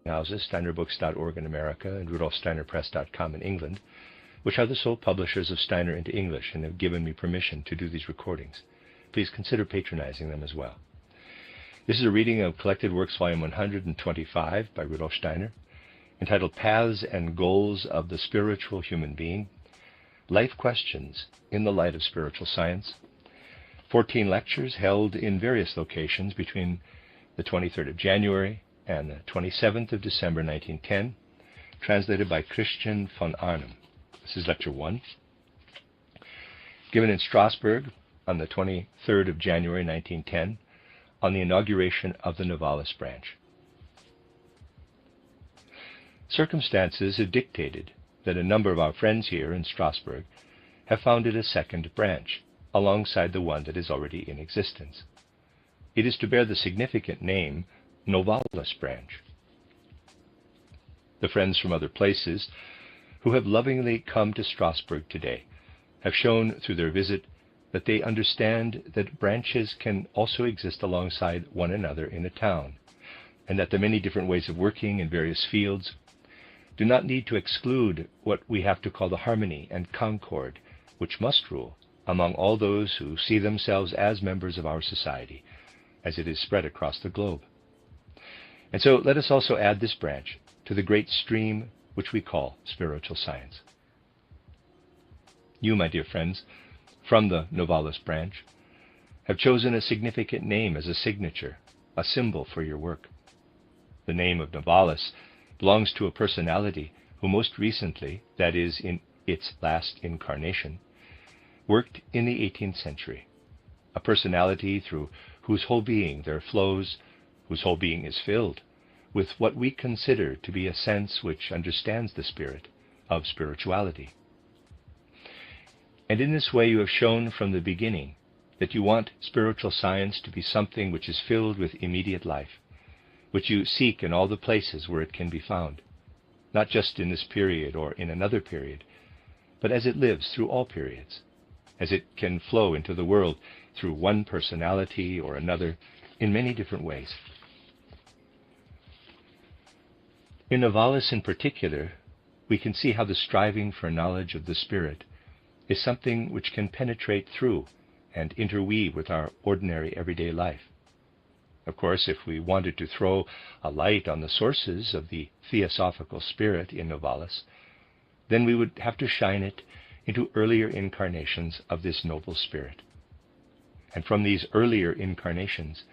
houses, steinerbooks.org in America and rudolfsteinerpress.com in England, which are the sole publishers of Steiner into English and have given me permission to do these recordings. Please consider patronizing them as well. This is a reading of Collected Works, Volume 125 by Rudolf Steiner, entitled Paths and Goals of the Spiritual Human Being, Life Questions in the Light of Spiritual Science. 14 lectures held in various locations between the 23rd of January and the 27th of December 1910, translated by Christian von Arnim. This is Lecture 1, given in Strasbourg on the 23rd of January 1910, on the inauguration of the Novalis branch. Circumstances have dictated that a number of our friends here in Strasbourg have founded a second branch, alongside the one that is already in existence. It is to bear the significant name Novalis branch. The friends from other places who have lovingly come to Strasbourg today have shown through their visit that they understand that branches can also exist alongside one another in a town, and that the many different ways of working in various fields do not need to exclude what we have to call the harmony and concord which must rule among all those who see themselves as members of our society, as it is spread across the globe. And so let us also add this branch to the great stream which we call spiritual science. You, my dear friends, from the Novalis branch, have chosen a significant name as a signature, a symbol for your work. The name of Novalis belongs to a personality who most recently, that is, in its last incarnation, worked in the 18th century, a personality through whose whole being there flows, whose whole being is filled with what we consider to be a sense which understands the spirit of spirituality. And in this way you have shown from the beginning that you want spiritual science to be something which is filled with immediate life, which you seek in all the places where it can be found, not just in this period or in another period, but as it lives through all periods, as it can flow into the world through one personality or another in many different ways. In Novalis in particular, we can see how the striving for knowledge of the Spirit is something which can penetrate through and interweave with our ordinary everyday life. Of course, if we wanted to throw a light on the sources of the theosophical spirit in Novalis, then we would have to shine it into earlier incarnations of this noble spirit. And from these earlier incarnations,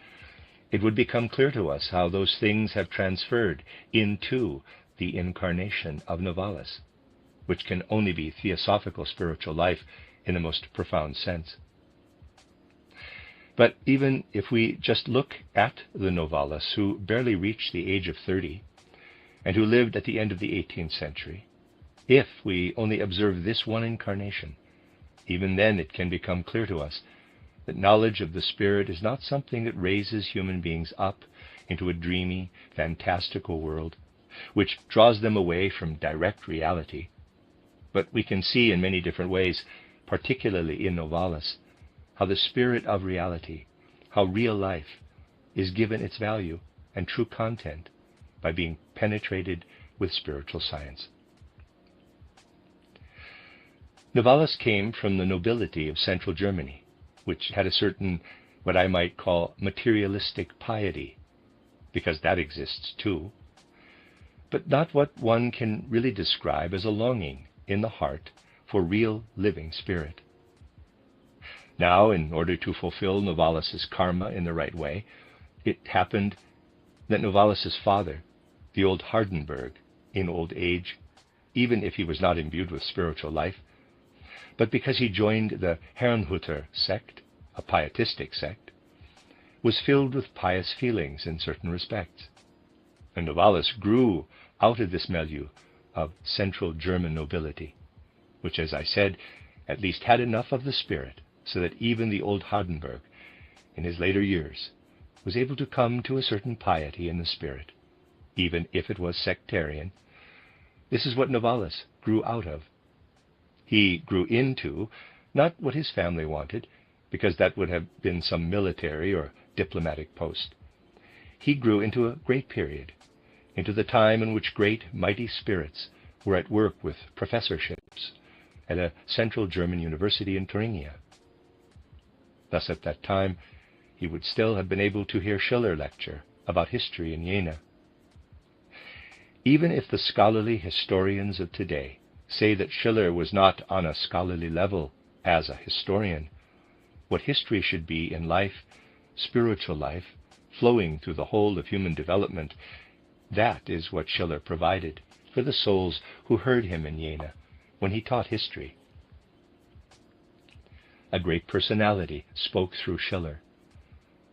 it would become clear to us how those things have transferred into the incarnation of Novalis, which can only be theosophical spiritual life in the most profound sense. But even if we just look at the Novalis who barely reached the age of 30 and who lived at the end of the 18th century, if we only observe this one incarnation, even then it can become clear to us that knowledge of the Spirit is not something that raises human beings up into a dreamy, fantastical world, which draws them away from direct reality. But we can see in many different ways, particularly in Novalis, how the spirit of reality, how real life, is given its value and true content by being penetrated with spiritual science. Novalis came from the nobility of central Germany, which had a certain, what I might call, materialistic piety, because that exists too, but not what one can really describe as a longing in the heart for real living spirit. Now, in order to fulfill Novalis's karma in the right way, it happened that Novalis's father, the old Hardenberg, in old age, even if he was not imbued with spiritual life, but because he joined the Herrnhuter sect, a pietistic sect, was filled with pious feelings in certain respects. And Novalis grew out of this milieu of central German nobility, which, as I said, at least had enough of the spirit so that even the old Hardenberg, in his later years, was able to come to a certain piety in the spirit, even if it was sectarian. This is what Novalis grew out of. He grew into, not what his family wanted, because that would have been some military or diplomatic post. He grew into a great period, into the time in which great, mighty spirits were at work with professorships at a central German university in Thuringia. Thus at that time he would still have been able to hear Schiller lecture about history in Jena. Even if the scholarly historians of today say that Schiller was not on a scholarly level as a historian, what history should be in life, spiritual life, flowing through the whole of human development, that is what Schiller provided for the souls who heard him in Jena when he taught history. A great personality spoke through Schiller.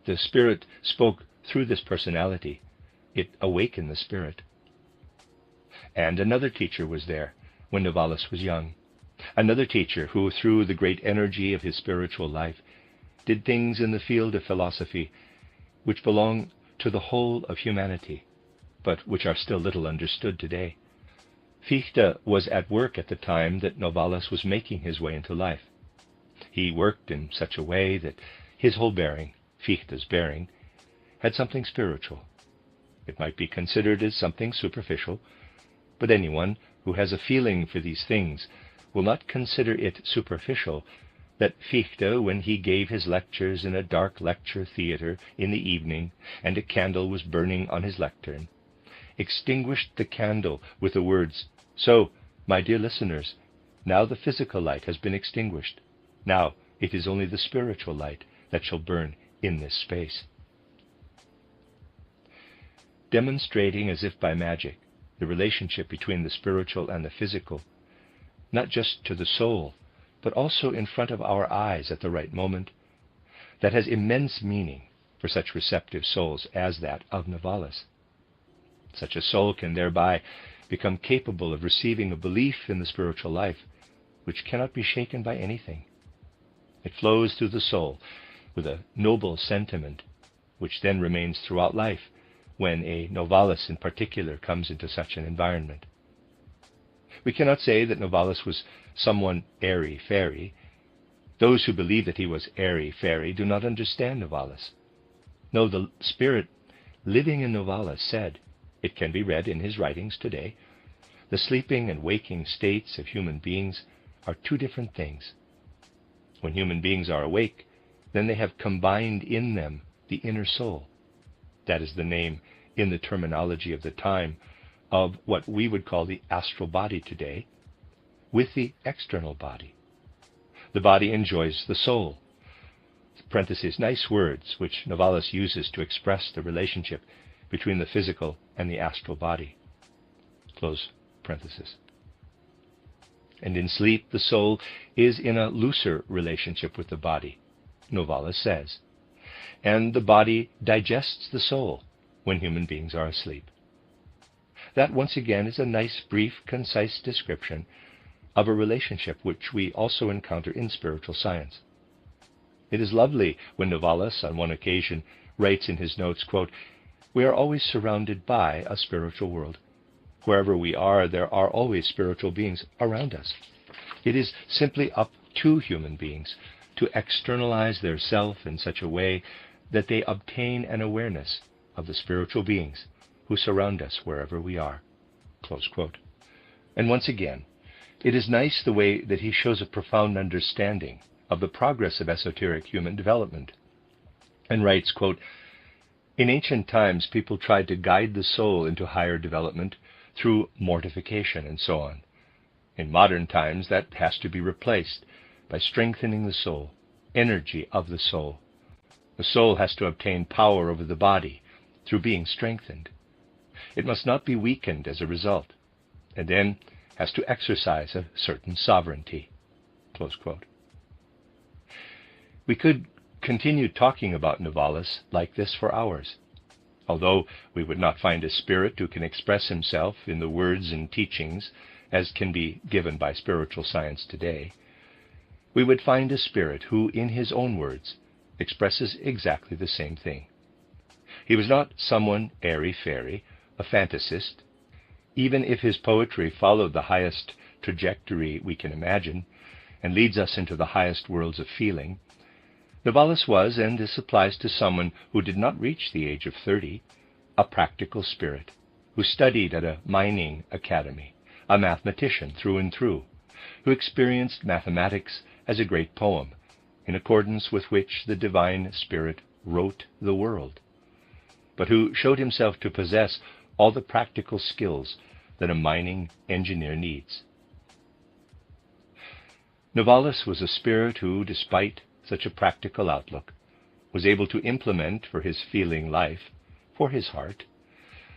The Spirit spoke through this personality. It awakened the Spirit. And another teacher was there when Novalis was young. Another teacher who, through the great energy of his spiritual life, did things in the field of philosophy which belong to the whole of humanity, but which are still little understood today. Fichte was at work at the time that Novalis was making his way into life. He worked in such a way that his whole bearing, Fichte's bearing, had something spiritual. It might be considered as something superficial, but anyone who has a feeling for these things will not consider it superficial that Fichte, when he gave his lectures in a dark lecture theatre in the evening, and a candle was burning on his lectern, extinguished the candle with the words, "So, my dear listeners, now the physical light has been extinguished. Now it is only the spiritual light that shall burn in this space." Demonstrating as if by magic the relationship between the spiritual and the physical, not just to the soul, but also in front of our eyes at the right moment, that has immense meaning for such receptive souls as that of Novalis. Such a soul can thereby become capable of receiving a belief in the spiritual life which cannot be shaken by anything. It flows through the soul with a noble sentiment which then remains throughout life when a Novalis in particular comes into such an environment. We cannot say that Novalis was someone airy-fairy. Those who believe that he was airy-fairy do not understand Novalis. No, the Spirit living in Novalis said, it can be read in his writings today, the sleeping and waking states of human beings are two different things. When human beings are awake, then they have combined in them the inner soul. That is the name, in the terminology of the time, of what we would call the astral body today, with the external body. The body enjoys the soul. Parentheses, nice words which Novalis uses to express the relationship between the physical and the astral body. Close parentheses. And in sleep, the soul is in a looser relationship with the body, Novalis says, and the body digests the soul when human beings are asleep. That, once again, is a nice, brief, concise description of a relationship which we also encounter in spiritual science. It is lovely when Novalis, on one occasion, writes in his notes, quote, "We are always surrounded by a spiritual world. Wherever we are, there are always spiritual beings around us. It is simply up to human beings to externalize their self in such a way that they obtain an awareness of the spiritual beings who surround us wherever we are." Close quote. And once again, it is nice the way that he shows a profound understanding of the progress of esoteric human development, and writes, quote, "In ancient times, people tried to guide the soul into higher development through mortification and so on. In modern times, that has to be replaced by strengthening the soul, energy of the soul. The soul has to obtain power over the body through being strengthened. It must not be weakened as a result, and then has to exercise a certain sovereignty." Close quote. We could continue talking about Novalis like this for hours. Although we would not find a spirit who can express himself in the words and teachings as can be given by spiritual science today, we would find a spirit who, in his own words, expresses exactly the same thing. He was not someone airy-fairy, a fantasist. Even if his poetry followed the highest trajectory we can imagine, and leads us into the highest worlds of feeling, Novalis was, and this applies to someone who did not reach the age of 30, a practical spirit, who studied at a mining academy, a mathematician through and through, who experienced mathematics as a great poem, in accordance with which the divine Spirit wrote the world, but who showed himself to possess all the practical skills that a mining engineer needs. Novalis was a spirit who, despite such a practical outlook, was able to implement for his feeling life, for his heart,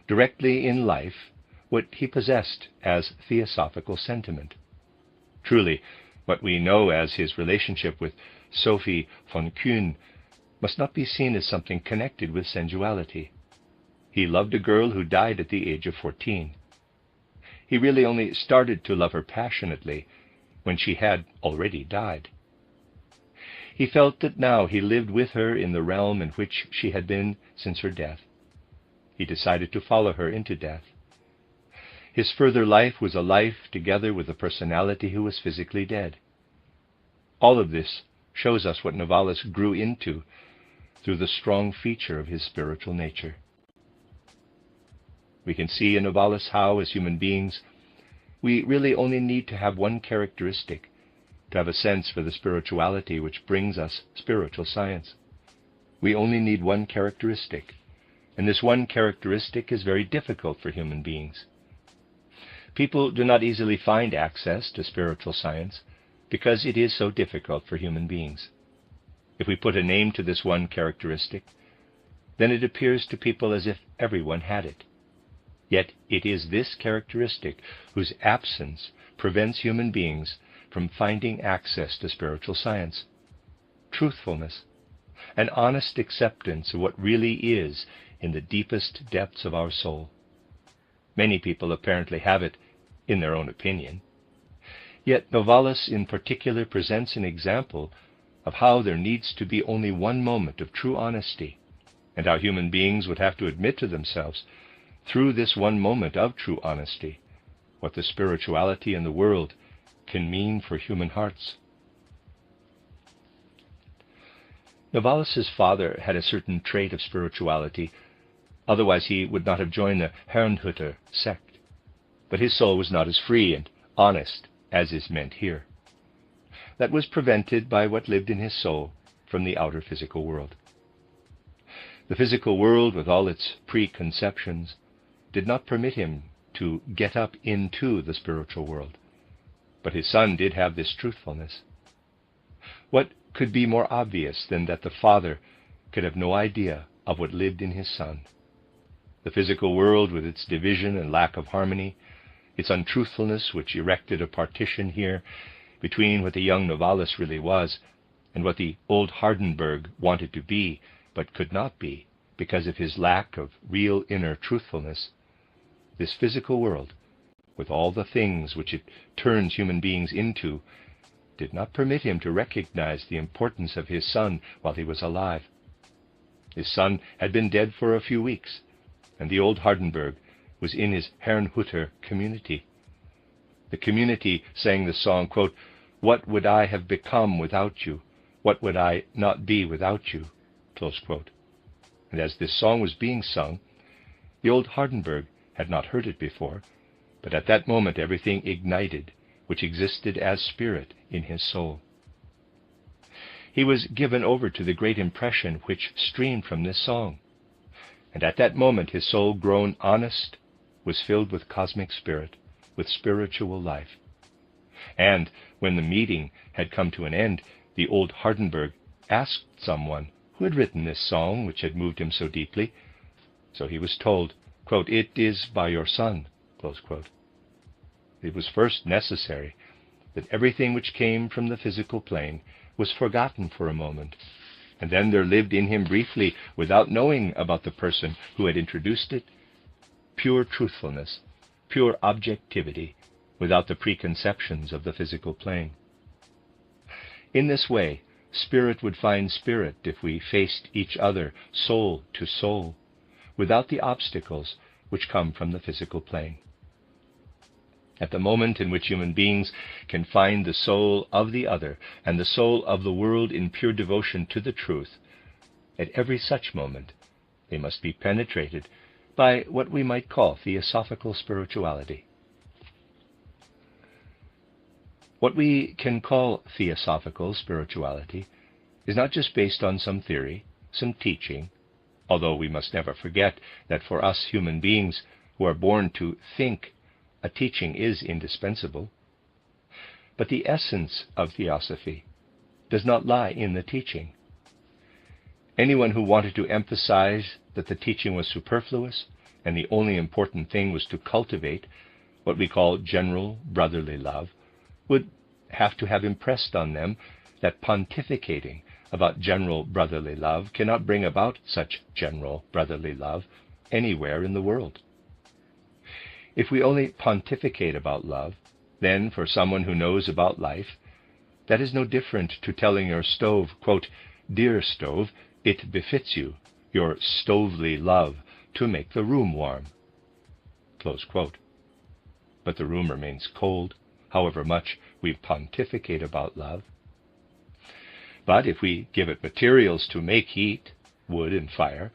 directly in life, what he possessed as theosophical sentiment. Truly, what we know as his relationship with Sophie von Kuhn must not be seen as something connected with sensuality. He loved a girl who died at the age of 14. He really only started to love her passionately when she had already died. He felt that now he lived with her in the realm in which she had been since her death. He decided to follow her into death. His further life was a life together with a personality who was physically dead. All of this shows us what Novalis grew into through the strong feature of his spiritual nature. We can see in Novalis how, as human beings, we really only need to have one characteristic to have a sense for the spirituality which brings us spiritual science. We only need one characteristic, and this one characteristic is very difficult for human beings. People do not easily find access to spiritual science because it is so difficult for human beings. If we put a name to this one characteristic, then it appears to people as if everyone had it. Yet it is this characteristic whose absence prevents human beings from finding access to spiritual science. Truthfulness, an honest acceptance of what really is in the deepest depths of our soul. Many people apparently have it in their own opinion. Yet Novalis in particular presents an example of how there needs to be only one moment of true honesty, and how human beings would have to admit to themselves, through this one moment of true honesty, what the spirituality in the world can mean for human hearts. Novalis's father had a certain trait of spirituality, otherwise he would not have joined the Herrnhuter sect, but his soul was not as free and honest as is meant here. That was prevented by what lived in his soul from the outer physical world. The physical world, with all its preconceptions, did not permit him to get up into the spiritual world, but his son did have this truthfulness. What could be more obvious than that the father could have no idea of what lived in his son? The physical world, with its division and lack of harmony, its untruthfulness which erected a partition here between what the young Novalis really was and what the old Hardenberg wanted to be but could not be because of his lack of real inner truthfulness, this physical world, with all the things which it turns human beings into, did not permit him to recognize the importance of his son while he was alive. His son had been dead for a few weeks, and the old Hardenberg was in his Herrnhuter community. The community sang the song, quote, "What would I have become without you? What would I not be without you?" Close quote. And as this song was being sung, the old Hardenberg had not heard it before, but at that moment everything ignited which existed as spirit in his soul. He was given over to the great impression which streamed from this song, and at that moment his soul, grown honest, was filled with cosmic spirit, with spiritual life. And when the meeting had come to an end, the old Hardenberg asked someone who had written this song which had moved him so deeply. So he was told, quote, "It is by your son," close quote. It was first necessary that everything which came from the physical plane was forgotten for a moment, and then there lived in him briefly, without knowing about the person who had introduced it, pure truthfulness, pure objectivity, without the preconceptions of the physical plane. In this way, spirit would find spirit if we faced each other soul to soul, without the obstacles which come from the physical plane. At the moment in which human beings can find the soul of the other and the soul of the world in pure devotion to the truth, at every such moment they must be penetrated by what we might call theosophical spirituality. What we can call theosophical spirituality is not just based on some theory, some teaching, although we must never forget that for us human beings who are born to think, a teaching is indispensable. But the essence of theosophy does not lie in the teaching. Anyone who wanted to emphasize that the teaching was superfluous and the only important thing was to cultivate what we call general brotherly love would have to have impressed on them that pontificating about general brotherly love cannot bring about such general brotherly love anywhere in the world. If we only pontificate about love, then for someone who knows about life, that is no different to telling your stove, quote, "Dear stove, it befits you, your stovely love, to make the room warm," close quote. But the room remains cold, however much we pontificate about love. But if we give it materials to make heat, wood and fire,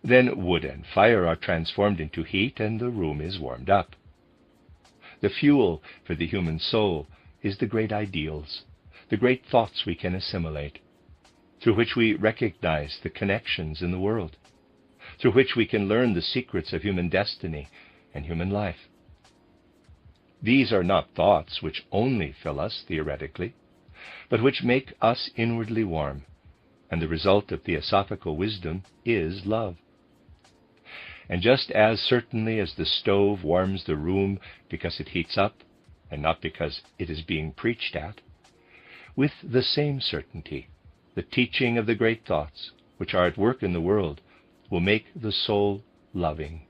then wood and fire are transformed into heat and the room is warmed up. The fuel for the human soul is the great ideals, the great thoughts we can assimilate, through which we recognize the connections in the world, through which we can learn the secrets of human destiny and human life. These are not thoughts which only fill us theoretically, but which make us inwardly warm, and the result of theosophical wisdom is love. And just as certainly as the stove warms the room because it heats up, and not because it is being preached at, with the same certainty, the teaching of the great thoughts which are at work in the world will make the soul loving.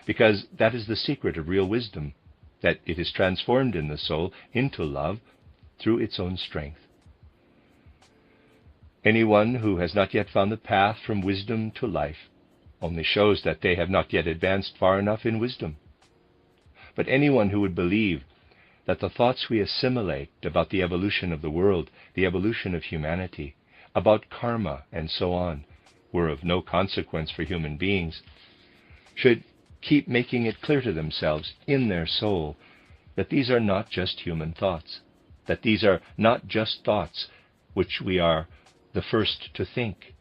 Because that is the secret of real wisdom, that it is transformed in the soul into love through its own strength. Anyone who has not yet found the path from wisdom to life only shows that they have not yet advanced far enough in wisdom. But anyone who would believe that the thoughts we assimilate about the evolution of the world, the evolution of humanity, about karma, and so on, were of no consequence for human beings, should keep making it clear to themselves in their soul that these are not just human thoughts, that these are not just thoughts which we are the first to think,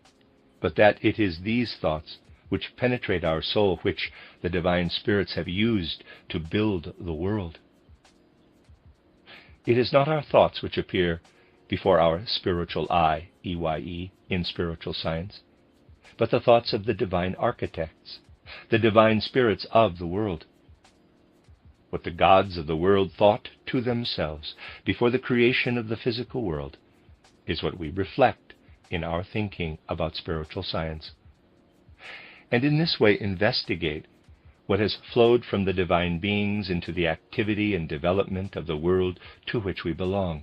but that it is these thoughts which penetrate our soul, which the divine spirits have used to build the world. It is not our thoughts which appear before our spiritual eye, EYE, in spiritual science, but the thoughts of the divine architects, the divine spirits of the world. What the gods of the world thought to themselves before the creation of the physical world is what we reflect in our thinking about spiritual science, and in this way investigate what has flowed from the divine beings into the activity and development of the world to which we belong.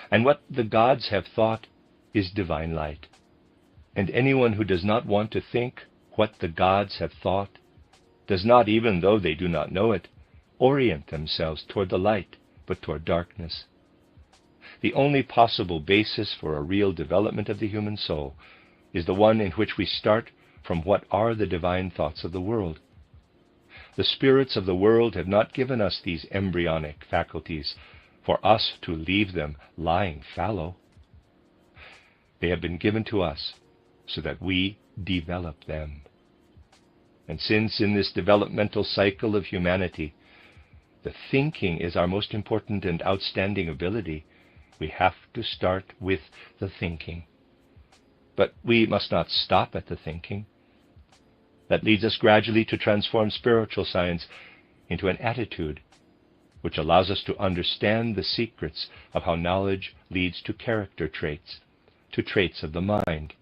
And what the gods have thought is divine light. And anyone who does not want to think what the gods have thought does not, even though they do not know it, orient themselves toward the light, but toward darkness. The only possible basis for a real development of the human soul is the one in which we start from what are the divine thoughts of the world. The spirits of the world have not given us these embryonic faculties for us to leave them lying fallow. They have been given to us so that we develop them. And since in this developmental cycle of humanity, the thinking is our most important and outstanding ability, we have to start with the thinking. But we must not stop at the thinking. That leads us gradually to transform spiritual science into an attitude which allows us to understand the secrets of how knowledge leads to character traits, to traits of the mind.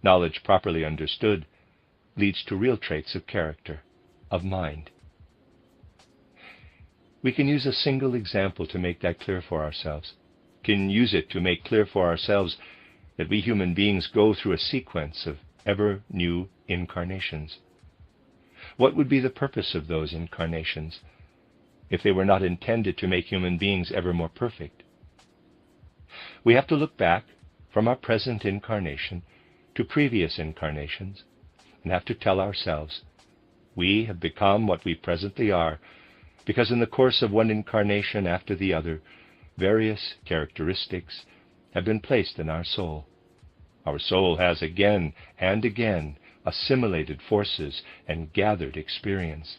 Knowledge properly understood leads to real traits of character, of mind. We can use a single example to make that clear for ourselves. Can use it to make clear for ourselves that we human beings go through a sequence of ever new incarnations. What would be the purpose of those incarnations if they were not intended to make human beings ever more perfect? We have to look back from our present incarnation to previous incarnations and have to tell ourselves, we have become what we presently are, because in the course of one incarnation after the other, various characteristics have been placed in our soul. Our soul has again and again assimilated forces and gathered experience.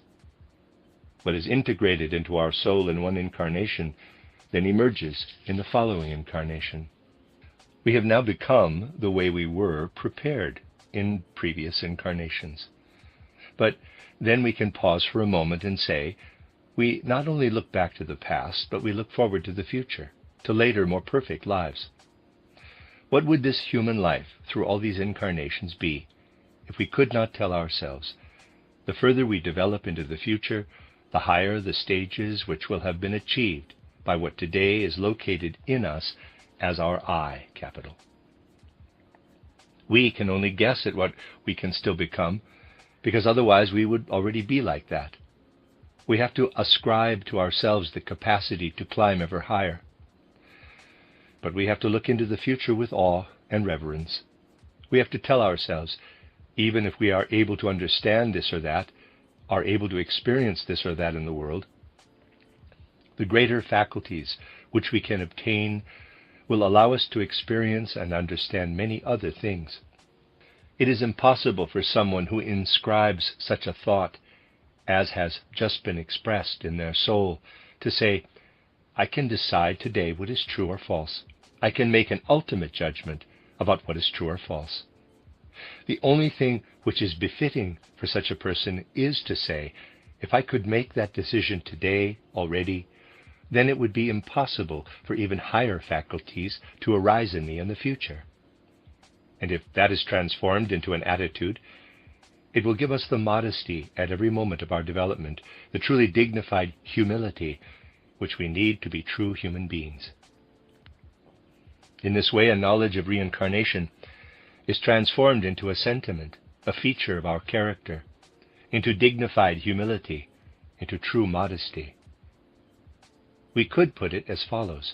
What is integrated into our soul in one incarnation then emerges in the following incarnation. We have now become the way we were prepared in previous incarnations. But then we can pause for a moment and say, we not only look back to the past, but we look forward to the future, to later, more perfect lives. What would this human life, through all these incarnations, be if we could not tell ourselves, the further we develop into the future, the higher the stages which will have been achieved by what today is located in us as our I, capital. We can only guess at what we can still become, because otherwise we would already be like that. We have to ascribe to ourselves the capacity to climb ever higher. But we have to look into the future with awe and reverence. We have to tell ourselves, even if we are able to understand this or that, are able to experience this or that in the world, the greater faculties which we can obtain will allow us to experience and understand many other things. It is impossible for someone who inscribes such a thought as has just been expressed in their soul to say, I can decide today what is true or false. I can make an ultimate judgment about what is true or false. The only thing which is befitting for such a person is to say, if I could make that decision today already, then it would be impossible for even higher faculties to arise in me in the future. And if that is transformed into an attitude, it will give us the modesty at every moment of our development, the truly dignified humility which we need to be true human beings. In this way, a knowledge of reincarnation is transformed into a sentiment, a feature of our character, into dignified humility, into true modesty. We could put it as follows.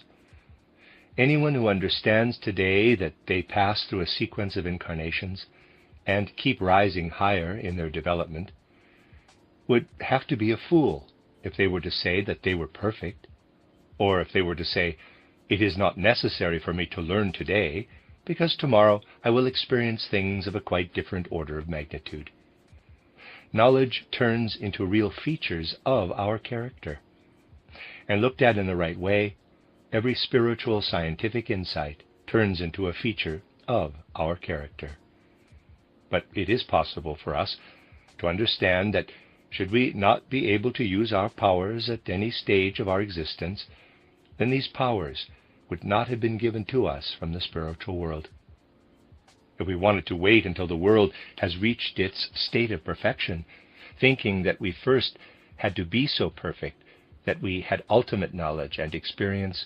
Anyone who understands today that they pass through a sequence of incarnations and keep rising higher in their development would have to be a fool if they were to say that they were perfect, or if they were to say, it is not necessary for me to learn today, because tomorrow I will experience things of a quite different order of magnitude. Knowledge turns into real features of our character. And looked at in the right way, every spiritual scientific insight turns into a feature of our character. But it is possible for us to understand that should we not be able to use our powers at any stage of our existence, then these powers would not have been given to us from the spiritual world. If we wanted to wait until the world has reached its state of perfection, thinking that we first had to be so perfect that we had ultimate knowledge and experience,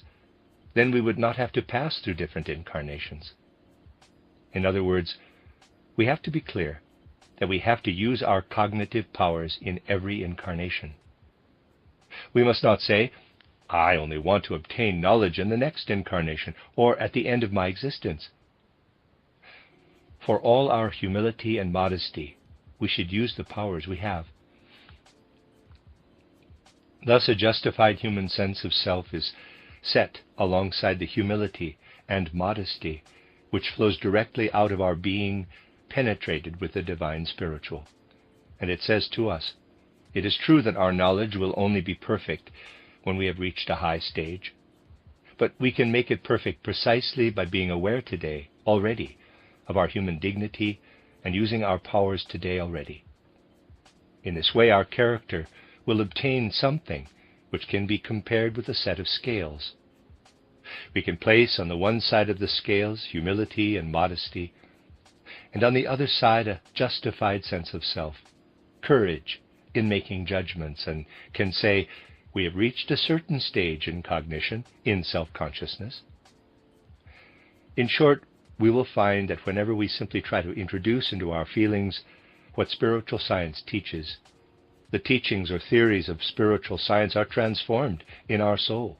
then we would not have to pass through different incarnations. In other words, we have to be clear that we have to use our cognitive powers in every incarnation. We must not say, I only want to obtain knowledge in the next incarnation, or at the end of my existence. For all our humility and modesty, we should use the powers we have. Thus a justified human sense of self is set alongside the humility and modesty which flows directly out of our being penetrated with the divine spiritual. And it says to us, it is true that our knowledge will only be perfect when we have reached a high stage, but we can make it perfect precisely by being aware today, already, of our human dignity and using our powers today already. In this way, our character will obtain something which can be compared with a set of scales. We can place on the one side of the scales humility and modesty, and on the other side a justified sense of self, courage in making judgments, and can say, we have reached a certain stage in cognition, in self-consciousness. In short, we will find that whenever we simply try to introduce into our feelings what spiritual science teaches, the teachings or theories of spiritual science are transformed in our soul,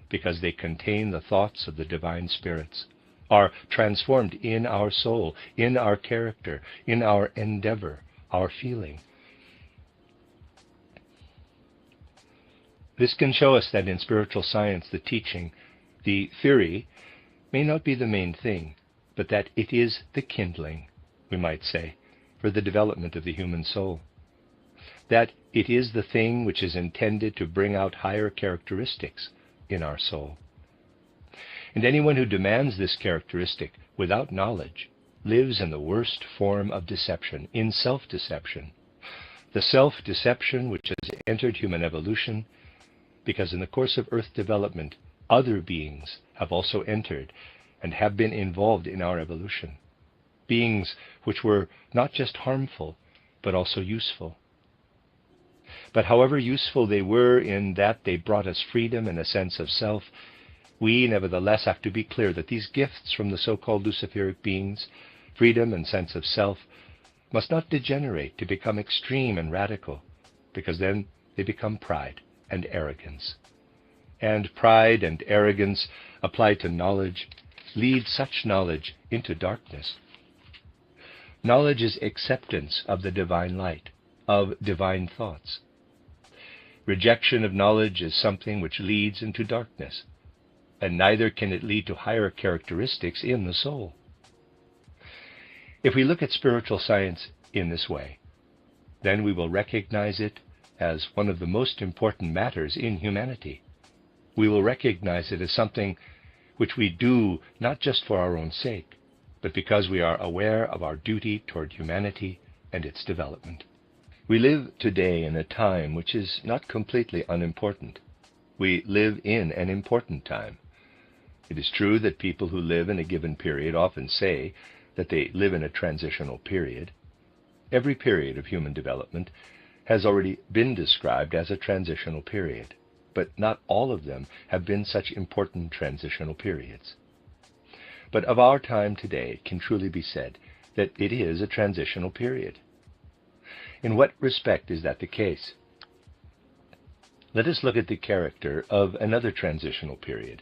because they contain the thoughts of the divine spirits, are transformed in our soul, in our character, in our endeavor, our feeling. This can show us that in spiritual science, the teaching, the theory, may not be the main thing, but that it is the kindling, we might say, for the development of the human soul. That it is the thing which is intended to bring out higher characteristics in our soul. And anyone who demands this characteristic without knowledge lives in the worst form of deception, in self-deception. The self-deception which has entered human evolution because in the course of Earth development, other beings have also entered and have been involved in our evolution. Beings which were not just harmful, but also useful. But however useful they were in that they brought us freedom and a sense of self, we nevertheless have to be clear that these gifts from the so-called Luciferic beings, freedom and sense of self, must not degenerate to become extreme and radical, because then they become pride and arrogance. And pride and arrogance applied to knowledge lead such knowledge into darkness. Knowledge is acceptance of the divine light, of divine thoughts. Rejection of knowledge is something which leads into darkness, and neither can it lead to higher characteristics in the soul. If we look at spiritual science in this way, then we will recognize it as one of the most important matters in humanity. We will recognize it as something which we do not just for our own sake, but because we are aware of our duty toward humanity and its development. We live today in a time which is not completely unimportant. We live in an important time. It is true that people who live in a given period often say that they live in a transitional period. Every period of human development has already been described as a transitional period, but not all of them have been such important transitional periods. But of our time today, it can truly be said that it is a transitional period. In what respect is that the case? Let us look at the character of another transitional period.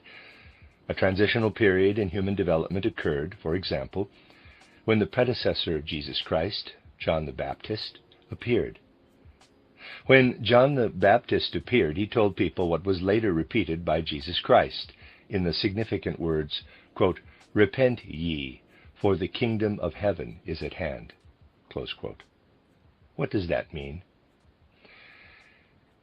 A transitional period in human development occurred, for example, when the predecessor of Jesus Christ, John the Baptist, appeared. When John the Baptist appeared, he told people what was later repeated by Jesus Christ in the significant words, quote, "Repent ye, for the kingdom of heaven is at hand." Close quote. What does that mean?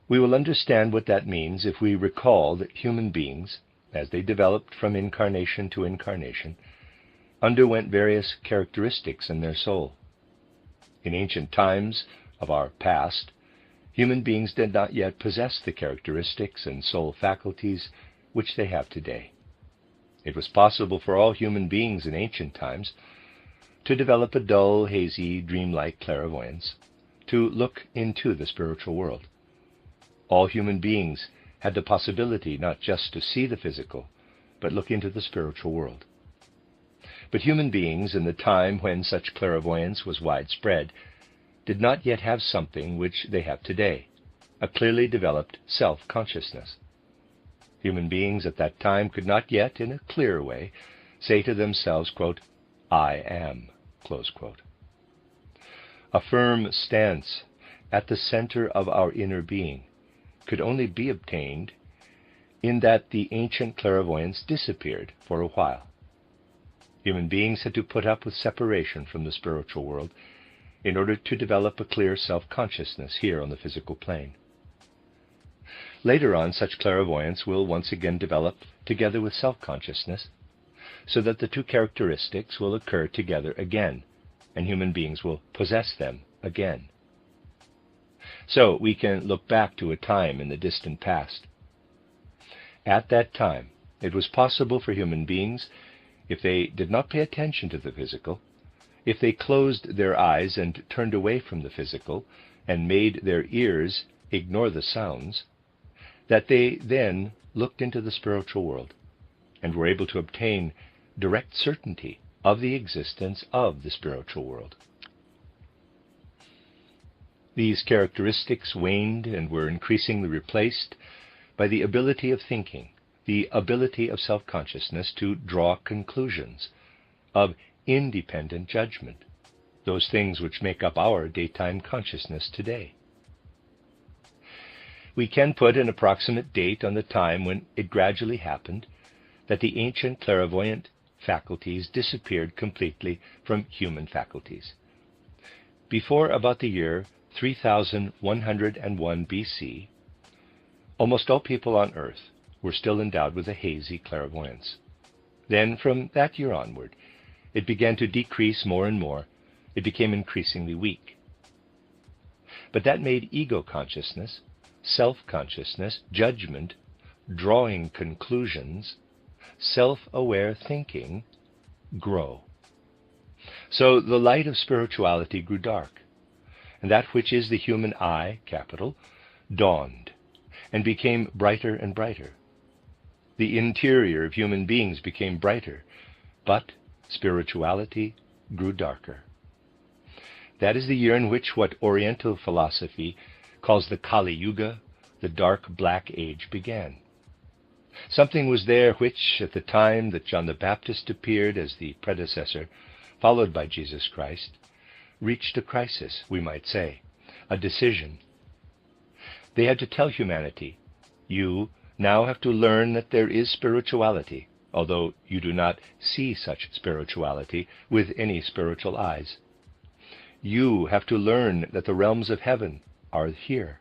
We will understand what that means if we recall that human beings, as they developed from incarnation to incarnation, underwent various characteristics in their soul. In ancient times of our past, human beings did not yet possess the characteristics and soul faculties which they have today. It was possible for all human beings in ancient times to develop a dull, hazy, dreamlike clairvoyance, to look into the spiritual world. All human beings had the possibility not just to see the physical, but look into the spiritual world. But human beings in the time when such clairvoyance was widespread did not yet have something which they have today, a clearly developed self-consciousness. Human beings at that time could not yet, in a clear way, say to themselves, quote, "I am," close quote. A firm stance at the center of our inner being could only be obtained in that the ancient clairvoyance disappeared for a while. Human beings had to put up with separation from the spiritual world in order to develop a clear self-consciousness here on the physical plane. Later on, such clairvoyance will once again develop together with self-consciousness, so that the two characteristics will occur together again, and human beings will possess them again. So we can look back to a time in the distant past. At that time, it was possible for human beings, if they did not pay attention to the physical, if they closed their eyes and turned away from the physical, and made their ears ignore the sounds, that they then looked into the spiritual world, and were able to obtain direct certainty of the existence of the spiritual world. These characteristics waned and were increasingly replaced by the ability of thinking, the ability of self-consciousness to draw conclusions, of independent judgment, those things which make up our daytime consciousness today. We can put an approximate date on the time when it gradually happened that the ancient clairvoyant faculties disappeared completely from human faculties. Before about the year 3101 BC, almost all people on earth were still endowed with a hazy clairvoyance. Then, from that year onward, it began to decrease more and more. It became increasingly weak. But that made ego consciousness, self-consciousness, judgment, drawing conclusions, self-aware thinking grow. So the light of spirituality grew dark, and that which is the human eye, capital, dawned and became brighter and brighter. The interior of human beings became brighter, but spirituality grew darker. That is the year in which what Oriental philosophy calls the Kali Yuga, the dark black age, began. Something was there which, at the time that John the Baptist appeared as the predecessor, followed by Jesus Christ, reached a crisis, we might say, a decision. They had to tell humanity, you now have to learn that there is spirituality, although you do not see such spirituality with any spiritual eyes. You have to learn that the realms of heaven are here.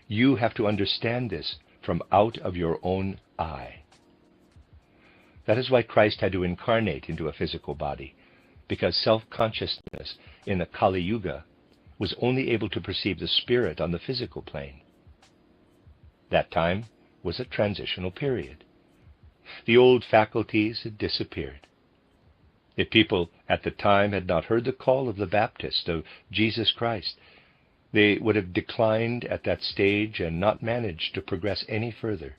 You have to understand this from out of your own eye. That is why Christ had to incarnate into a physical body, because self-consciousness in the Kali Yuga was only able to perceive the spirit on the physical plane. That time was a transitional period. The old faculties had disappeared. If people at the time had not heard the call of the Baptist, of Jesus Christ, they would have declined at that stage and not managed to progress any further.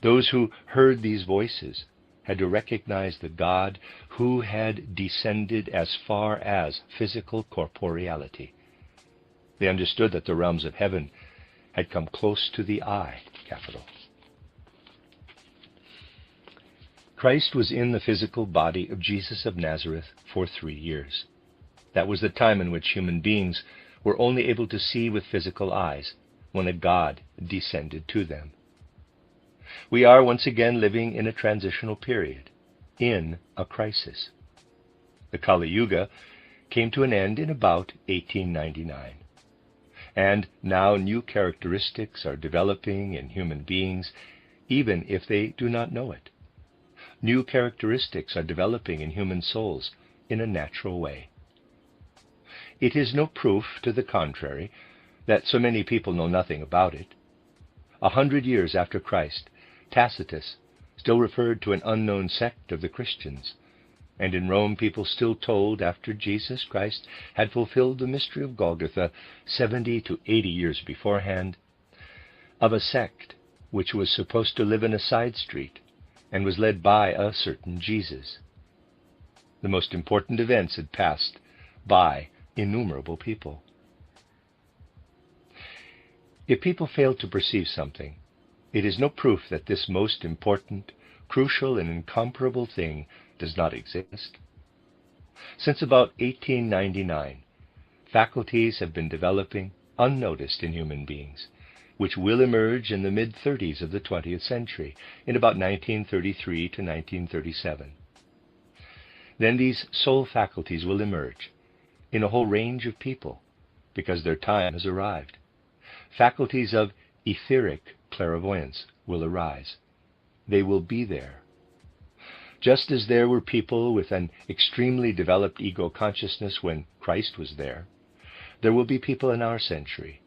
Those who heard these voices had to recognize the God who had descended as far as physical corporeality. They understood that the realms of heaven had come close to the eye, capital. Christ was in the physical body of Jesus of Nazareth for 3 years. That was the time in which human beings were only able to see with physical eyes, when a God descended to them. We are once again living in a transitional period, in a crisis. The Kali Yuga came to an end in about 1899. And now new characteristics are developing in human beings, even if they do not know it. New characteristics are developing in human souls in a natural way. It is no proof to the contrary that so many people know nothing about it. 100 years after Christ, Tacitus still referred to an unknown sect of the Christians, and in Rome people still told, after Jesus Christ had fulfilled the mystery of Golgotha 70 to 80 years beforehand, of a sect which was supposed to live in a side street and was led by a certain Jesus. The most important events had passed by innumerable people. If people fail to perceive something, it is no proof that this most important, crucial, and incomparable thing does not exist. Since about 1899, faculties have been developing unnoticed in human beings, which will emerge in the mid-30s of the 20th century, in about 1933 to 1937. Then these soul faculties will emerge in a whole range of people, because their time has arrived. Faculties of etheric clairvoyance will arise. They will be there. Just as there were people with an extremely developed ego consciousness when Christ was there, there will be people in our century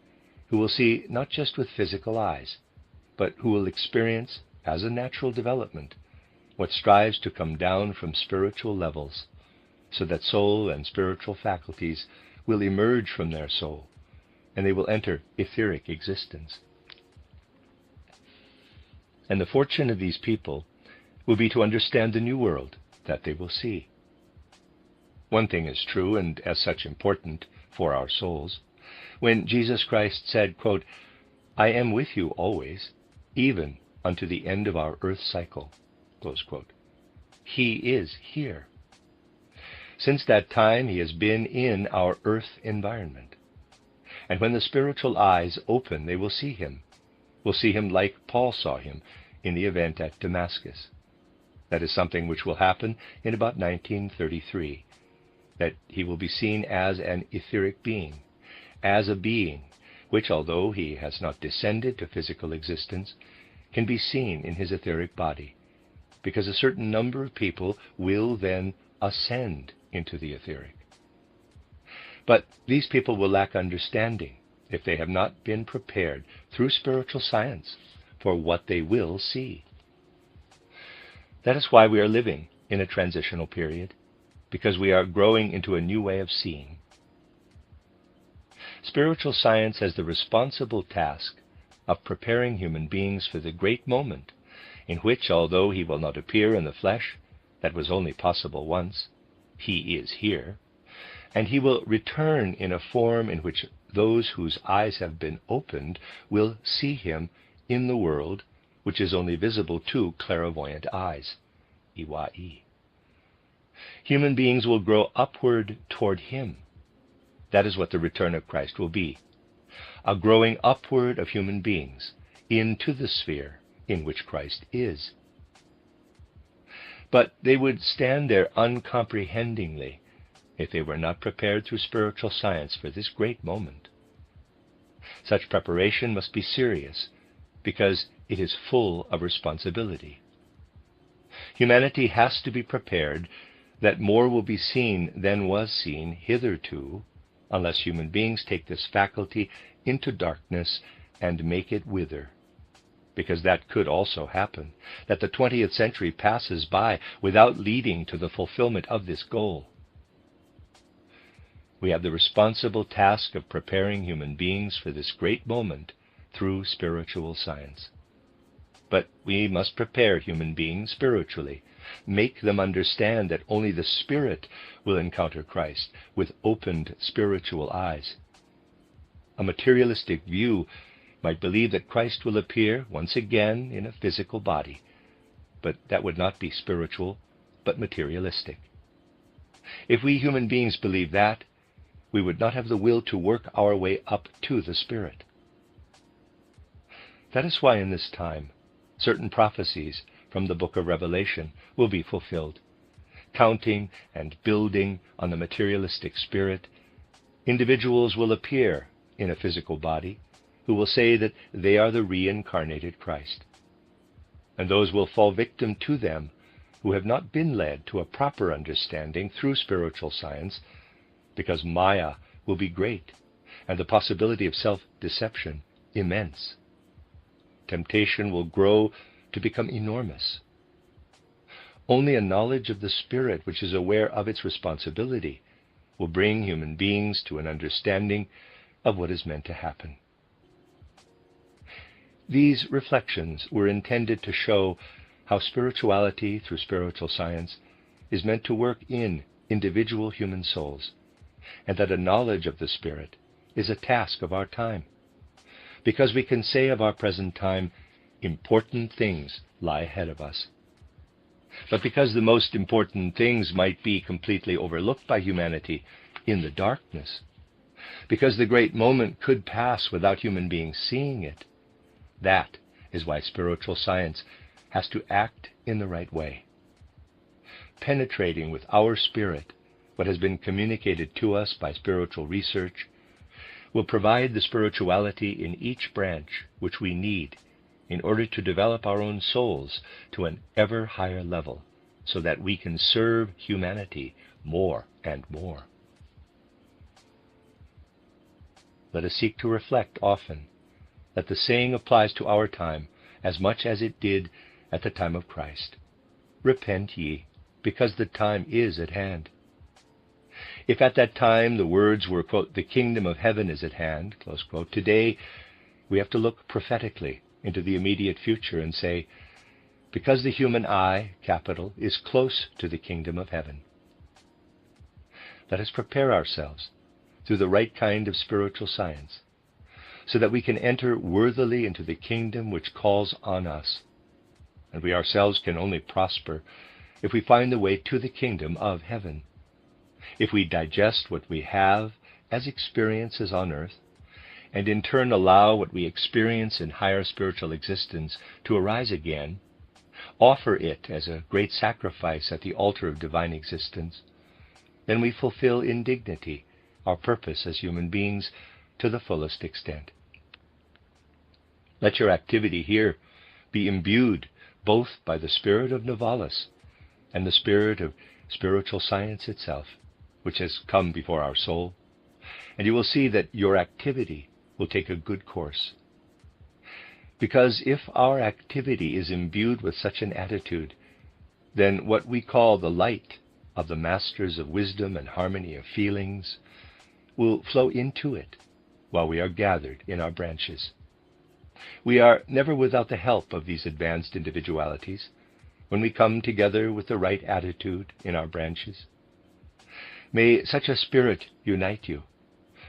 who will see not just with physical eyes, but who will experience, as a natural development, what strives to come down from spiritual levels, so that soul and spiritual faculties will emerge from their soul, and they will enter etheric existence. And the fortune of these people will be to understand the new world that they will see. One thing is true, and as such important for our souls. When Jesus Christ said, quote, "I am with you always, even unto the end of our earth cycle." Close quote. He is here. Since that time, he has been in our earth environment. And when the spiritual eyes open, they will see him. Will see him like Paul saw him in the event at Damascus. That is something which will happen in about 1933, that he will be seen as an etheric being, as a being which, although he has not descended to physical existence, can be seen in his etheric body, because a certain number of people will then ascend into the etheric. But these people will lack understanding if they have not been prepared through spiritual science for what they will see. That is why we are living in a transitional period, because we are growing into a new way of seeing. Spiritual science has the responsible task of preparing human beings for the great moment in which, although he will not appear in the flesh, that was only possible once, he is here, and he will return in a form in which those whose eyes have been opened will see him in the world which is only visible to clairvoyant eyes. Iwai. Human beings will grow upward toward him. That is what the return of Christ will be, a growing upward of human beings into the sphere in which Christ is. But they would stand there uncomprehendingly if they were not prepared through spiritual science for this great moment. Such preparation must be serious, because it is full of responsibility. Humanity has to be prepared that more will be seen than was seen hitherto, unless human beings take this faculty into darkness and make it wither. Because that could also happen, that the 20th century passes by without leading to the fulfillment of this goal. We have the responsible task of preparing human beings for this great moment through spiritual science. But we must prepare human beings spiritually, make them understand that only the Spirit will encounter Christ with opened spiritual eyes. A materialistic view might believe that Christ will appear once again in a physical body, but that would not be spiritual, but materialistic. If we human beings believe that, we would not have the will to work our way up to the Spirit. That is why in this time, certain prophecies from the book of Revelation will be fulfilled. Counting and building on the materialistic spirit, individuals will appear in a physical body who will say that they are the reincarnated Christ. And those will fall victim to them who have not been led to a proper understanding through spiritual science, because Maya will be great and the possibility of self-deception immense. Temptation will grow to become enormous. Only a knowledge of the Spirit which is aware of its responsibility will bring human beings to an understanding of what is meant to happen. These reflections were intended to show how spirituality through spiritual science is meant to work in individual human souls, and that a knowledge of the Spirit is a task of our time, because we can say of our present time, important things lie ahead of us. But because the most important things might be completely overlooked by humanity in the darkness, because the great moment could pass without human beings seeing it, that is why spiritual science has to act in the right way, penetrating with our spirit what has been communicated to us by spiritual research, will provide the spirituality in each branch which we need in order to develop our own souls to an ever higher level, so that we can serve humanity more and more. Let us seek to reflect often that the saying applies to our time as much as it did at the time of Christ. Repent ye, because the time is at hand. If at that time the words were, quote, the kingdom of heaven is at hand, close quote, today we have to look prophetically into the immediate future and say, because the human eye, capital, is close to the kingdom of heaven. Let us prepare ourselves through the right kind of spiritual science, so that we can enter worthily into the kingdom which calls on us and we ourselves can only prosper if we find the way to the kingdom of heaven. If we digest what we have as experiences on earth, and in turn allow what we experience in higher spiritual existence to arise again, offer it as a great sacrifice at the altar of divine existence, then we fulfill in dignity our purpose as human beings to the fullest extent. Let your activity here be imbued both by the spirit of Novalis and the spirit of spiritual science itself, which has come before our soul, and you will see that your activity will take a good course. Because if our activity is imbued with such an attitude, then what we call the light of the masters of wisdom and harmony of feelings will flow into it while we are gathered in our branches. We are never without the help of these advanced individualities when we come together with the right attitude in our branches. May such a spirit unite you.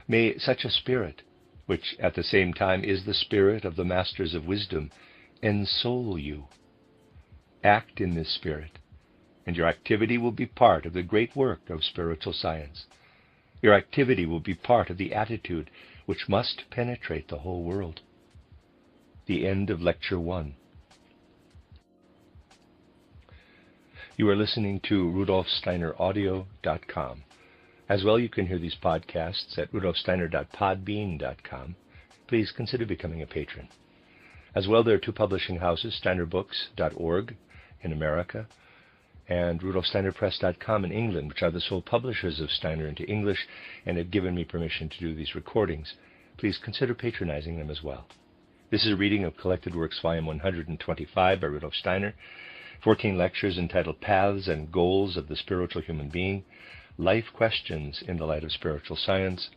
May such a spirit, which at the same time is the spirit of the masters of wisdom, ensoul you. Act in this spirit, and your activity will be part of the great work of spiritual science. Your activity will be part of the attitude which must penetrate the whole world. The end of Lecture 1. You are listening to RudolfSteinerAudio.com. As well, you can hear these podcasts at rudolfsteiner.podbean.com. Please consider becoming a patron. As well, there are two publishing houses, steinerbooks.org in America and rudolfsteinerpress.com in England, which are the sole publishers of Steiner into English and have given me permission to do these recordings. Please consider patronizing them as well. This is a reading of Collected Works, Volume 125 by Rudolf Steiner, 14 lectures entitled Paths and Goals of the Spiritual Human Being, Life Questions in the Light of Spiritual Science,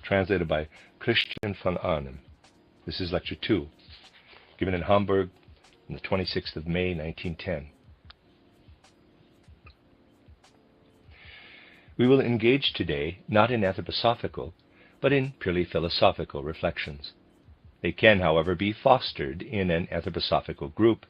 translated by Christian von Arnim. This is Lecture 2, given in Hamburg on the 26th of May, 1910. We will engage today not in anthroposophical, but in purely philosophical reflections. They can, however, be fostered in an anthroposophical group,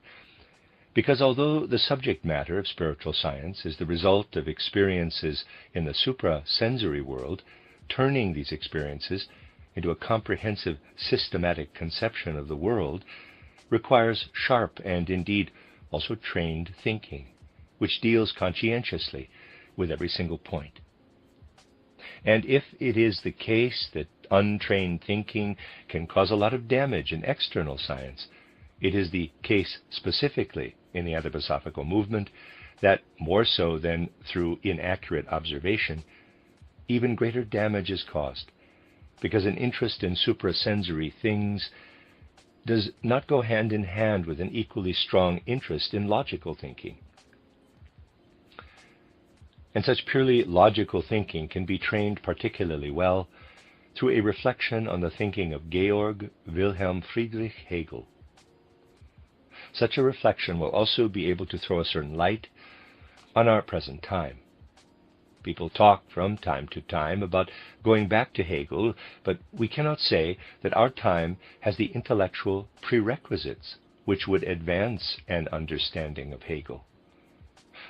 because although the subject matter of spiritual science is the result of experiences in the suprasensory world, turning these experiences into a comprehensive systematic conception of the world requires sharp and indeed also trained thinking, which deals conscientiously with every single point. And if it is the case that untrained thinking can cause a lot of damage in external science, it is the case specifically in the anthroposophical movement that, more so than through inaccurate observation, even greater damage is caused, because an interest in suprasensory things does not go hand in hand with an equally strong interest in logical thinking. And such purely logical thinking can be trained particularly well through a reflection on the thinking of Georg Wilhelm Friedrich Hegel. Such a reflection will also be able to throw a certain light on our present time. People talk from time to time about going back to Hegel, but we cannot say that our time has the intellectual prerequisites which would advance an understanding of Hegel.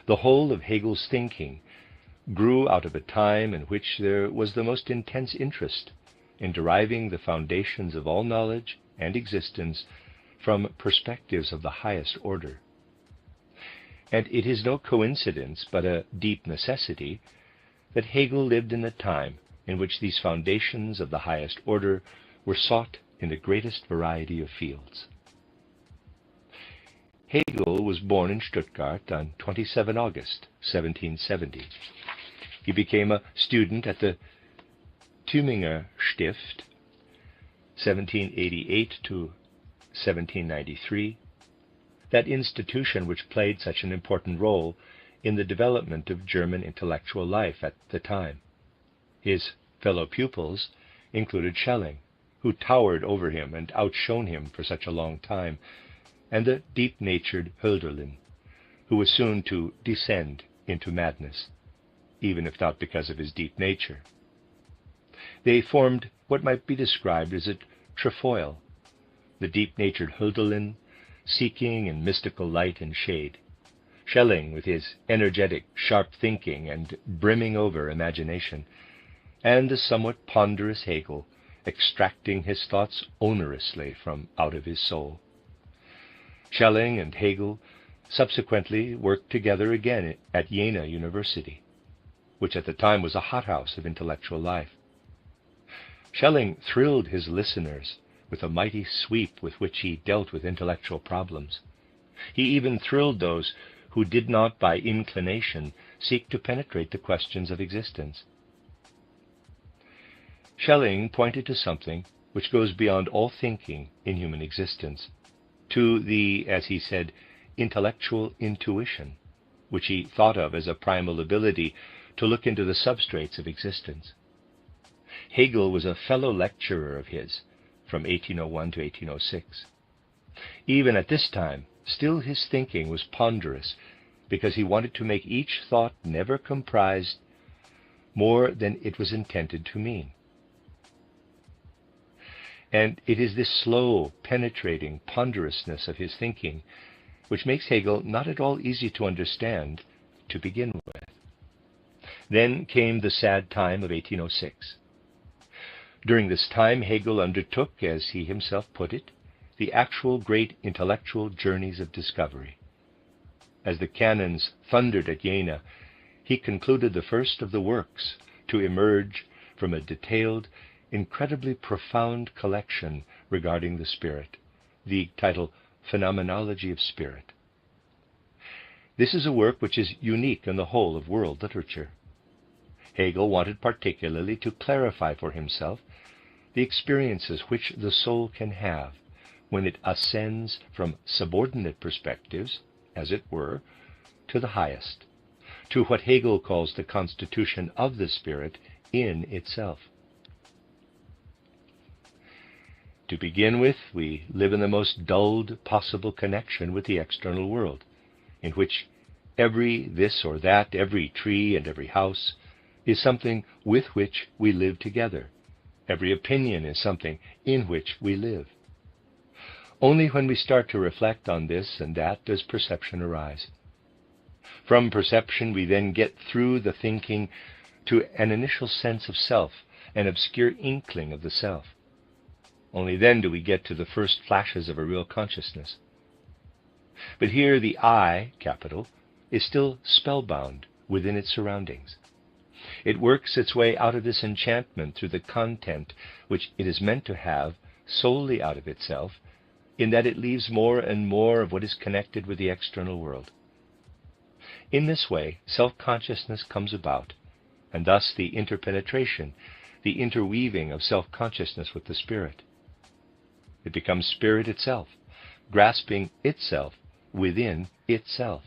The whole of Hegel's thinking grew out of a time in which there was the most intense interest in deriving the foundations of all knowledge and existence from perspectives of the highest order. And it is no coincidence, but a deep necessity, that Hegel lived in a time in which these foundations of the highest order were sought in the greatest variety of fields. Hegel was born in Stuttgart on 27 August 1770. He became a student at the Tübinger Stift, 1788 to 1793, that institution which played such an important role in the development of German intellectual life at the time. His fellow pupils included Schelling, who towered over him and outshone him for such a long time, and the deep-natured Hölderlin, who was soon to descend into madness, even if not because of his deep nature. They formed what might be described as a trefoil, the deep-natured Hölderlin seeking in mystical light and shade, Schelling with his energetic, sharp thinking and brimming over imagination, and the somewhat ponderous Hegel, extracting his thoughts onerously from out of his soul. Schelling and Hegel subsequently worked together again at Jena University, which at the time was a hothouse of intellectual life. Schelling thrilled his listeners with the mighty sweep with which he dealt with intellectual problems. He even thrilled those who did not by inclination seek to penetrate the questions of existence. Schelling pointed to something which goes beyond all thinking in human existence, to the, as he said, intellectual intuition, which he thought of as a primal ability to look into the substrates of existence. Hegel was a fellow lecturer of his from 1801 to 1806. Even at this time, still his thinking was ponderous, because he wanted to make each thought never comprised more than it was intended to mean. And it is this slow, penetrating ponderousness of his thinking which makes Hegel not at all easy to understand to begin with. Then came the sad time of 1806. During this time, Hegel undertook, as he himself put it, the actual great intellectual journeys of discovery. As the cannons thundered at Jena, he concluded the first of the works to emerge from a detailed, incredibly profound collection regarding the spirit, the title Phenomenology of Spirit. This is a work which is unique in the whole of world literature. Hegel wanted particularly to clarify for himself the experiences which the soul can have when it ascends from subordinate perspectives, as it were, to the highest, to what Hegel calls the constitution of the spirit in itself. To begin with, we live in the most dulled possible connection with the external world, in which every this or that, every tree and every house, is something with which we live together. Every opinion is something in which we live. Only when we start to reflect on this and that does perception arise. From perception we then get through the thinking to an initial sense of self, an obscure inkling of the self. Only then do we get to the first flashes of a real consciousness. But here the I, capital, is still spellbound within its surroundings. It works its way out of this enchantment through the content which it is meant to have solely out of itself, in that it leaves more and more of what is connected with the external world. In this way, self-consciousness comes about, and thus the interpenetration, the interweaving of self-consciousness with the spirit. It becomes spirit itself, grasping itself within itself.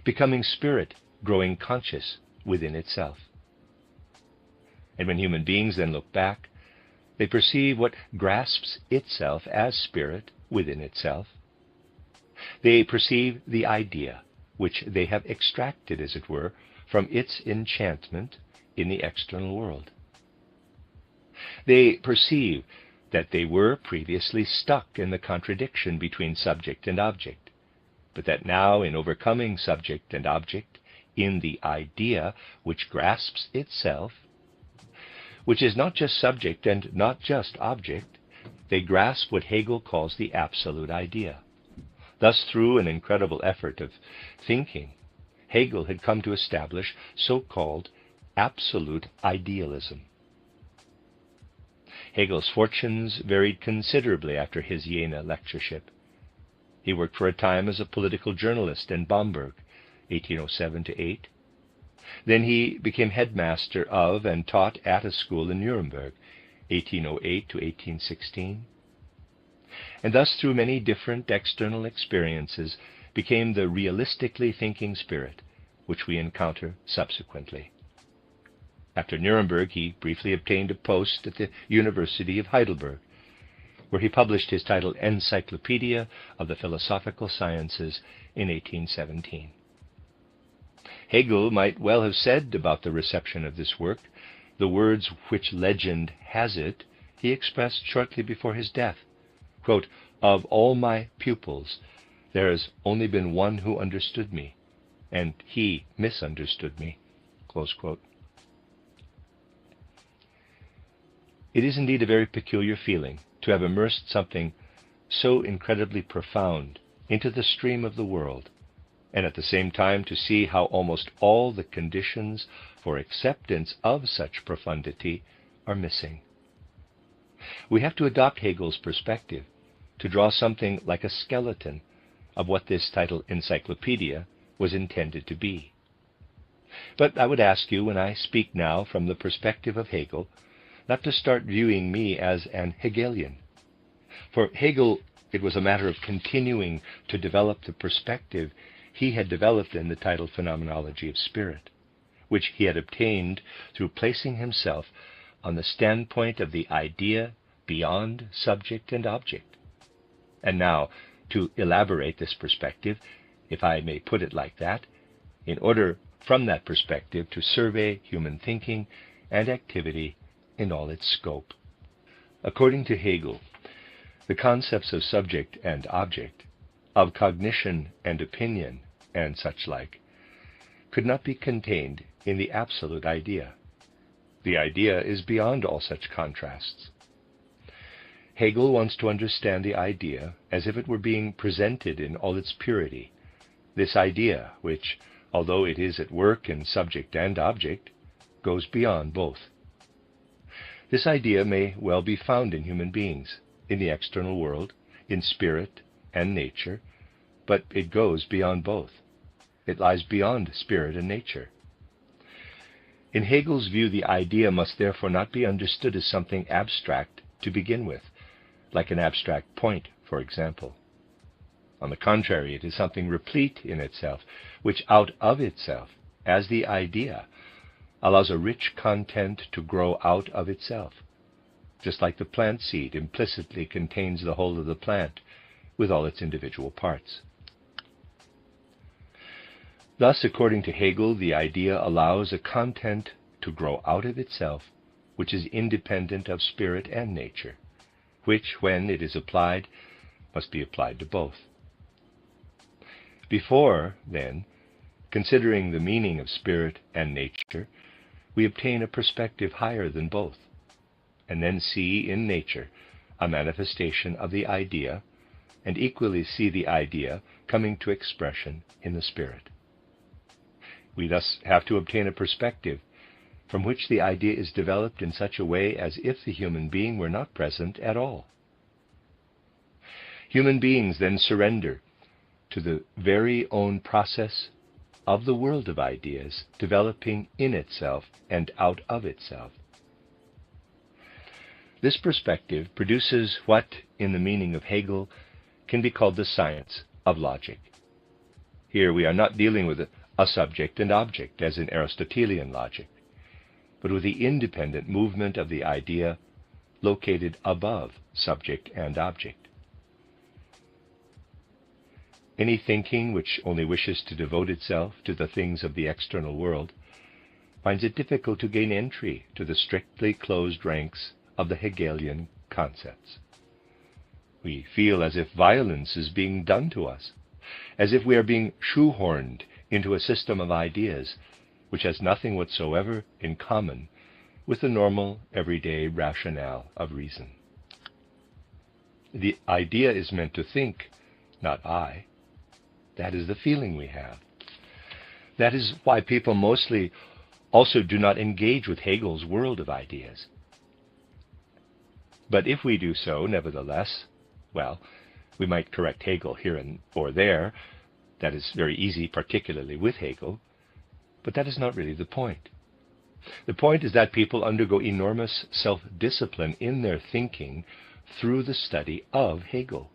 Becoming spirit, growing conscious within itself. And when human beings then look back, they perceive what grasps itself as spirit within itself. They perceive the idea, which they have extracted, as it were, from its enchantment in the external world. They perceive that they were previously stuck in the contradiction between subject and object, but that now, in overcoming subject and object, in the idea which grasps itself, which is not just subject and not just object, they grasp what Hegel calls the absolute idea. Thus, through an incredible effort of thinking, Hegel had come to establish so-called absolute idealism. Hegel's fortunes varied considerably after his Jena lectureship. He worked for a time as a political journalist in Bamberg, 1807 to 8. Then he became headmaster of and taught at a school in Nuremberg, 1808 to 1816. And thus, through many different external experiences, became the realistically thinking spirit, which we encounter subsequently. After Nuremberg, he briefly obtained a post at the University of Heidelberg, where he published his title Encyclopedia of the Philosophical Sciences in 1817. Hegel might well have said about the reception of this work the words which legend has it he expressed shortly before his death, quote, Of all my pupils, there has only been one who understood me, and he misunderstood me." Close quote. It is indeed a very peculiar feeling to have immersed something so incredibly profound into the stream of the world, and at the same time to see how almost all the conditions for acceptance of such profundity are missing. We have to adopt Hegel's perspective to draw something like a skeleton of what this title encyclopedia was intended to be. But I would ask you, when I speak now from the perspective of Hegel, not to start viewing me as an Hegelian. For Hegel, it was a matter of continuing to develop the perspective he had developed in the title Phenomenology of Spirit, which he had obtained through placing himself on the standpoint of the idea beyond subject and object. And now, to elaborate this perspective, if I may put it like that, in order from that perspective to survey human thinking and activity in all its scope. According to Hegel, the concepts of subject and object, of cognition and opinion, and such like, could not be contained in the absolute idea. The idea is beyond all such contrasts. Hegel wants to understand the idea as if it were being presented in all its purity, this idea which, although it is at work in subject and object, goes beyond both. This idea may well be found in human beings, in the external world, in spirit and nature, but it goes beyond both. It lies beyond spirit and nature. In Hegel's view, the idea must therefore not be understood as something abstract to begin with, like an abstract point, for example. On the contrary, it is something replete in itself, which out of itself, as the idea, allows a rich content to grow out of itself, just like the plant seed implicitly contains the whole of the plant with all its individual parts. Thus, according to Hegel, the idea allows a content to grow out of itself, which is independent of spirit and nature, which, when it is applied, must be applied to both. Before, then, considering the meaning of spirit and nature, we obtain a perspective higher than both, and then see in nature a manifestation of the idea, and equally see the idea coming to expression in the spirit. We thus have to obtain a perspective from which the idea is developed in such a way as if the human being were not present at all. Human beings then surrender to the very own process of the world of ideas developing in itself and out of itself. This perspective produces what, in the meaning of Hegel, can be called the science of logic. Here we are not dealing with a subject and object, as in Aristotelian logic, but with the independent movement of the idea located above subject and object. Any thinking which only wishes to devote itself to the things of the external world finds it difficult to gain entry to the strictly closed ranks of the Hegelian concepts. We feel as if violence is being done to us, as if we are being shoehorned into a system of ideas which has nothing whatsoever in common with the normal, everyday rationale of reason. The idea is meant to think, not I. That is the feeling we have. That is why people mostly also do not engage with Hegel's world of ideas. But if we do so, nevertheless, well, we might correct Hegel here and or there. That is very easy, particularly with Hegel, but that is not really the point. The point is that people undergo enormous self-discipline in their thinking through the study of Hegel,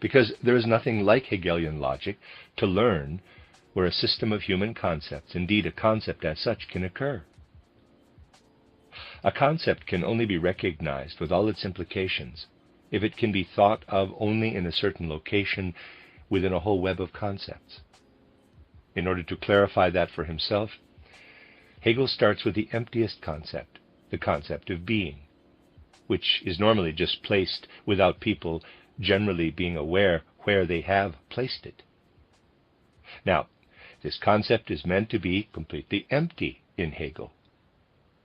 because there is nothing like Hegelian logic to learn where a system of human concepts, indeed a concept as such, can occur. A concept can only be recognized with all its implications if it can be thought of only in a certain location within a whole web of concepts. In order to clarify that for himself, Hegel starts with the emptiest concept, the concept of being, which is normally just placed without people generally being aware where they have placed it. Now, this concept is meant to be completely empty in Hegel.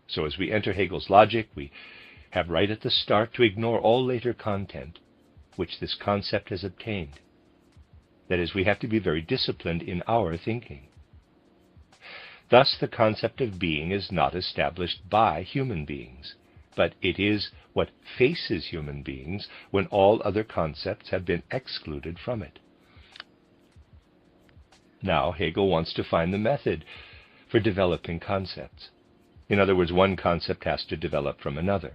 So as we enter Hegel's logic, we have right at the start to ignore all later content which this concept has obtained. That is, we have to be very disciplined in our thinking. Thus, the concept of being is not established by human beings, but it is what faces human beings when all other concepts have been excluded from it. Now, Hegel wants to find the method for developing concepts. In other words, one concept has to develop from another.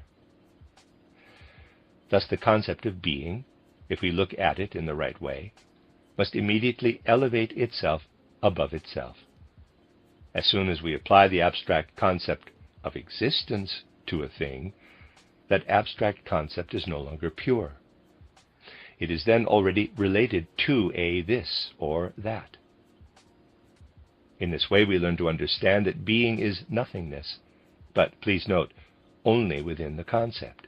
Thus, the concept of being, if we look at it in the right way, must immediately elevate itself above itself. As soon as we apply the abstract concept of existence to a thing, that abstract concept is no longer pure. It is then already related to a this or that. In this way, we learn to understand that being is nothingness, but please note, only within the concept.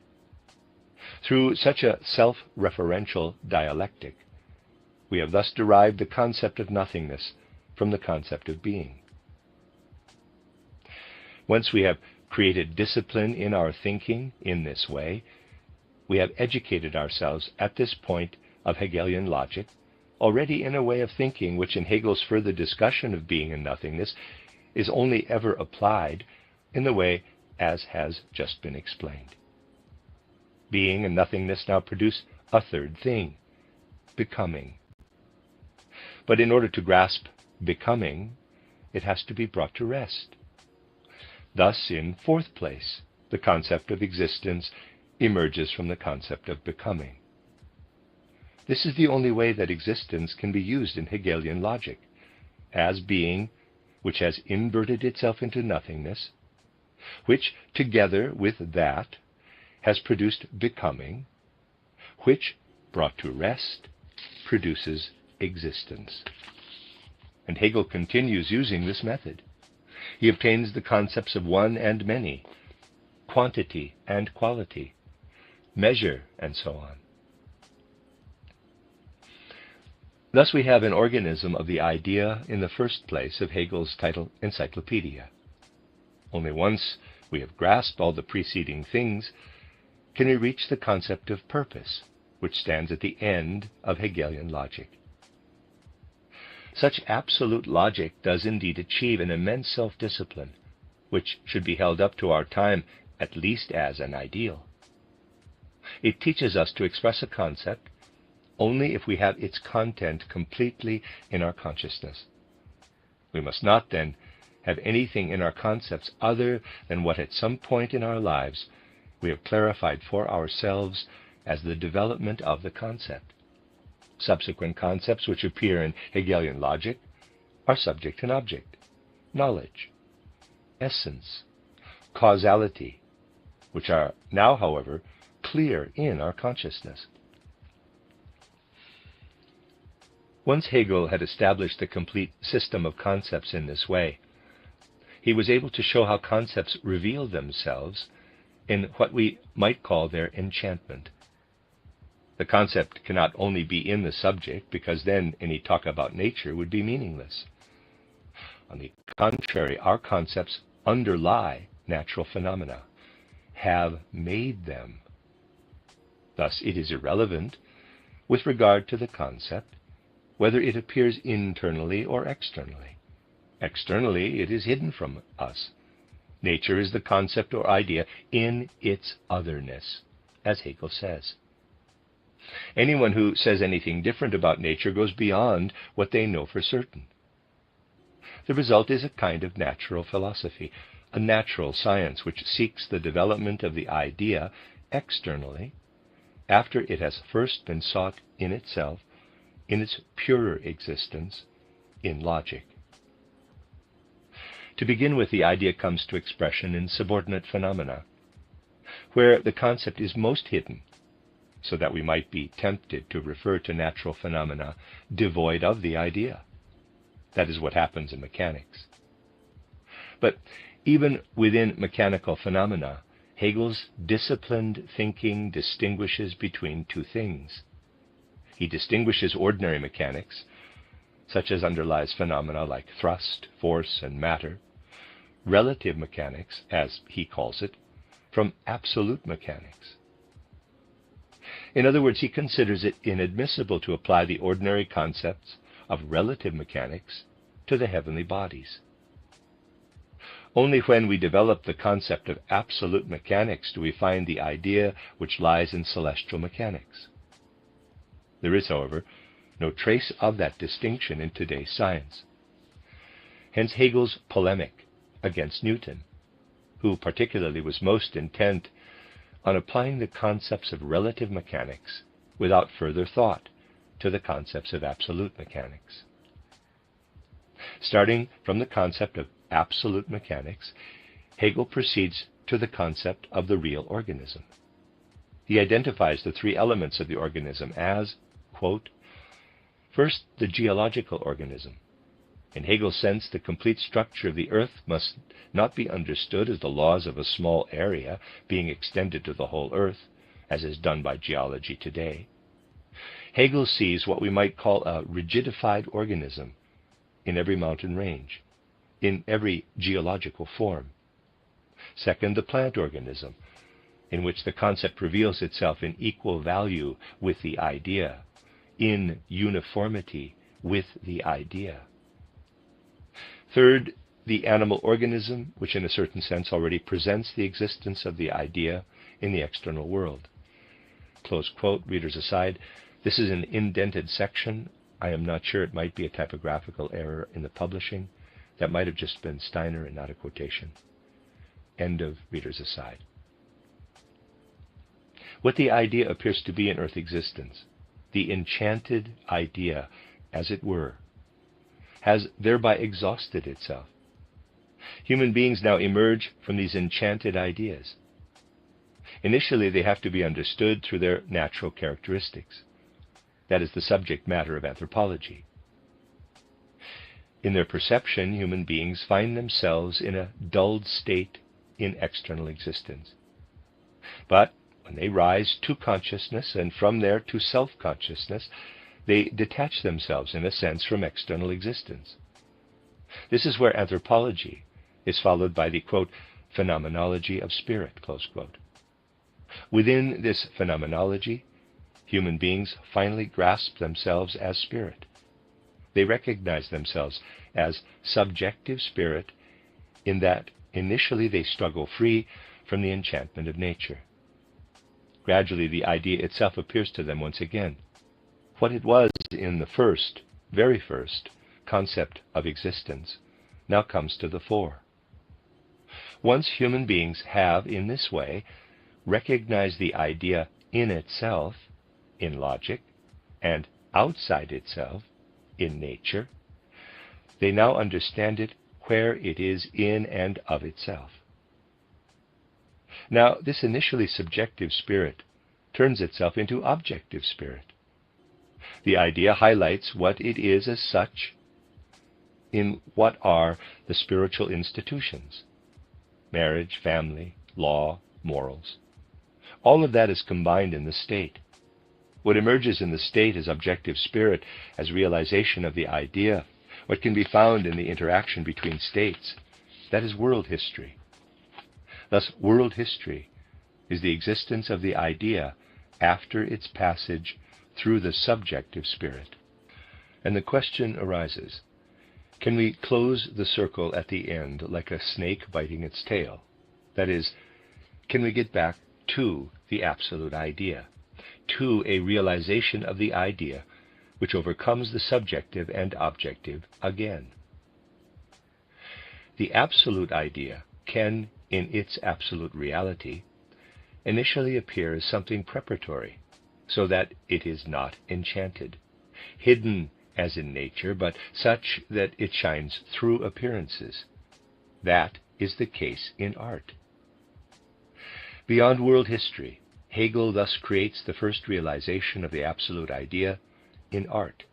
Through such a self-referential dialectic, we have thus derived the concept of nothingness from the concept of being. Once we have created discipline in our thinking in this way, we have educated ourselves at this point of Hegelian logic already in a way of thinking which in Hegel's further discussion of being and nothingness is only ever applied in the way as has just been explained. Being and nothingness now produce a third thing, becoming. But in order to grasp becoming, it has to be brought to rest. Thus, in fourth place, the concept of existence emerges from the concept of becoming. This is the only way that existence can be used in Hegelian logic, as being which has inverted itself into nothingness, which, together with that, has produced becoming, which, brought to rest, produces existence. And Hegel continues using this method. He obtains the concepts of one and many, quantity and quality, measure, and so on. Thus we have an organism of the idea in the first place of Hegel's title Encyclopedia. Only once we have grasped all the preceding things can we reach the concept of purpose, which stands at the end of Hegelian logic. Such absolute logic does indeed achieve an immense self-discipline, which should be held up to our time at least as an ideal. It teaches us to express a concept only if we have its content completely in our consciousness. We must not, then, have anything in our concepts other than what at some point in our lives we have clarified for ourselves as the development of the concept. Subsequent concepts which appear in Hegelian logic are subject and object, knowledge, essence, causality, which are now, however, clear in our consciousness. Once Hegel had established the complete system of concepts in this way, he was able to show how concepts reveal themselves in what we might call their enchantment. The concept cannot only be in the subject, because then any talk about nature would be meaningless. On the contrary, our concepts underlie natural phenomena, have made them. Thus it is irrelevant, with regard to the concept, whether it appears internally or externally. Externally, it is hidden from us. Nature is the concept or idea in its otherness, as Hegel says. Anyone who says anything different about nature goes beyond what they know for certain. The result is a kind of natural philosophy, a natural science which seeks the development of the idea externally, after it has first been sought in itself, in its purer existence, in logic. To begin with, the idea comes to expression in subordinate phenomena, where the concept is most hidden, so that we might be tempted to refer to natural phenomena devoid of the idea. That is what happens in mechanics. But even within mechanical phenomena, Hegel's disciplined thinking distinguishes between two things: He distinguishes ordinary mechanics, such as underlies phenomena like thrust, force, and matter, relative mechanics, as he calls it, from absolute mechanics. In other words, he considers it inadmissible to apply the ordinary concepts of relative mechanics to the heavenly bodies. Only when we develop the concept of absolute mechanics do we find the idea which lies in celestial mechanics. There is, however, no trace of that distinction in today's science. Hence Hegel's polemic against Newton, who particularly was most intent on applying the concepts of relative mechanics without further thought to the concepts of absolute mechanics. Starting from the concept of absolute mechanics, Hegel proceeds to the concept of the real organism. He identifies the three elements of the organism as, quote, first, the geological organism. In Hegel's sense, the complete structure of the earth must not be understood as the laws of a small area being extended to the whole earth, as is done by geology today. Hegel sees what we might call a rigidified organism in every mountain range, in every geological form. Second, the plant organism, in which the concept reveals itself in equal value with the idea, in uniformity with the idea. Third, the animal organism, which in a certain sense already presents the existence of the idea in the external world. Close quote, readers aside. This is an indented section. I am not sure, it might be a typographical error in the publishing. That might have just been Steiner and not a quotation. End of readers aside. What the idea appears to be in earth existence, the enchanted idea, as it were, has thereby exhausted itself. Human beings now emerge from these enchanted ideas. Initially, they have to be understood through their natural characteristics. That is the subject matter of anthropology. In their perception, human beings find themselves in a dulled state in external existence. But when they rise to consciousness and from there to self-consciousness, they detach themselves, in a sense, from external existence. This is where anthropology is followed by the, quote, phenomenology of spirit, close quote. Within this phenomenology, human beings finally grasp themselves as spirit. They recognize themselves as subjective spirit in that initially they struggle free from the enchantment of nature. Gradually, the idea itself appears to them once again. What it was in the first, very first, concept of existence now comes to the fore. Once human beings have, in this way, recognized the idea in itself, in logic, and outside itself, in nature, they now understand it where it is in and of itself. Now, this initially subjective spirit turns itself into objective spirit. The idea highlights what it is as such in what are the spiritual institutions: marriage, family, law, morals. All of that is combined in the state. What emerges in the state as objective spirit, as realization of the idea, what can be found in the interaction between states, that is world history. Thus, world history is the existence of the idea after its passage through the subjective spirit. And the question arises, can we close the circle at the end like a snake biting its tail? That is, can we get back to the absolute idea, to a realization of the idea which overcomes the subjective and objective again? The absolute idea can, in its absolute reality, initially appear as something preparatory, so that it is not enchanted, hidden as in nature, but such that it shines through appearances. That is the case in art. Beyond world history, Hegel thus creates the first realization of the absolute idea in art.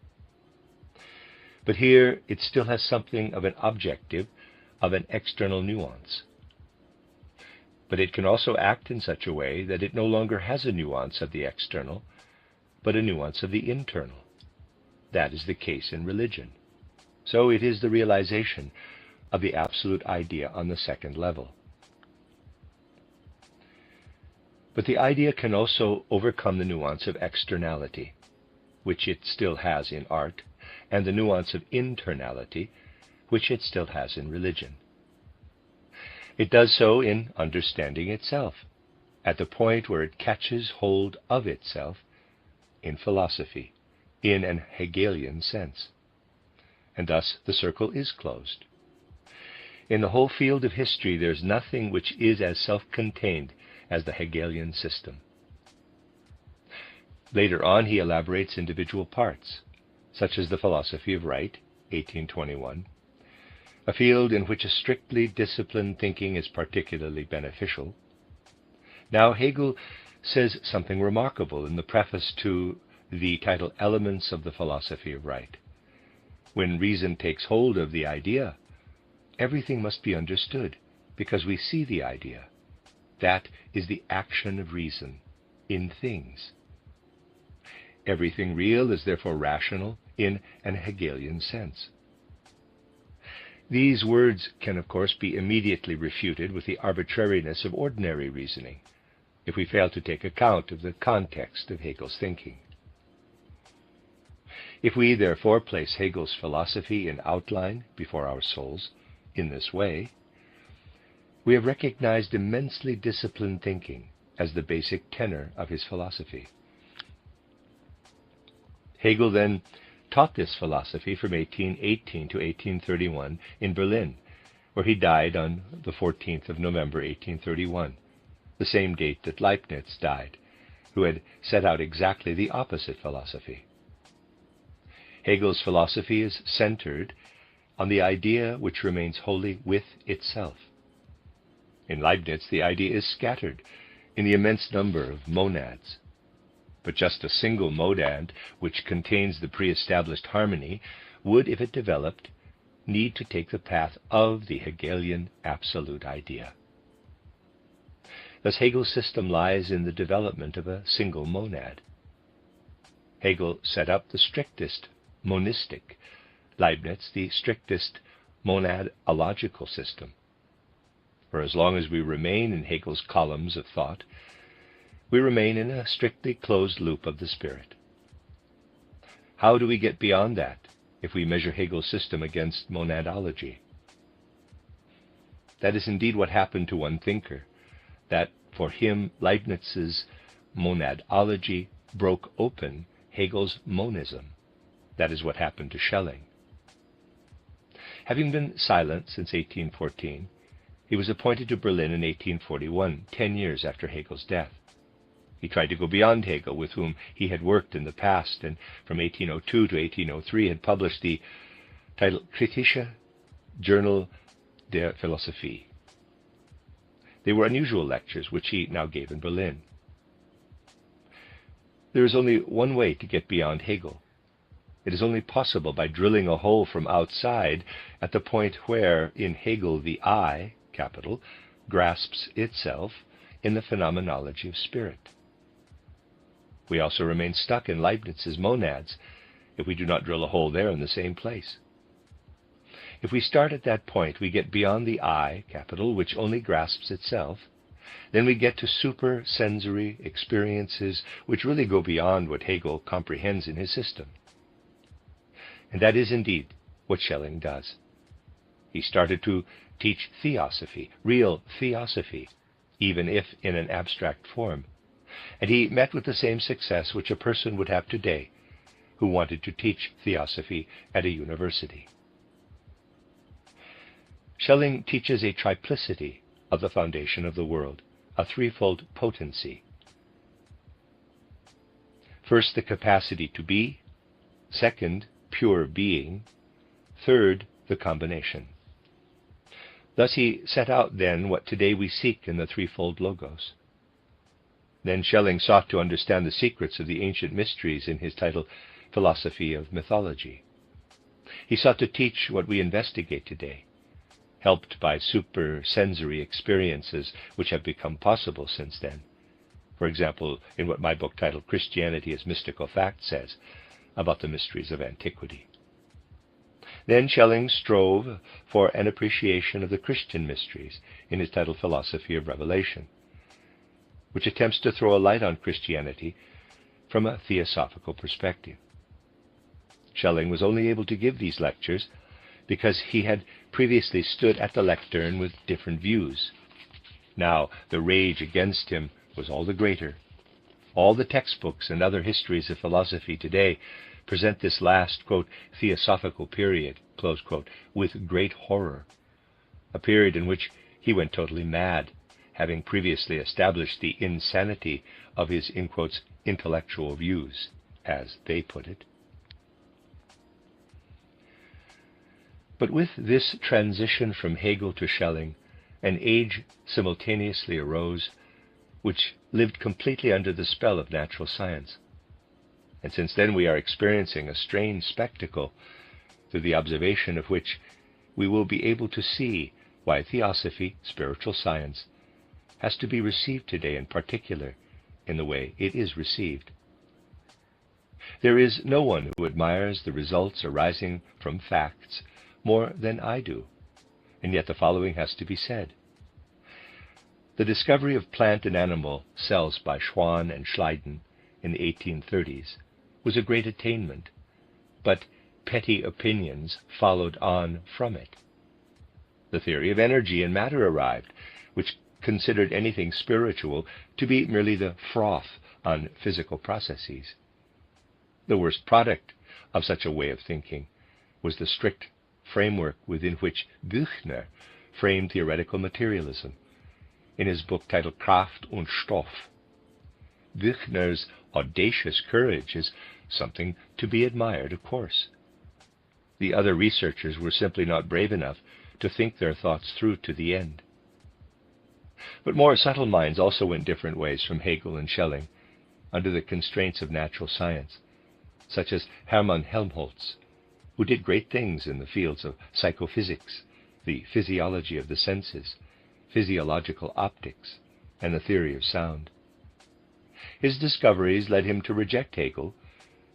But here it still has something of an objective, of an external nuance. But it can also act in such a way that it no longer has a nuance of the external, but a nuance of the internal. That is the case in religion. So it is the realization of the absolute idea on the second level. But the idea can also overcome the nuance of externality, which it still has in art, and the nuance of internality, which it still has in religion. It does so in understanding itself, at the point where it catches hold of itself in philosophy, in an Hegelian sense. And thus the circle is closed. In the whole field of history, there is nothing which is as self-contained as the Hegelian system. Later on, he elaborates individual parts, such as the philosophy of right, 1821, a field in which a strictly disciplined thinking is particularly beneficial. Now, Hegel says something remarkable in the preface to the title Elements of the Philosophy of Right. When reason takes hold of the idea, everything must be understood, because we see the idea. That is the action of reason in things. Everything real is therefore rational in an Hegelian sense. These words can, of course, be immediately refuted with the arbitrariness of ordinary reasoning, if we fail to take account of the context of Hegel's thinking. If we, therefore, place Hegel's philosophy in outline before our souls in this way, we have recognized immensely disciplined thinking as the basic tenor of his philosophy. Hegel then taught this philosophy from 1818 to 1831 in Berlin, where he died on the 14th of November 1831, the same date that Leibniz died, who had set out exactly the opposite philosophy. Hegel's philosophy is centered on the idea which remains wholly with itself. In Leibniz, the idea is scattered in the immense number of monads. But just a single monad, which contains the pre-established harmony, would, if it developed, need to take the path of the Hegelian absolute idea. Thus Hegel's system lies in the development of a single monad. Hegel set up the strictest monistic, Leibniz the strictest monadological system. For as long as we remain in Hegel's columns of thought, we remain in a strictly closed loop of the spirit. How do we get beyond that if we measure Hegel's system against monadology? That is indeed what happened to one thinker, that for him Leibniz's monadology broke open Hegel's monism. That is what happened to Schelling. Having been silent since 1814, he was appointed to Berlin in 1841, 10 years after Hegel's death. He tried to go beyond Hegel, with whom he had worked in the past, and from 1802 to 1803 had published the title Kritische Journal der Philosophie. They were unusual lectures, which he now gave in Berlin. There is only one way to get beyond Hegel. It is only possible by drilling a hole from outside at the point where, in Hegel, the I, capital, grasps itself in the phenomenology of spirit. We also remain stuck in Leibniz's monads if we do not drill a hole there in the same place. If we start at that point, we get beyond the I, capital, which only grasps itself. Then we get to super-sensory experiences which really go beyond what Hegel comprehends in his system. And that is indeed what Schelling does. He started to teach theosophy, real theosophy, even if in an abstract form. And he met with the same success which a person would have today who wanted to teach theosophy at a university. Schelling teaches a triplicity of the foundation of the world, a threefold potency. First, the capacity to be. Second, pure being. Third, the combination. Thus he set out then what today we seek in the threefold logos. Then Schelling sought to understand the secrets of the ancient mysteries in his title, Philosophy of Mythology. He sought to teach what we investigate today, helped by super-sensory experiences which have become possible since then, for example, in what my book titled Christianity as Mystical Fact says about the mysteries of antiquity. Then Schelling strove for an appreciation of the Christian mysteries in his title Philosophy of Revelation, which attempts to throw a light on Christianity from a theosophical perspective. Schelling was only able to give these lectures because he had previously stood at the lectern with different views. Now the rage against him was all the greater. All the textbooks and other histories of philosophy today present this last, quote, theosophical period, close quote, with great horror, a period in which he went totally mad, having previously established the insanity of his, in quotes, intellectual views, as they put it. But with this transition from Hegel to Schelling, an age simultaneously arose which lived completely under the spell of natural science. And since then we are experiencing a strange spectacle, through the observation of which we will be able to see why theosophy, spiritual science, has to be received today in particular in the way it is received. There is no one who admires the results arising from facts more than I do, and yet the following has to be said. The discovery of plant and animal cells by Schwann and Schleiden in the 1830s was a great attainment, but petty opinions followed on from it. The theory of energy and matter arrived, which considered anything spiritual to be merely the froth on physical processes. The worst product of such a way of thinking was the strict framework within which Büchner framed theoretical materialism in his book titled Kraft und Stoff. Büchner's audacious courage is something to be admired, of course. The other researchers were simply not brave enough to think their thoughts through to the end. But more subtle minds also went different ways from Hegel and Schelling under the constraints of natural science, such as Hermann Helmholtz, who did great things in the fields of psychophysics, the physiology of the senses, physiological optics, and the theory of sound. His discoveries led him to reject Hegel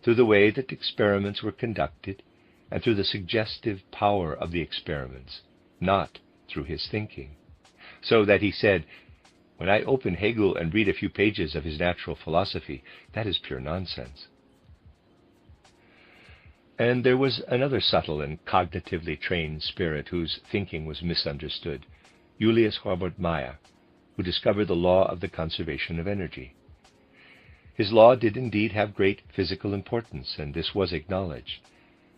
through the way that experiments were conducted and through the suggestive power of the experiments, not through his thinking. So that he said, "When I open Hegel and read a few pages of his natural philosophy, that is pure nonsense." And there was another subtle and cognitively trained spirit whose thinking was misunderstood, Julius Herbert Meyer, who discovered the law of the conservation of energy. His law did indeed have great physical importance, and this was acknowledged.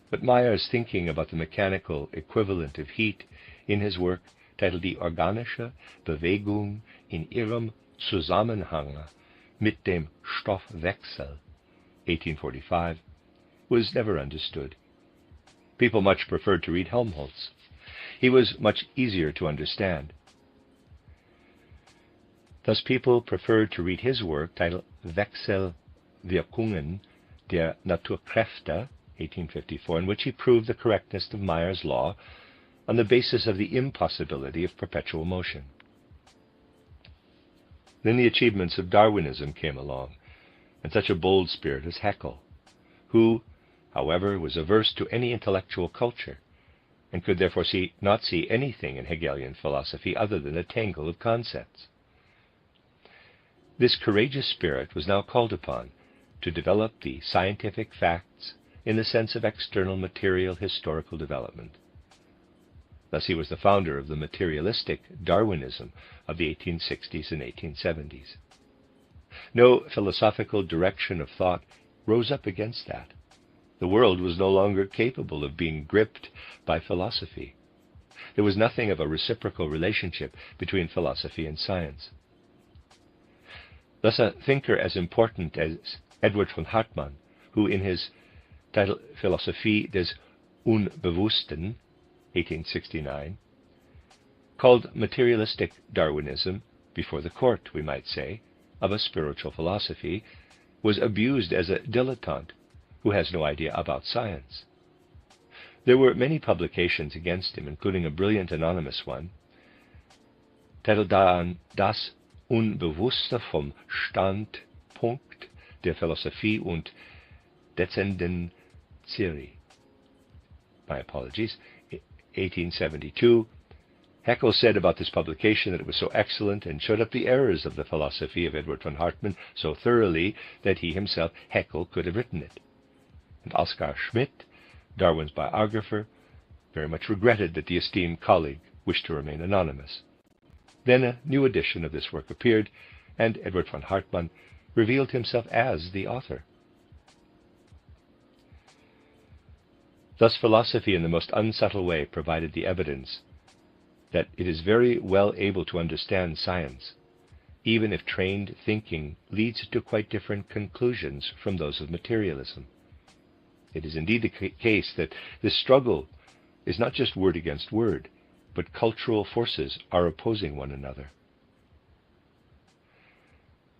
But Meyer's thinking about the mechanical equivalent of heat in his work titled Die organische Bewegung in ihrem Zusammenhang mit dem Stoffwechsel, 1845, was never understood. People much preferred to read Helmholtz. He was much easier to understand. Thus people preferred to read his work titled Wechselwirkungen der Naturkräfte, 1854, in which he proved the correctness of Meyer's law on the basis of the impossibility of perpetual motion. Then the achievements of Darwinism came along, and such a bold spirit as Haeckel, who, however, was averse to any intellectual culture, and could therefore not see anything in Hegelian philosophy other than a tangle of concepts. This courageous spirit was now called upon to develop the scientific facts in the sense of external material historical development. Thus he was the founder of the materialistic Darwinism of the 1860s and 1870s. No philosophical direction of thought rose up against that. The world was no longer capable of being gripped by philosophy. There was nothing of a reciprocal relationship between philosophy and science. Thus a thinker as important as Edward von Hartmann, who in his title Philosophie des Unbewussten, 1869, called materialistic Darwinism, before the court, we might say, of a spiritual philosophy, was abused as a dilettante who has no idea about science. There were many publications against him, including a brilliant anonymous one, titled Das unbewusster vom Standpunkt der Philosophie und Deszendenzieri. My apologies. 1872. Haeckel said about this publication that it was so excellent and showed up the errors of the philosophy of Edward von Hartmann so thoroughly that he himself, Haeckel, could have written it. And Oskar Schmidt, Darwin's biographer, very much regretted that the esteemed colleague wished to remain anonymous. Then a new edition of this work appeared, and Edward von Hartmann revealed himself as the author. Thus philosophy in the most unsubtle way provided the evidence that it is very well able to understand science, even if trained thinking leads to quite different conclusions from those of materialism. It is indeed the case that this struggle is not just word against word, but cultural forces are opposing one another.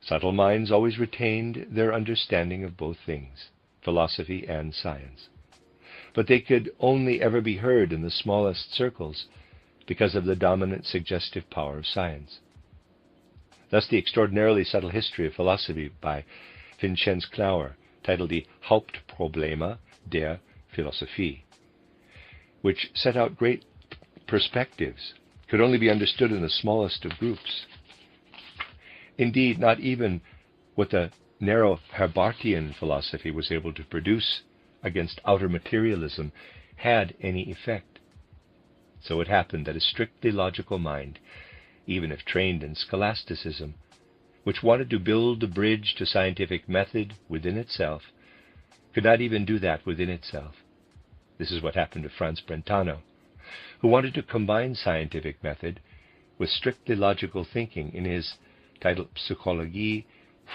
Subtle minds always retained their understanding of both things, philosophy and science. But they could only ever be heard in the smallest circles because of the dominant suggestive power of science. Thus the extraordinarily subtle history of philosophy by Vincenz Klauer, titled Die Hauptprobleme der Philosophie, which set out great perspectives, could only be understood in the smallest of groups. Indeed, not even what the narrow Herbartian philosophy was able to produce against outer materialism had any effect. So it happened that a strictly logical mind, even if trained in scholasticism, which wanted to build a bridge to scientific method within itself, could not even do that within itself. This is what happened to Franz Brentano, who wanted to combine scientific method with strictly logical thinking in his titled Psychologie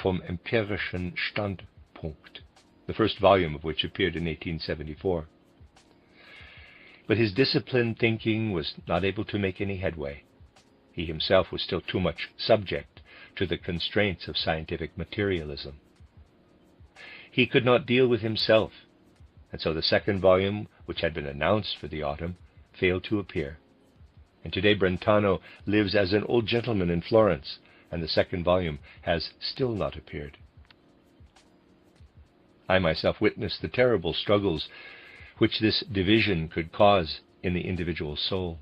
vom empirischen Standpunkt, the first volume of which appeared in 1874. But his disciplined thinking was not able to make any headway. He himself was still too much subject to the constraints of scientific materialism. He could not deal with himself, and so the second volume, which had been announced for the autumn, failed to appear. And today Brentano lives as an old gentleman in Florence, and the second volume has still not appeared. I myself witnessed the terrible struggles which this division could cause in the individual soul.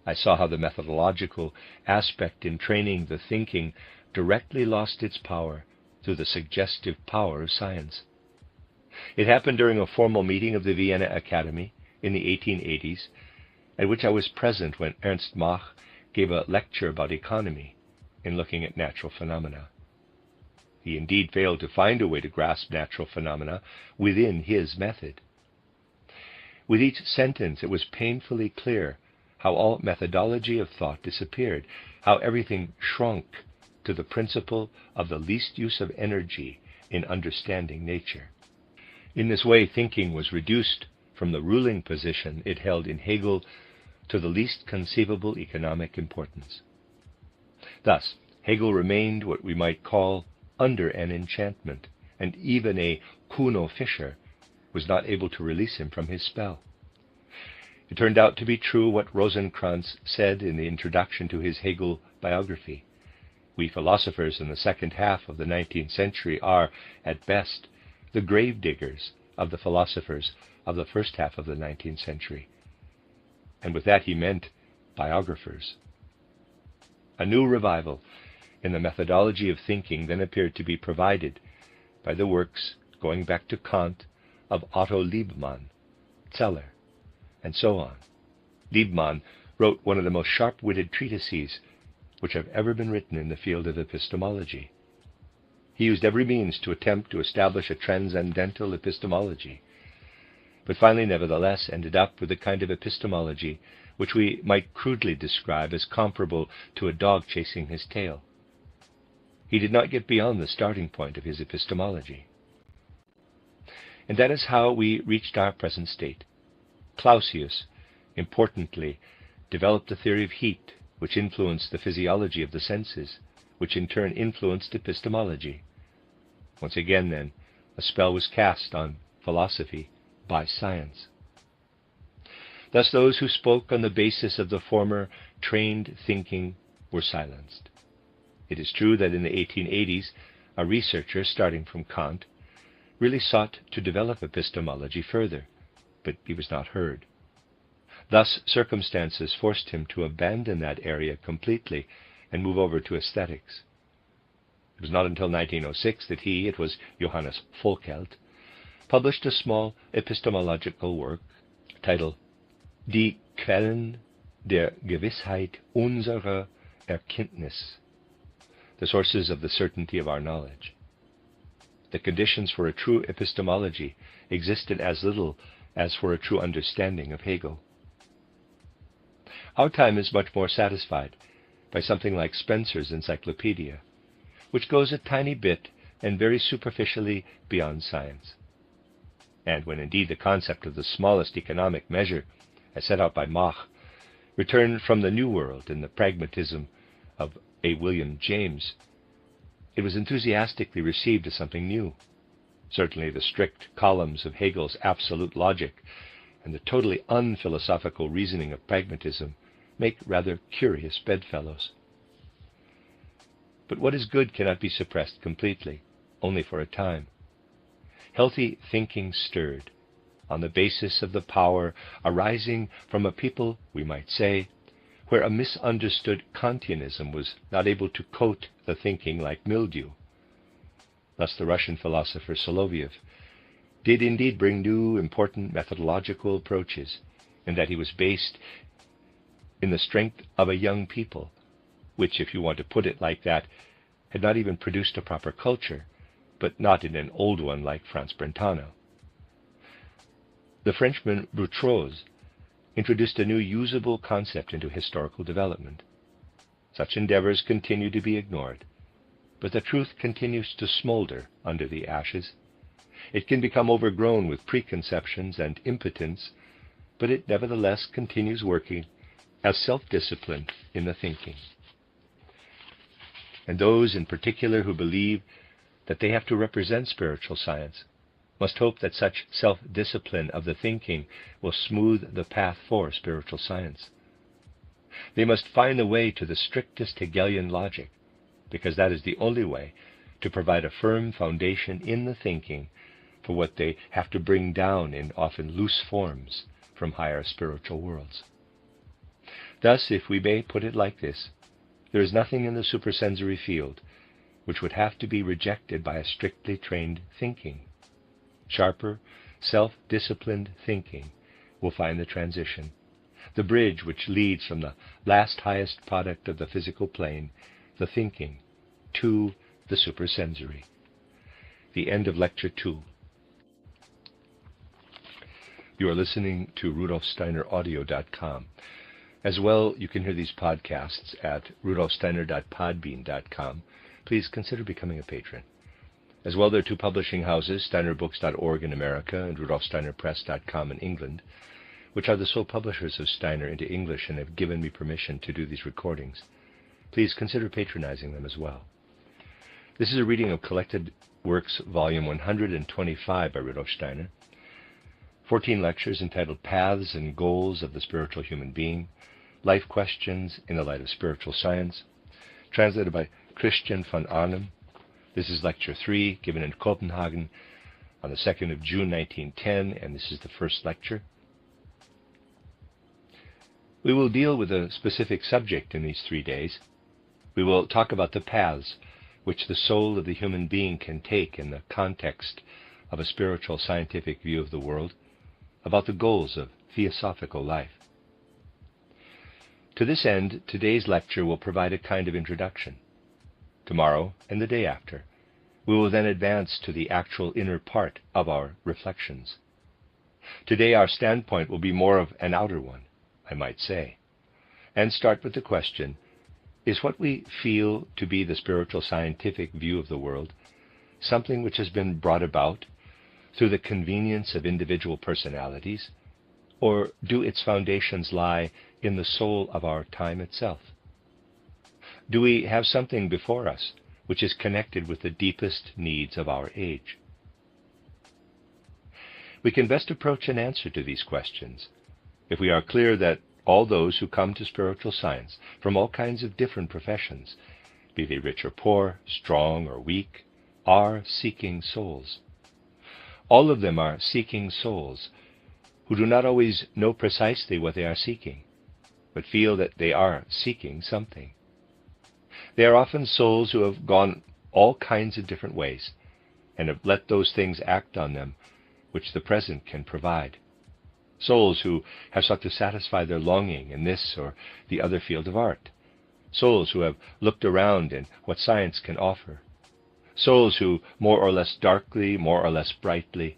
I saw how the methodological aspect in training the thinking directly lost its power through the suggestive power of science. It happened during a formal meeting of the Vienna Academy in the 1880s, at which I was present when Ernst Mach gave a lecture about economy in looking at natural phenomena. He indeed failed to find a way to grasp natural phenomena within his method. With each sentence it was painfully clear how all methodology of thought disappeared, how everything shrunk to the principle of the least use of energy in understanding nature. In this way, thinking was reduced from the ruling position it held in Hegel to the least conceivable economic importance. Thus, Hegel remained what we might call under an enchantment, and even a Kuno Fischer was not able to release him from his spell. It turned out to be true what Rosenkranz said in the introduction to his Hegel biography. We philosophers in the second half of the 19th century are, at best, the grave diggers of the philosophers of the first half of the 19th century. And with that he meant biographers. A new revival in the methodology of thinking then appeared to be provided by the works, going back to Kant, of Otto Liebmann, Zeller, and so on. Liebmann wrote one of the most sharp-witted treatises which have ever been written in the field of epistemology. He used every means to attempt to establish a transcendental epistemology, but finally nevertheless ended up with a kind of epistemology which we might crudely describe as comparable to a dog chasing his tail. He did not get beyond the starting point of his epistemology. And that is how we reached our present state. Clausius, importantly, developed the theory of heat, which influenced the physiology of the senses, which in turn influenced epistemology. Once again, then, a spell was cast on philosophy by science. Thus those who spoke on the basis of the former trained thinking were silenced. It is true that in the 1880s, a researcher starting from Kant really sought to develop epistemology further, but he was not heard. Thus, circumstances forced him to abandon that area completely and move over to aesthetics. It was not until 1906 that it was Johannes Volkelt, published a small epistemological work titled Die Quellen der Gewissheit unserer Erkenntnis, the sources of the certainty of our knowledge. The conditions for a true epistemology existed as little as for a true understanding of Hegel. Our time is much more satisfied by something like Spencer's Encyclopedia, which goes a tiny bit and very superficially beyond science. And when indeed the concept of the smallest economic measure, as set out by Mach, returned from the New World in the pragmatism of A. William James, it was enthusiastically received as something new. Certainly the strict columns of Hegel's absolute logic and the totally unphilosophical reasoning of pragmatism make rather curious bedfellows. But what is good cannot be suppressed completely, only for a time. Healthy thinking stirred, on the basis of the power arising from a people, we might say, where a misunderstood Kantianism was not able to coat the thinking like mildew. Thus the Russian philosopher Soloviev did indeed bring new important methodological approaches, in that he was based in the strength of a young people, which, if you want to put it like that, had not even produced a proper culture, but not in an old one like Franz Brentano. The Frenchman Boutros introduced a new usable concept into historical development. Such endeavors continue to be ignored, but the truth continues to smolder under the ashes. It can become overgrown with preconceptions and impotence, but it nevertheless continues working as self-discipline in the thinking. And those in particular who believe that they have to represent spiritual science must hope that such self-discipline of the thinking will smooth the path for spiritual science. They must find the way to the strictest Hegelian logic, because that is the only way to provide a firm foundation in the thinking for what they have to bring down in often loose forms from higher spiritual worlds. Thus, if we may put it like this, there is nothing in the supersensory field which would have to be rejected by a strictly trained thinking. Sharper, self-disciplined thinking will find the transition, the bridge which leads from the last highest product of the physical plane, the thinking, to the supersensory. The end of Lecture 2. You are listening to RudolfSteinerAudio.com. As well, you can hear these podcasts at rudolfsteiner.podbean.com. Please consider becoming a patron. As well, there are two publishing houses, steinerbooks.org in America and rudolfsteinerpress.com in England, which are the sole publishers of Steiner into English and have given me permission to do these recordings. Please consider patronizing them as well. This is a reading of Collected Works, Volume 125 by Rudolf Steiner. 14 lectures entitled Paths and Goals of the Spiritual Human Being, Life Questions in the Light of Spiritual Science, translated by Christian von Arnim. This is Lecture 3, given in Copenhagen on the 2nd of June 1910, and this is the first lecture. We will deal with a specific subject in these 3 days. We will talk about the paths which the soul of the human being can take in the context of a spiritual scientific view of the world, about the goals of theosophical life. To this end, today's lecture will provide a kind of introduction. Tomorrow and the day after, we will then advance to the actual inner part of our reflections. Today our standpoint will be more of an outer one, I might say, and start with the question, is what we feel to be the spiritual scientific view of the world something which has been brought about through the convenience of individual personalities, or do its foundations lie in the soul of our time itself? Do we have something before us which is connected with the deepest needs of our age? We can best approach an answer to these questions if we are clear that all those who come to spiritual science from all kinds of different professions be they rich or poor, strong or weak, are seeking souls. All of them are seeking souls who do not always know precisely what they are seeking, but feel that they are seeking something. They are often souls who have gone all kinds of different ways and have let those things act on them which the present can provide. Souls who have sought to satisfy their longing in this or the other field of art. Souls who have looked around in what science can offer. Souls who, more or less darkly, more or less brightly,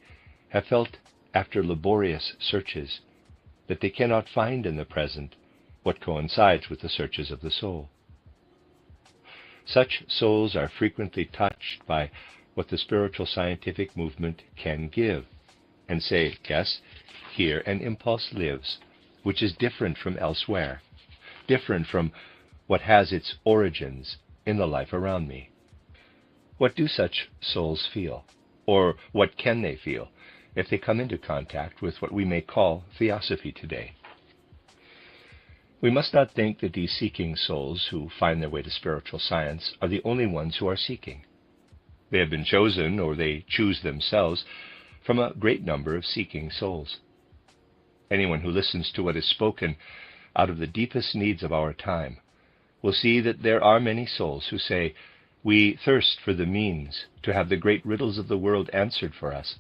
have felt, after laborious searches, that they cannot find in the present what coincides with the searches of the soul. Such souls are frequently touched by what the spiritual scientific movement can give, and say, yes, here an impulse lives, which is different from elsewhere, different from what has its origins in the life around me. What do such souls feel? Or what can they feel if they come into contact with what we may call theosophy today? We must not think that these seeking souls who find their way to spiritual science are the only ones who are seeking. They have been chosen, or they choose themselves, from a great number of seeking souls. Anyone who listens to what is spoken out of the deepest needs of our time will see that there are many souls who say, "We thirst for the means to have the great riddles of the world answered for us,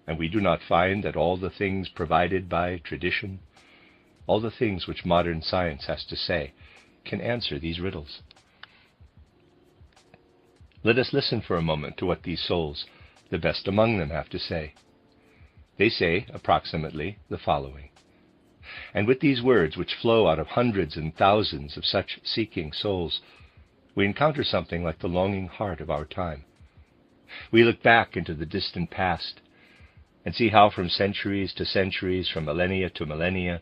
and we do not find that all the things provided by tradition, all the things which modern science has to say, can answer these riddles." Let us listen for a moment to what these souls, the best among them, have to say. They say approximately the following. And with these words, which flow out of hundreds and thousands of such seeking souls, we encounter something like the longing heart of our time. We look back into the distant past and see how from centuries to centuries, from millennia to millennia,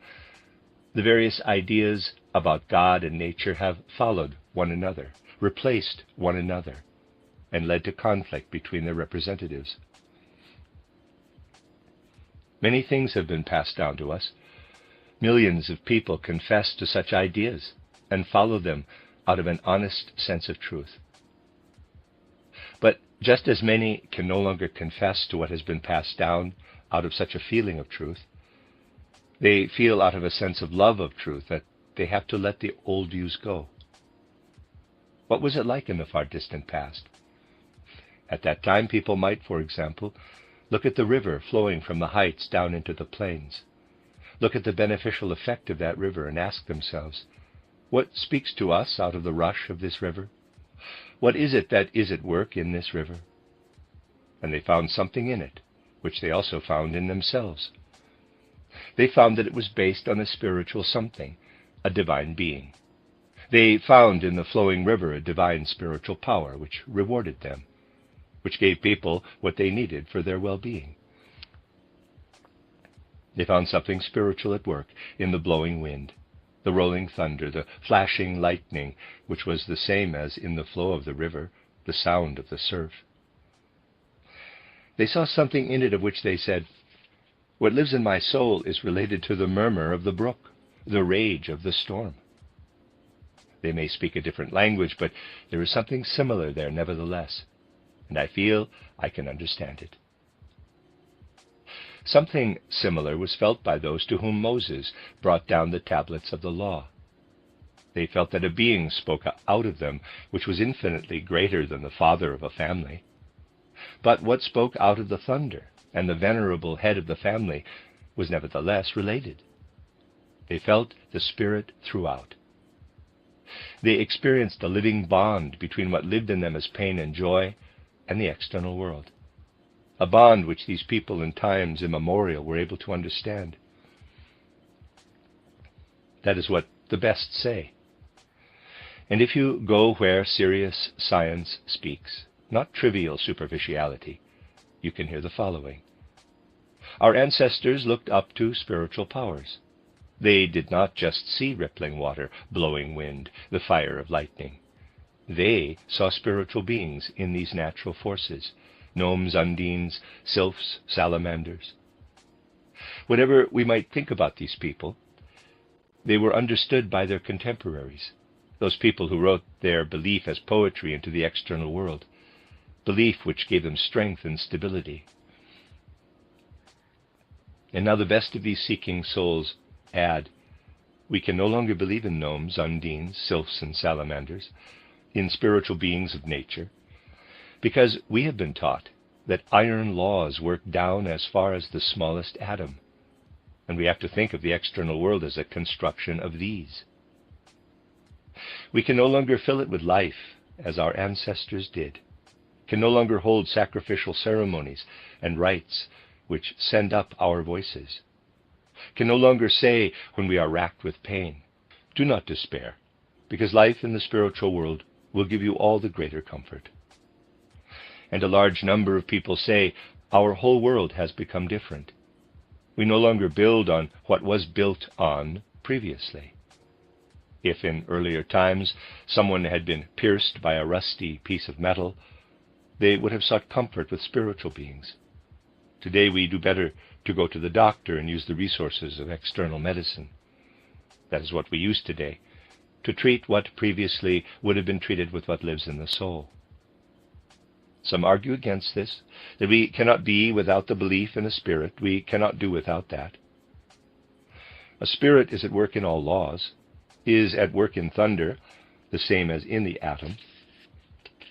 the various ideas about God and nature have followed one another, replaced one another, and led to conflict between their representatives. Many things have been passed down to us. Millions of people confess to such ideas and follow them out of an honest sense of truth. But just as many can no longer confess to what has been passed down out of such a feeling of truth, they feel out of a sense of love of truth that they have to let the old views go. What was it like in the far distant past? At that time, people might, for example, look at the river flowing from the heights down into the plains, look at the beneficial effect of that river and ask themselves, what speaks to us out of the rush of this river? What is it that is at work in this river? And they found something in it, which they also found in themselves. They found that it was based on a spiritual something, a divine being. They found in the flowing river a divine spiritual power which rewarded them, which gave people what they needed for their well-being. They found something spiritual at work in the blowing wind, the rolling thunder, the flashing lightning, which was the same as in the flow of the river, the sound of the surf. They saw something in it of which they said, "What lives in my soul is related to the murmur of the brook, the rage of the storm." They may speak a different language, but there is something similar there nevertheless, and I feel I can understand it. Something similar was felt by those to whom Moses brought down the tablets of the law. They felt that a being spoke out of them which was infinitely greater than the father of a family. But what spoke out of the thunder and the venerable head of the family was nevertheless related. They felt the Spirit throughout. They experienced a living bond between what lived in them as pain and joy and the external world, a bond which these people in times immemorial were able to understand. That is what the best say. And if you go where serious science speaks, not trivial superficiality, you can hear the following. Our ancestors looked up to spiritual powers. They did not just see rippling water, blowing wind, the fire of lightning. They saw spiritual beings in these natural forces, gnomes, undines, sylphs, salamanders. Whatever we might think about these people, they were understood by their contemporaries. those people who wrote their belief as poetry into the external world, belief which gave them strength and stability. And now the best of these seeking souls add, we can no longer believe in gnomes, undines, sylphs, and salamanders, in spiritual beings of nature, because we have been taught that iron laws work down as far as the smallest atom, and we have to think of the external world as a construction of these. We can no longer fill it with life, as our ancestors did, can no longer hold sacrificial ceremonies and rites which send up our voices, can no longer say when we are racked with pain, do not despair, because life in the spiritual world will give you all the greater comfort. And a large number of people say, our whole world has become different. We no longer build on what was built on previously. If in earlier times someone had been pierced by a rusty piece of metal, they would have sought comfort with spiritual beings. Today we do better to go to the doctor and use the resources of external medicine. That is what we use today, to treat what previously would have been treated with what lives in the soul. Some argue against this, that we cannot be without the belief in a spirit. We cannot do without that. A spirit is at work in all laws, is at work in thunder, the same as in the atom.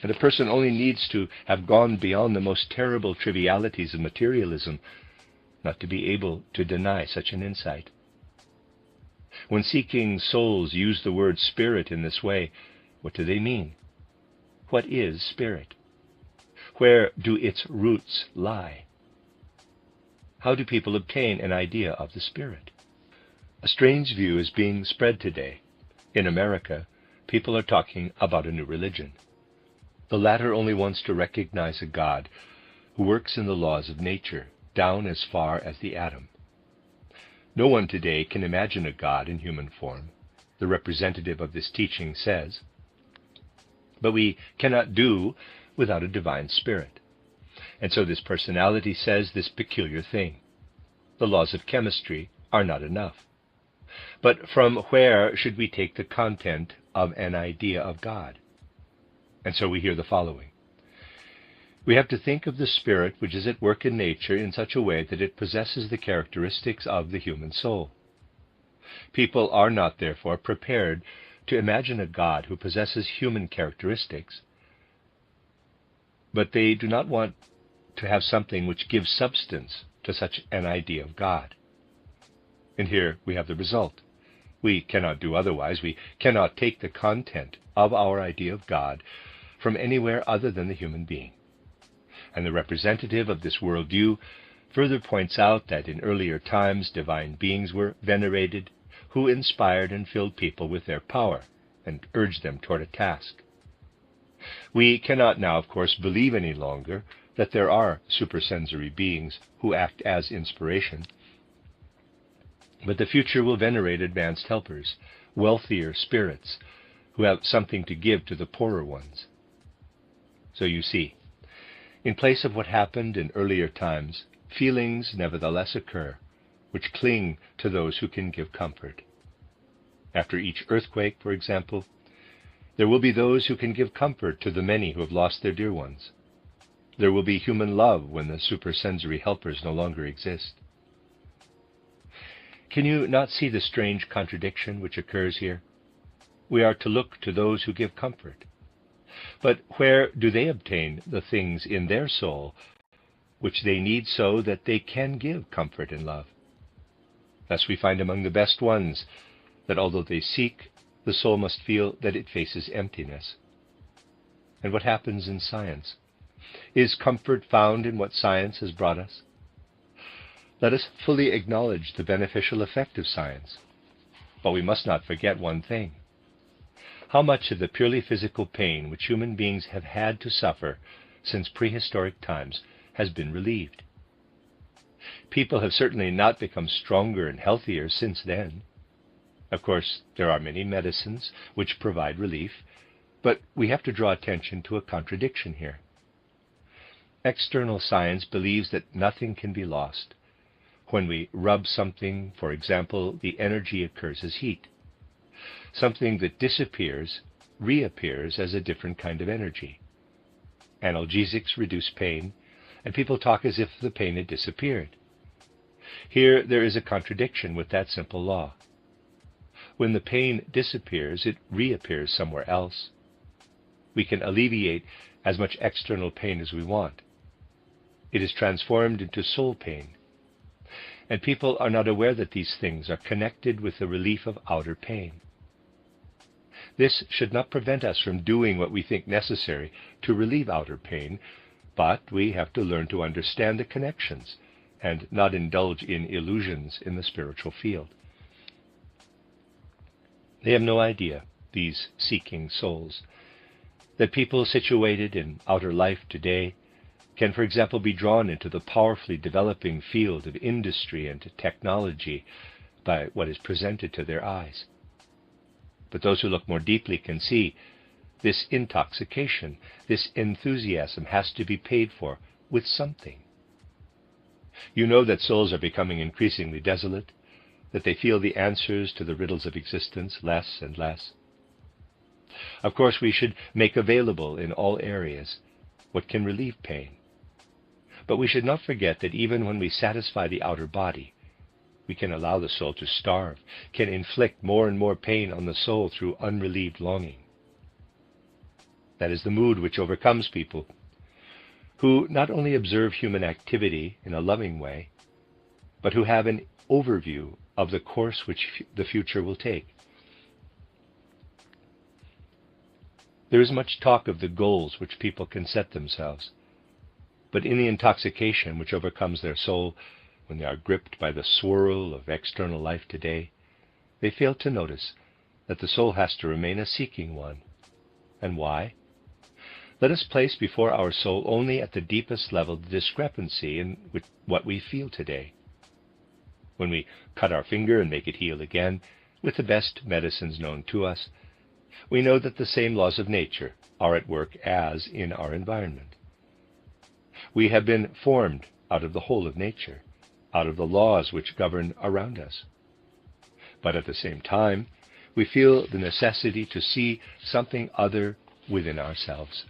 And a person only needs to have gone beyond the most terrible trivialities of materialism not to be able to deny such an insight. When seeking souls use the word spirit in this way, what do they mean? What is spirit? Where do its roots lie? How do people obtain an idea of the spirit? A strange view is being spread today. In America, people are talking about a new religion. The latter only wants to recognize a God who works in the laws of nature, down as far as the atom. No one today can imagine a God in human form, the representative of this teaching says, but we cannot do without a divine spirit. And so this personality says this peculiar thing. The laws of chemistry are not enough. But from where should we take the content of an idea of God? And so we hear the following. We have to think of the spirit which is at work in nature in such a way that it possesses the characteristics of the human soul. People are not, therefore, prepared to imagine a God who possesses human characteristics, but they do not want to have something which gives substance to such an idea of God. And here we have the result. We cannot do otherwise. We cannot take the content of our idea of God from anywhere other than the human being. And the representative of this worldview further points out that in earlier times divine beings were venerated, who inspired and filled people with their power and urged them toward a task. We cannot now, of course, believe any longer that there are supersensory beings who act as inspiration, but the future will venerate advanced helpers, wealthier spirits, who have something to give to the poorer ones. So you see, in place of what happened in earlier times, feelings nevertheless occur, which cling to those who can give comfort. After each earthquake, for example, there will be those who can give comfort to the many who have lost their dear ones. There will be human love when the supersensory helpers no longer exist. Can you not see the strange contradiction which occurs here? We are to look to those who give comfort. But where do they obtain the things in their soul which they need so that they can give comfort and love? Thus we find among the best ones that although they seek, the soul must feel that it faces emptiness. And what happens in science? Is comfort found in what science has brought us? Let us fully acknowledge the beneficial effect of science. But we must not forget one thing. How much of the purely physical pain which human beings have had to suffer since prehistoric times has been relieved? People have certainly not become stronger and healthier since then. Of course, there are many medicines which provide relief, but we have to draw attention to a contradiction here. External science believes that nothing can be lost. When we rub something, for example, the energy occurs as heat. something that disappears reappears as a different kind of energy. Analgesics reduce pain, and people talk as if the pain had disappeared. Here there is a contradiction with that simple law. When the pain disappears, it reappears somewhere else. We can alleviate as much external pain as we want. It is transformed into soul pain. And people are not aware that these things are connected with the relief of outer pain. This should not prevent us from doing what we think necessary to relieve outer pain, but we have to learn to understand the connections and not indulge in illusions in the spiritual field. They have no idea, these seeking souls, that people situated in outer life today can, for example, be drawn into the powerfully developing field of industry and technology by what is presented to their eyes. But those who look more deeply can see this intoxication, this enthusiasm has to be paid for with something. You know that souls are becoming increasingly desolate, that they feel the answers to the riddles of existence less and less. Of course, we should make available in all areas what can relieve pain. But we should not forget that even when we satisfy the outer body, we can allow the soul to starve, can inflict more and more pain on the soul through unrelieved longing. That is the mood which overcomes people who not only observe human activity in a loving way, but who have an overview of the course which the future will take. There is much talk of the goals which people can set themselves, but in the intoxication which overcomes their soul, when they are gripped by the swirl of external life today, they fail to notice that the soul has to remain a seeking one. And why? Let us place before our soul only at the deepest level the discrepancy in what we feel today. When we cut our finger and make it heal again, with the best medicines known to us, we know that the same laws of nature are at work as in our environment. We have been formed out of the whole of nature, out of the laws which govern around us. But at the same time, we feel the necessity to see something other within ourselves.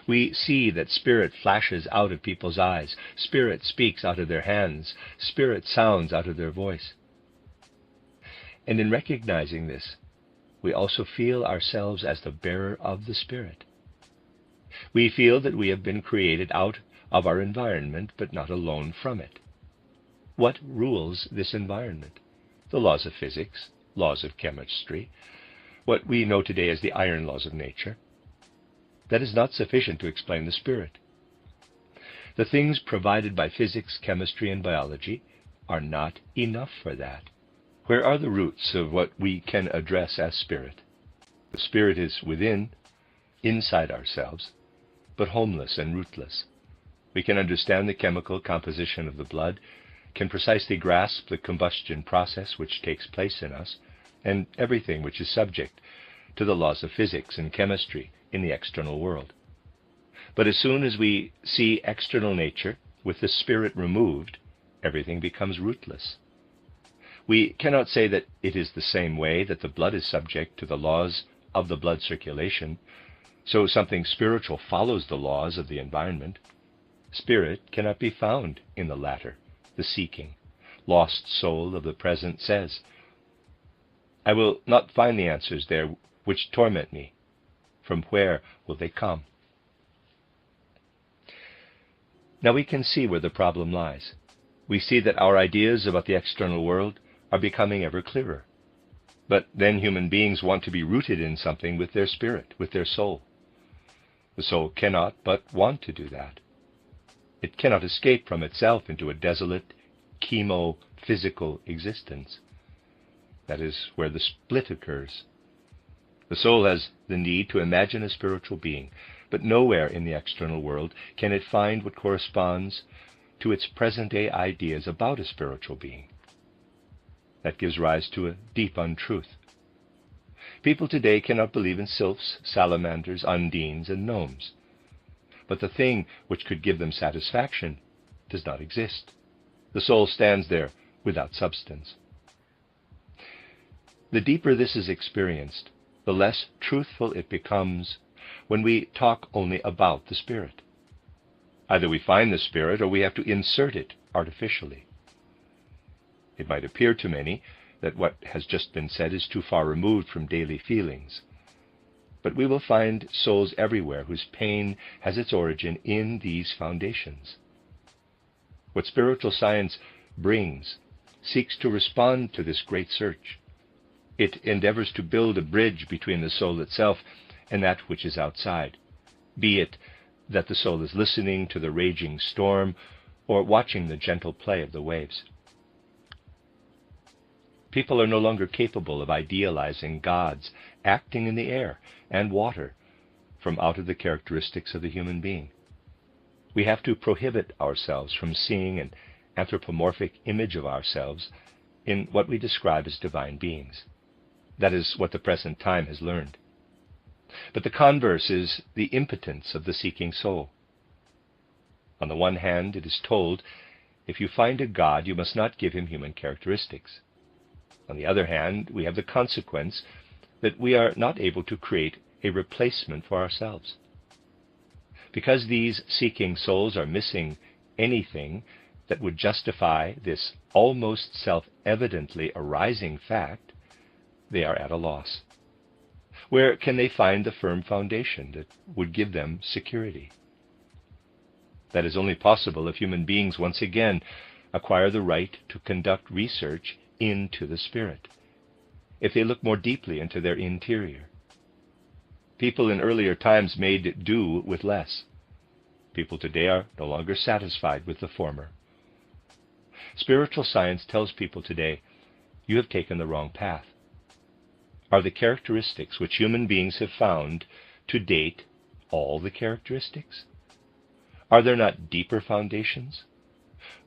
We see that spirit flashes out of people's eyes, spirit speaks out of their hands, spirit sounds out of their voice. And in recognizing this, we also feel ourselves as the bearer of the Spirit. We feel that we have been created out of our environment, but not alone from it. What rules this environment? The laws of physics, laws of chemistry, what we know today as the iron laws of nature. That is not sufficient to explain the Spirit. The things provided by physics, chemistry, and biology are not enough for that. Where are the roots of what we can address as Spirit? The Spirit is within, inside ourselves, but homeless and rootless. We can understand the chemical composition of the blood, can precisely grasp the combustion process which takes place in us, and everything which is subject to the laws of physics and chemistry in the external world. But as soon as we see external nature with the Spirit removed, everything becomes rootless. We cannot say that it is the same way that the blood is subject to the laws of the blood circulation, so something spiritual follows the laws of the environment. Spirit cannot be found in the latter, the seeking. Lost soul of the present says, I will not find the answers there which torment me. From where will they come? Now we can see where the problem lies. We see that our ideas about the external world are becoming ever clearer. But then human beings want to be rooted in something with their spirit, with their soul. The soul cannot but want to do that. It cannot escape from itself into a desolate, chemo-physical existence. That is where the split occurs. The soul has the need to imagine a spiritual being, but nowhere in the external world can it find what corresponds to its present-day ideas about a spiritual being. That gives rise to a deep untruth. People today cannot believe in sylphs, salamanders, undines, and gnomes. But the thing which could give them satisfaction does not exist. The soul stands there without substance. The deeper this is experienced, the less truthful it becomes when we talk only about the Spirit. Either we find the Spirit or we have to insert it artificially. It might appear to many that what has just been said is too far removed from daily feelings. But we will find souls everywhere whose pain has its origin in these foundations. What spiritual science brings seeks to respond to this great search. It endeavors to build a bridge between the soul itself and that which is outside, be it that the soul is listening to the raging storm or watching the gentle play of the waves. People are no longer capable of idealizing gods acting in the air and water from out of the characteristics of the human being. We have to prohibit ourselves from seeing an anthropomorphic image of ourselves in what we describe as divine beings. That is what the present time has learned. But the converse is the impotence of the seeking soul. On the one hand, it is told, if you find a God, you must not give him human characteristics. On the other hand, we have the consequence that we are not able to create a replacement for ourselves. Because these seeking souls are missing anything that would justify this almost self-evidently arising fact, they are at a loss. Where can they find the firm foundation that would give them security? That is only possible if human beings once again acquire the right to conduct research into the Spirit, if they look more deeply into their interior. People in earlier times made do with less. People today are no longer satisfied with the former. Spiritual science tells people today, you have taken the wrong path. Are the characteristics which human beings have found to date all the characteristics? Are there not deeper foundations?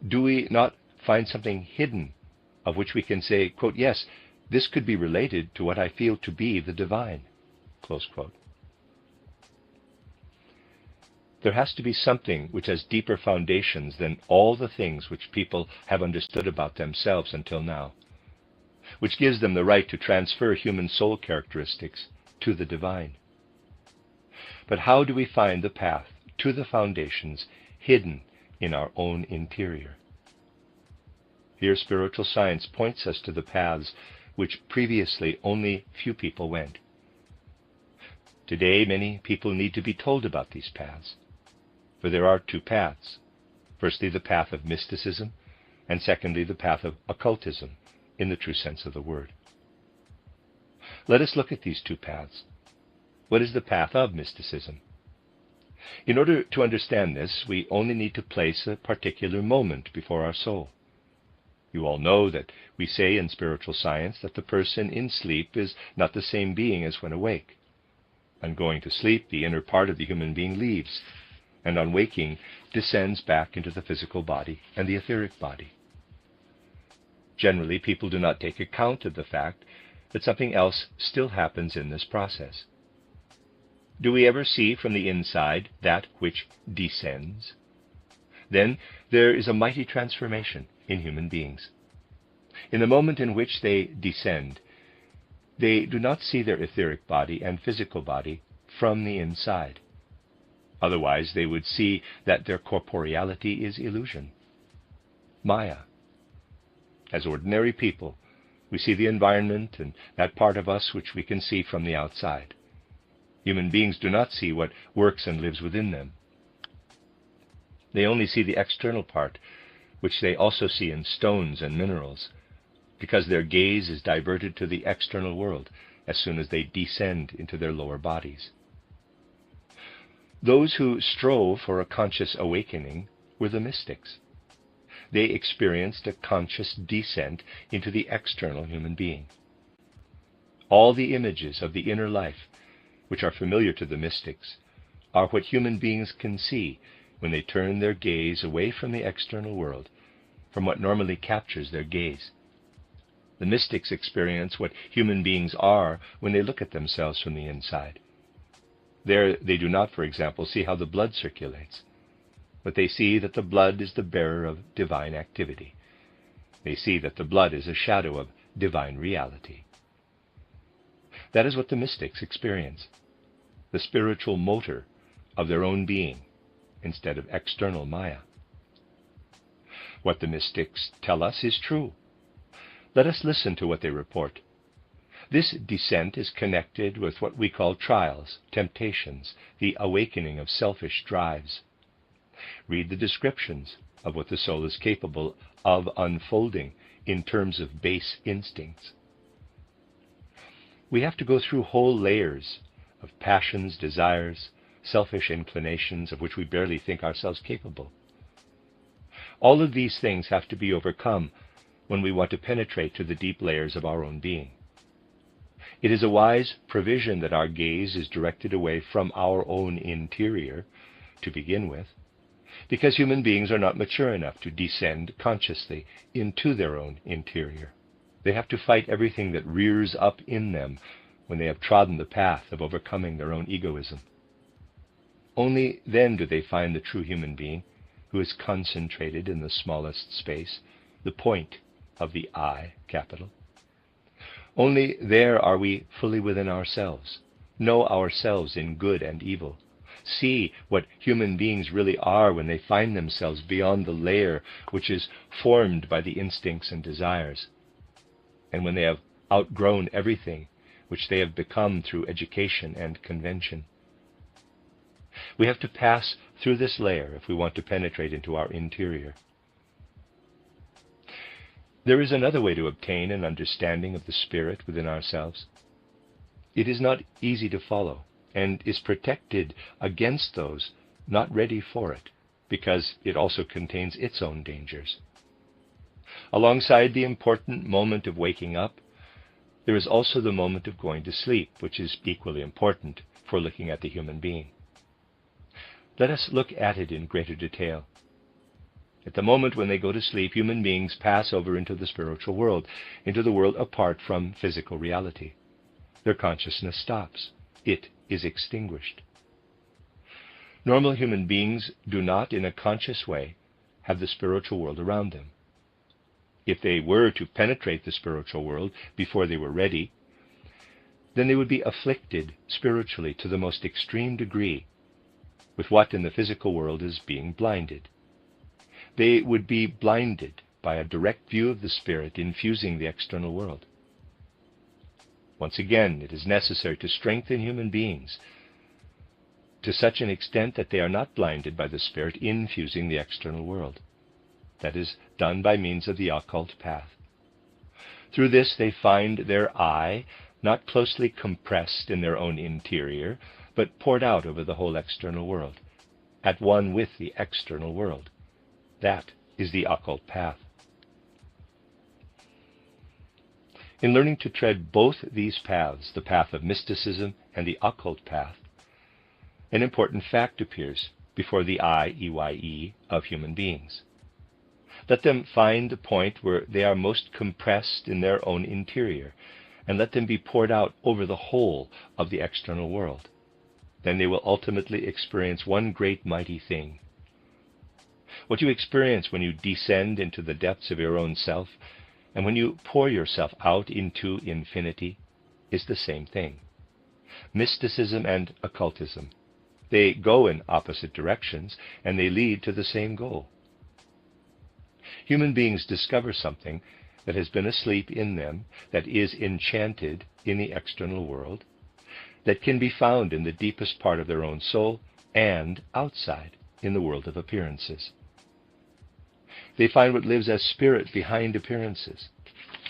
Do we not find something hidden of which we can say, quote, yes, this could be related to what I feel to be the divine, close quote. There has to be something which has deeper foundations than all the things which people have understood about themselves until now, which gives them the right to transfer human soul characteristics to the divine. But how do we find the path to the foundations hidden in our own interior? Here spiritual science points us to the paths which previously only few people went. Today many people need to be told about these paths, for there are two paths. Firstly, the path of mysticism, and secondly, the path of occultism, in the true sense of the word. Let us look at these two paths. What is the path of mysticism? In order to understand this, we only need to place a particular moment before our soul. You all know that we say in spiritual science that the person in sleep is not the same being as when awake. On going to sleep, the inner part of the human being leaves, and on waking, descends back into the physical body and the etheric body. Generally, people do not take account of the fact that something else still happens in this process. Do we ever see from the inside that which descends? Then there is a mighty transformation in human beings. In the moment in which they descend, they do not see their etheric body and physical body from the inside. Otherwise, they would see that their corporeality is illusion, Maya. As ordinary people, we see the environment and that part of us which we can see from the outside. Human beings do not see what works and lives within them. They only see the external part, which they also see in stones and minerals, because their gaze is diverted to the external world as soon as they descend into their lower bodies. Those who strove for a conscious awakening were the mystics. They experienced a conscious descent into the external human being. All the images of the inner life, which are familiar to the mystics, are what human beings can see when they turn their gaze away from the external world, from what normally captures their gaze. The mystics experience what human beings are when they look at themselves from the inside. There they do not, for example, see how the blood circulates, but they see that the blood is the bearer of divine activity. They see that the blood is a shadow of divine reality. That is what the mystics experience, the spiritual motor of their own being instead of external Maya. What the mystics tell us is true. Let us listen to what they report. This descent is connected with what we call trials, temptations, the awakening of selfish drives. Read the descriptions of what the soul is capable of unfolding in terms of base instincts. We have to go through whole layers of passions, desires, selfish inclinations of which we barely think ourselves capable. All of these things have to be overcome when we want to penetrate to the deep layers of our own being. It is a wise provision that our gaze is directed away from our own interior to begin with, because human beings are not mature enough to descend consciously into their own interior. They have to fight everything that rears up in them when they have trodden the path of overcoming their own egoism. Only then do they find the true human being, who is concentrated in the smallest space, the point of the I capital. Only there are we fully within ourselves, know ourselves in good and evil, see what human beings really are when they find themselves beyond the layer which is formed by the instincts and desires, and when they have outgrown everything which they have become through education and convention. We have to pass through this layer if we want to penetrate into our interior. There is another way to obtain an understanding of the spirit within ourselves. It is not easy to follow, and is protected against those not ready for it, because it also contains its own dangers. Alongside the important moment of waking up, there is also the moment of going to sleep, which is equally important for looking at the human being. Let us look at it in greater detail. At the moment when they go to sleep, human beings pass over into the spiritual world, into the world apart from physical reality. Their consciousness stops. It is extinguished. Normal human beings do not, in a conscious way, have the spiritual world around them. If they were to penetrate the spiritual world before they were ready, then they would be afflicted spiritually to the most extreme degree with what in the physical world is being blinded. They would be blinded by a direct view of the spirit infusing the external world. Once again, it is necessary to strengthen human beings to such an extent that they are not blinded by the spirit infusing the external world. That is done by means of the occult path. Through this they find their I not closely compressed in their own interior, but poured out over the whole external world, at one with the external world. That is the occult path. In learning to tread both these paths, the path of mysticism and the occult path, an important fact appears before the I, EYE, of human beings. Let them find the point where they are most compressed in their own interior, and let them be poured out over the whole of the external world. Then they will ultimately experience one great mighty thing. What you experience when you descend into the depths of your own self, and when you pour yourself out into infinity, is the same thing. Mysticism and occultism. They go in opposite directions, and they lead to the same goal. Human beings discover something that has been asleep in them, that is enchanted in the external world, that can be found in the deepest part of their own soul, and outside in the world of appearances. They find what lives as spirit behind appearances,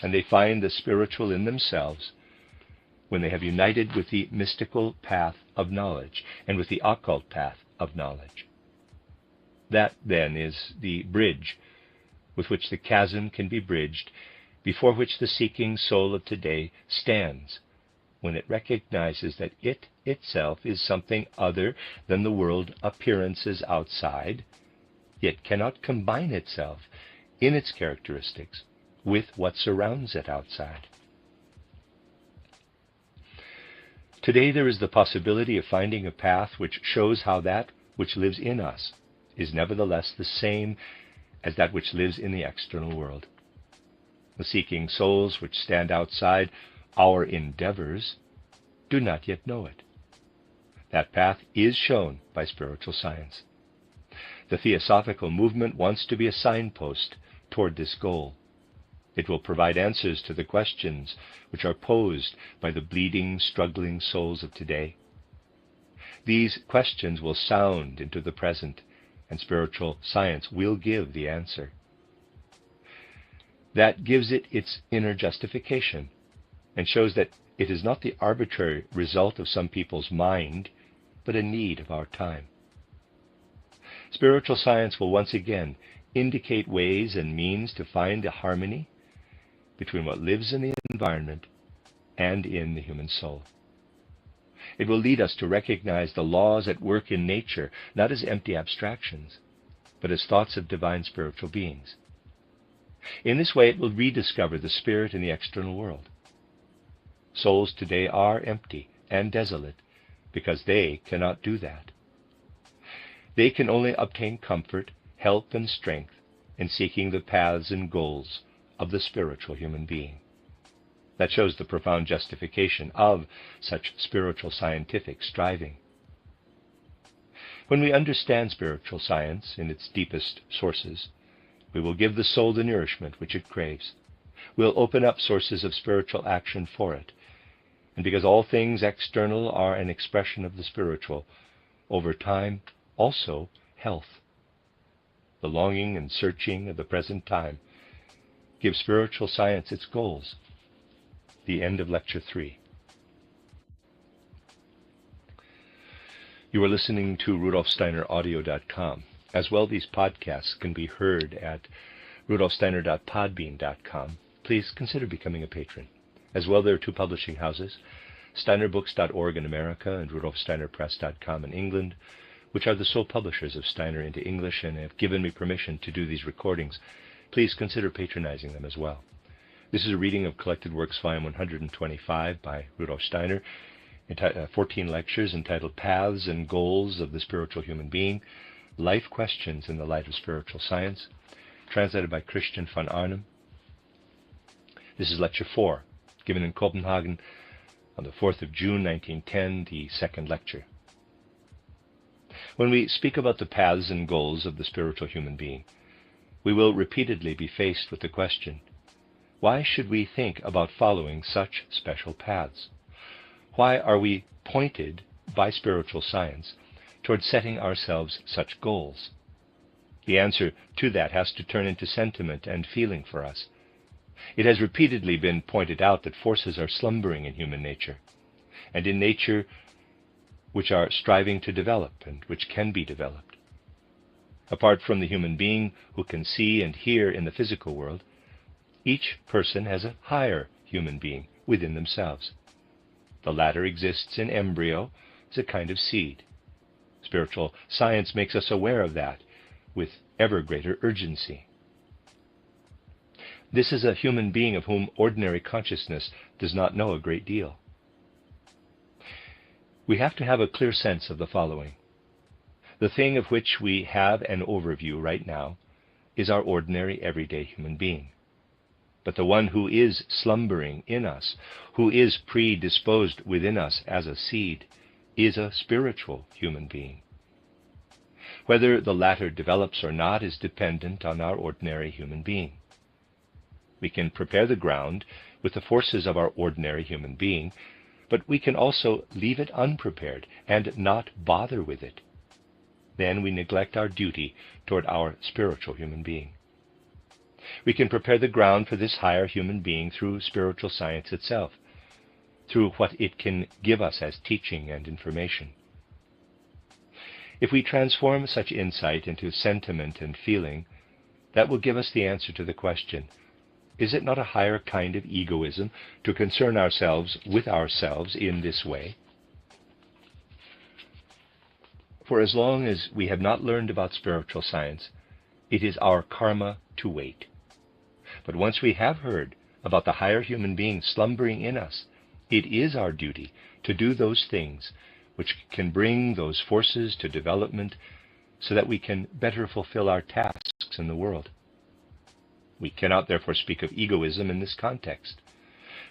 and they find the spiritual in themselves when they have united with the mystical path of knowledge and with the occult path of knowledge. That, then, is the bridge with which the chasm can be bridged, before which the seeking soul of today stands, when it recognizes that it itself is something other than the world appearances outside, yet cannot combine itself in its characteristics with what surrounds it outside. Today there is the possibility of finding a path which shows how that which lives in us is nevertheless the same as that which lives in the external world. The seeking souls which stand outside our endeavors do not yet know it. That path is shown by spiritual science. The Theosophical movement wants to be a signpost toward this goal. It will provide answers to the questions which are posed by the bleeding, struggling souls of today. These questions will sound into the present, and spiritual science will give the answer. That gives it its inner justification, and shows that it is not the arbitrary result of some people's mind, but a need of our time. Spiritual science will once again indicate ways and means to find a harmony between what lives in the environment and in the human soul. It will lead us to recognize the laws at work in nature, not as empty abstractions, but as thoughts of divine spiritual beings. In this way, it will rediscover the spirit in the external world. Souls today are empty and desolate because they cannot do that. They can only obtain comfort, help, and strength in seeking the paths and goals of the spiritual human being. That shows the profound justification of such spiritual scientific striving. When we understand spiritual science in its deepest sources, we will give the soul the nourishment which it craves. We'll open up sources of spiritual action for it. And because all things external are an expression of the spiritual, over time, also health. The longing and searching of the present time give spiritual science its goals. The end of Lecture 3. You are listening to RudolfSteinerAudio.com. As well, these podcasts can be heard at RudolfSteiner.podbean.com. Please consider becoming a patron. As well, there are two publishing houses, SteinerBooks.org in America and RudolfSteinerPress.com in England, which are the sole publishers of Steiner into English and have given me permission to do these recordings. Please consider patronizing them as well. This is a reading of Collected Works, Volume 125 by Rudolf Steiner, 14 lectures entitled Paths and Goals of the Spiritual Human Being, Life Questions in the Light of Spiritual Science, translated by Christian von Arnim. This is Lecture 4, given in Copenhagen on the 4th of June, 1910, the second lecture. When we speak about the paths and goals of the spiritual human being, we will repeatedly be faced with the question, why should we think about following such special paths? Why are we pointed by spiritual science toward setting ourselves such goals? The answer to that has to turn into sentiment and feeling for us. It has repeatedly been pointed out that forces are slumbering in human nature, and in nature which are striving to develop and which can be developed. Apart from the human being who can see and hear in the physical world, each person has a higher human being within themselves. The latter exists in embryo as a kind of seed. Spiritual science makes us aware of that with ever greater urgency. This is a human being of whom ordinary consciousness does not know a great deal. We have to have a clear sense of the following. The thing of which we have an overview right now is our ordinary everyday human being. But the one who is slumbering in us, who is predisposed within us as a seed, is a spiritual human being. Whether the latter develops or not is dependent on our ordinary human being. We can prepare the ground with the forces of our ordinary human being, but we can also leave it unprepared and not bother with it. Then we neglect our duty toward our spiritual human being. We can prepare the ground for this higher human being through spiritual science itself, through what it can give us as teaching and information. If we transform such insight into sentiment and feeling, that will give us the answer to the question, is it not a higher kind of egoism to concern ourselves with ourselves in this way? For as long as we have not learned about spiritual science, it is our karma to wait. But once we have heard about the higher human being slumbering in us, it is our duty to do those things which can bring those forces to development so that we can better fulfill our tasks in the world. We cannot therefore speak of egoism in this context.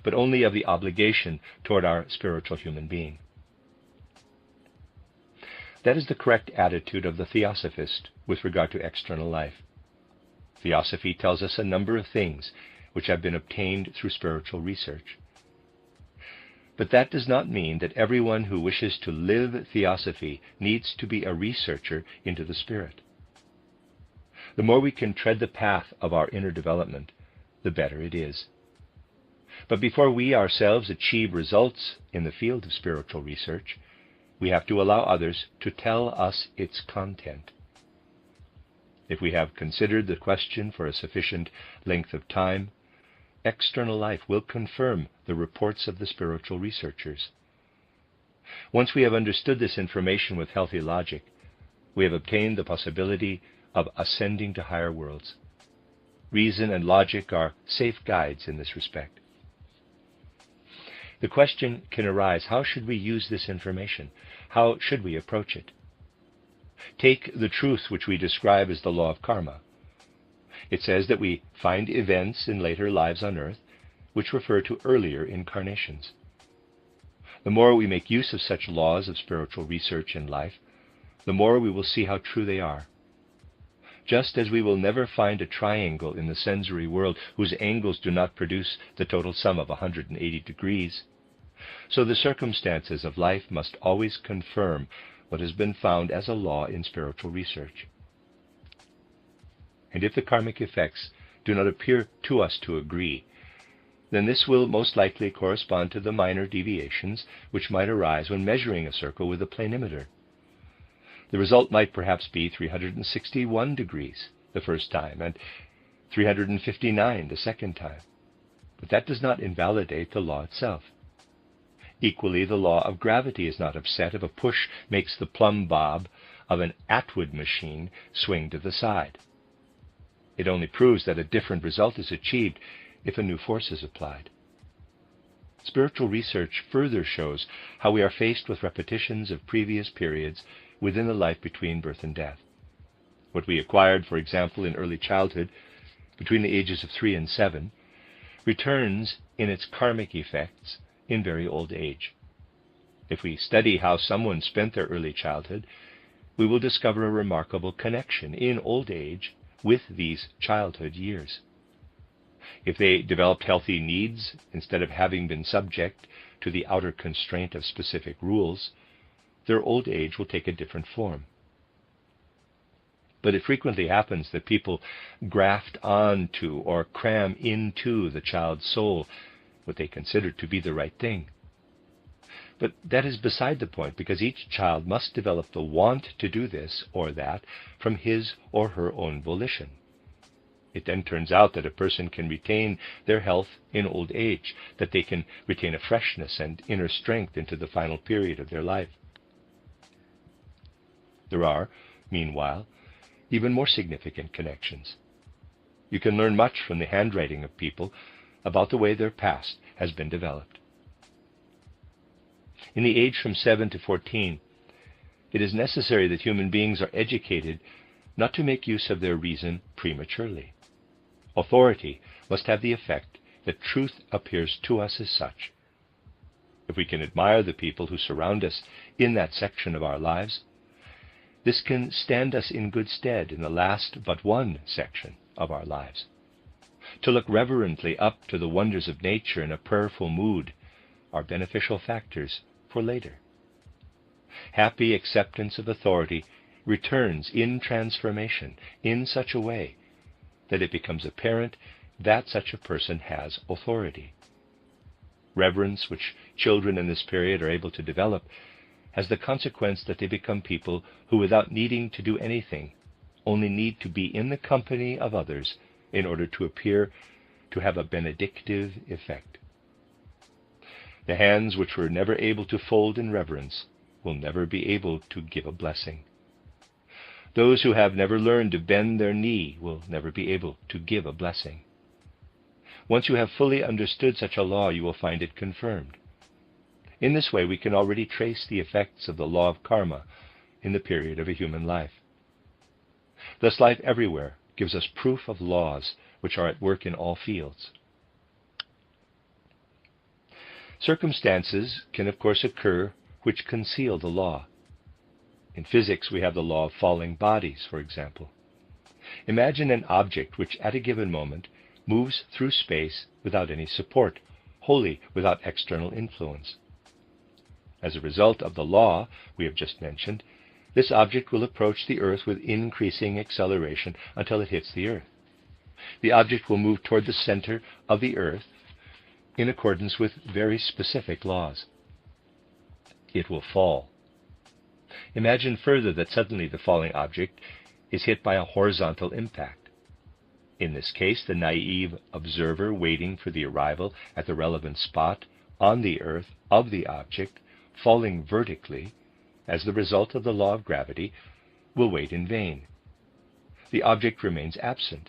but only of the obligation toward our spiritual human being. That is the correct attitude of the theosophist with regard to external life. Theosophy tells us a number of things which have been obtained through spiritual research. But that does not mean that everyone who wishes to live theosophy needs to be a researcher into the spirit. The more we can tread the path of our inner development, the better it is. But before we ourselves achieve results in the field of spiritual research, we have to allow others to tell us its content. If we have considered the question for a sufficient length of time, external life will confirm the reports of the spiritual researchers. Once we have understood this information with healthy logic, we have obtained the possibility of ascending to higher worlds. Reason and logic are safe guides in this respect. The question can arise, how should we use this information? How should we approach it? Take the truth which we describe as the law of karma. It says that we find events in later lives on earth which refer to earlier incarnations. The more we make use of such laws of spiritual research in life, the more we will see how true they are. Just as we will never find a triangle in the sensory world whose angles do not produce the total sum of 180 degrees, so the circumstances of life must always confirm what has been found as a law in spiritual research. And if the karmic effects do not appear to us to agree, then this will most likely correspond to the minor deviations which might arise when measuring a circle with a planimeter. The result might perhaps be 361 degrees the first time and 359 the second time. But that does not invalidate the law itself. Equally, the law of gravity is not upset if a push makes the plumb bob of an Atwood machine swing to the side. It only proves that a different result is achieved if a new force is applied. Spiritual research further shows how we are faced with repetitions of previous periods within the life between birth and death. What we acquired, for example, in early childhood, between the ages of 3 and 7, returns in its karmic effects in very old age. If we study how someone spent their early childhood, we will discover a remarkable connection in old age with these childhood years. If they developed healthy needs instead of having been subject to the outer constraint of specific rules, their old age will take a different form. But it frequently happens that people graft onto or cram into the child's soul what they consider to be the right thing. But that is beside the point, because each child must develop the want to do this or that from his or her own volition. It then turns out that a person can retain their health in old age, that they can retain a freshness and inner strength into the final period of their life. There are, meanwhile, even more significant connections. You can learn much from the handwriting of people about the way their past has been developed. In the age from 7 to 14, it is necessary that human beings are educated not to make use of their reason prematurely. Authority must have the effect that truth appears to us as such. If we can admire the people who surround us in that section of our lives, this can stand us in good stead in the last but one section of our lives. To look reverently up to the wonders of nature in a prayerful mood are beneficial factors for later. Happy acceptance of authority returns in transformation in such a way that it becomes apparent that such a person has authority. Reverence, which children in this period are able to develop, has the consequence that they become people who, without needing to do anything, only need to be in the company of others in order to appear to have a benedictive effect. The hands which were never able to fold in reverence will never be able to give a blessing. Those who have never learned to bend their knee will never be able to give a blessing. Once you have fully understood such a law, you will find it confirmed. In this way, we can already trace the effects of the law of karma in the period of a human life. Thus, life everywhere gives us proof of laws which are at work in all fields. Circumstances can, of course, occur which conceal the law. In physics, we have the law of falling bodies, for example. Imagine an object which, at a given moment, moves through space without any support, wholly without external influence. As a result of the law we have just mentioned, this object will approach the Earth with increasing acceleration until it hits the Earth. The object will move toward the center of the Earth in accordance with very specific laws. It will fall. Imagine further that suddenly the falling object is hit by a horizontal impact. In this case, the naive observer waiting for the arrival at the relevant spot on the Earth of the object falling vertically as the result of the law of gravity will wait in vain. The object remains absent.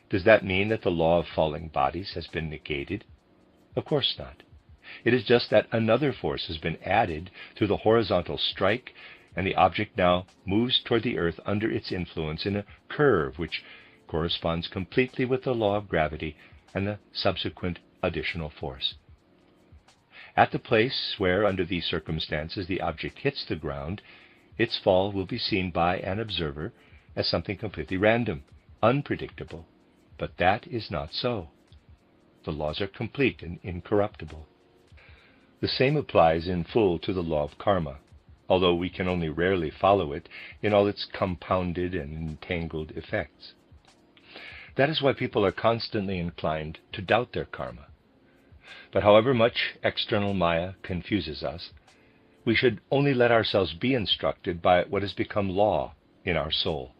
Does that mean that the law of falling bodies has been negated? Of course not. It is just that another force has been added to the horizontal strike, and the object now moves toward the Earth under its influence in a curve which corresponds completely with the law of gravity and the subsequent additional force. At the place where, under these circumstances, the object hits the ground, its fall will be seen by an observer as something completely random, unpredictable. But that is not so. The laws are complete and incorruptible. The same applies in full to the law of karma, although we can only rarely follow it in all its compounded and entangled effects. That is why people are constantly inclined to doubt their karma. But however much external maya confuses us, we should only let ourselves be instructed by what has become law in our soul.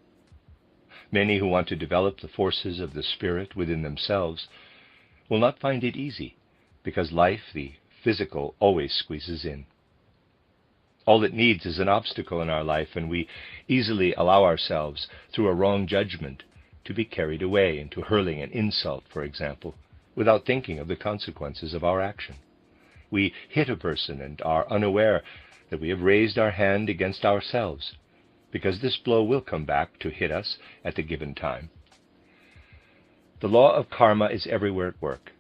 Many who want to develop the forces of the spirit within themselves will not find it easy, because life, the physical, always squeezes in. All it needs is an obstacle in our life, and we easily allow ourselves, through a wrong judgment, to be carried away into hurling an insult, for example, without thinking of the consequences of our action. We hit a person and are unaware that we have raised our hand against ourselves, because this blow will come back to hit us at the given time. The law of karma is everywhere at work.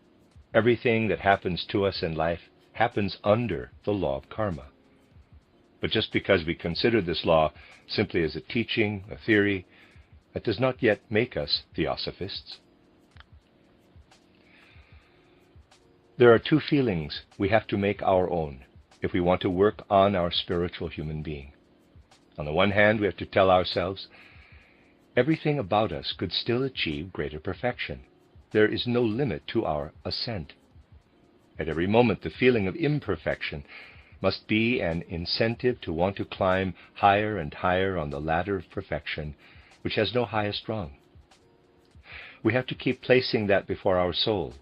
Everything that happens to us in life happens under the law of karma. But just because we consider this law simply as a teaching, a theory, that does not yet make us theosophists. There are two feelings we have to make our own if we want to work on our spiritual human being. On the one hand, we have to tell ourselves, everything about us could still achieve greater perfection. There is no limit to our ascent. At every moment, the feeling of imperfection must be an incentive to want to climb higher and higher on the ladder of perfection, which has no highest rung. We have to keep placing that before our soul,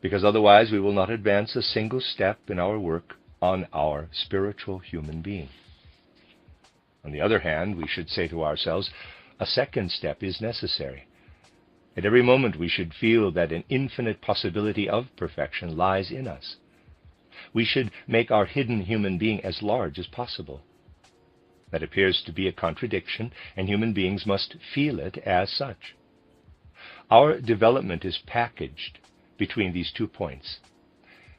because otherwise we will not advance a single step in our work on our spiritual human being. On the other hand, we should say to ourselves, a second step is necessary. At every moment we should feel that an infinite possibility of perfection lies in us. We should make our hidden human being as large as possible. That appears to be a contradiction, and human beings must feel it as such. Our development is packaged between these 2 points: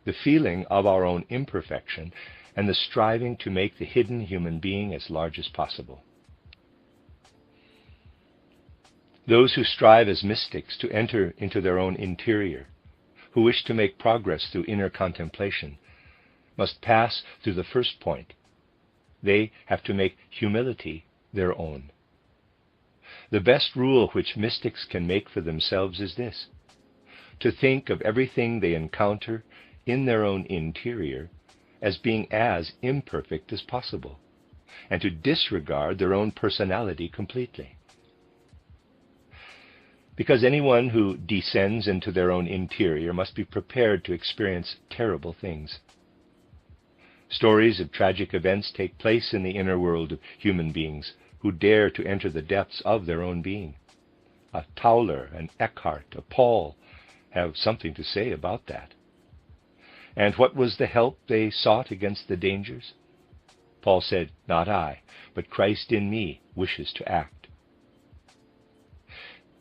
the feeling of our own imperfection and the striving to make the hidden human being as large as possible. Those who strive as mystics to enter into their own interior, who wish to make progress through inner contemplation, must pass through the first point. They have to make humility their own. The best rule which mystics can make for themselves is this: to think of everything they encounter in their own interior as being as imperfect as possible, and to disregard their own personality completely. Because anyone who descends into their own interior must be prepared to experience terrible things. Stories of tragic events take place in the inner world of human beings who dare to enter the depths of their own being. A Tauler, an Eckhart, a Paul have something to say about that. And what was the help they sought against the dangers? Paul said, "Not I, but Christ in me wishes to act."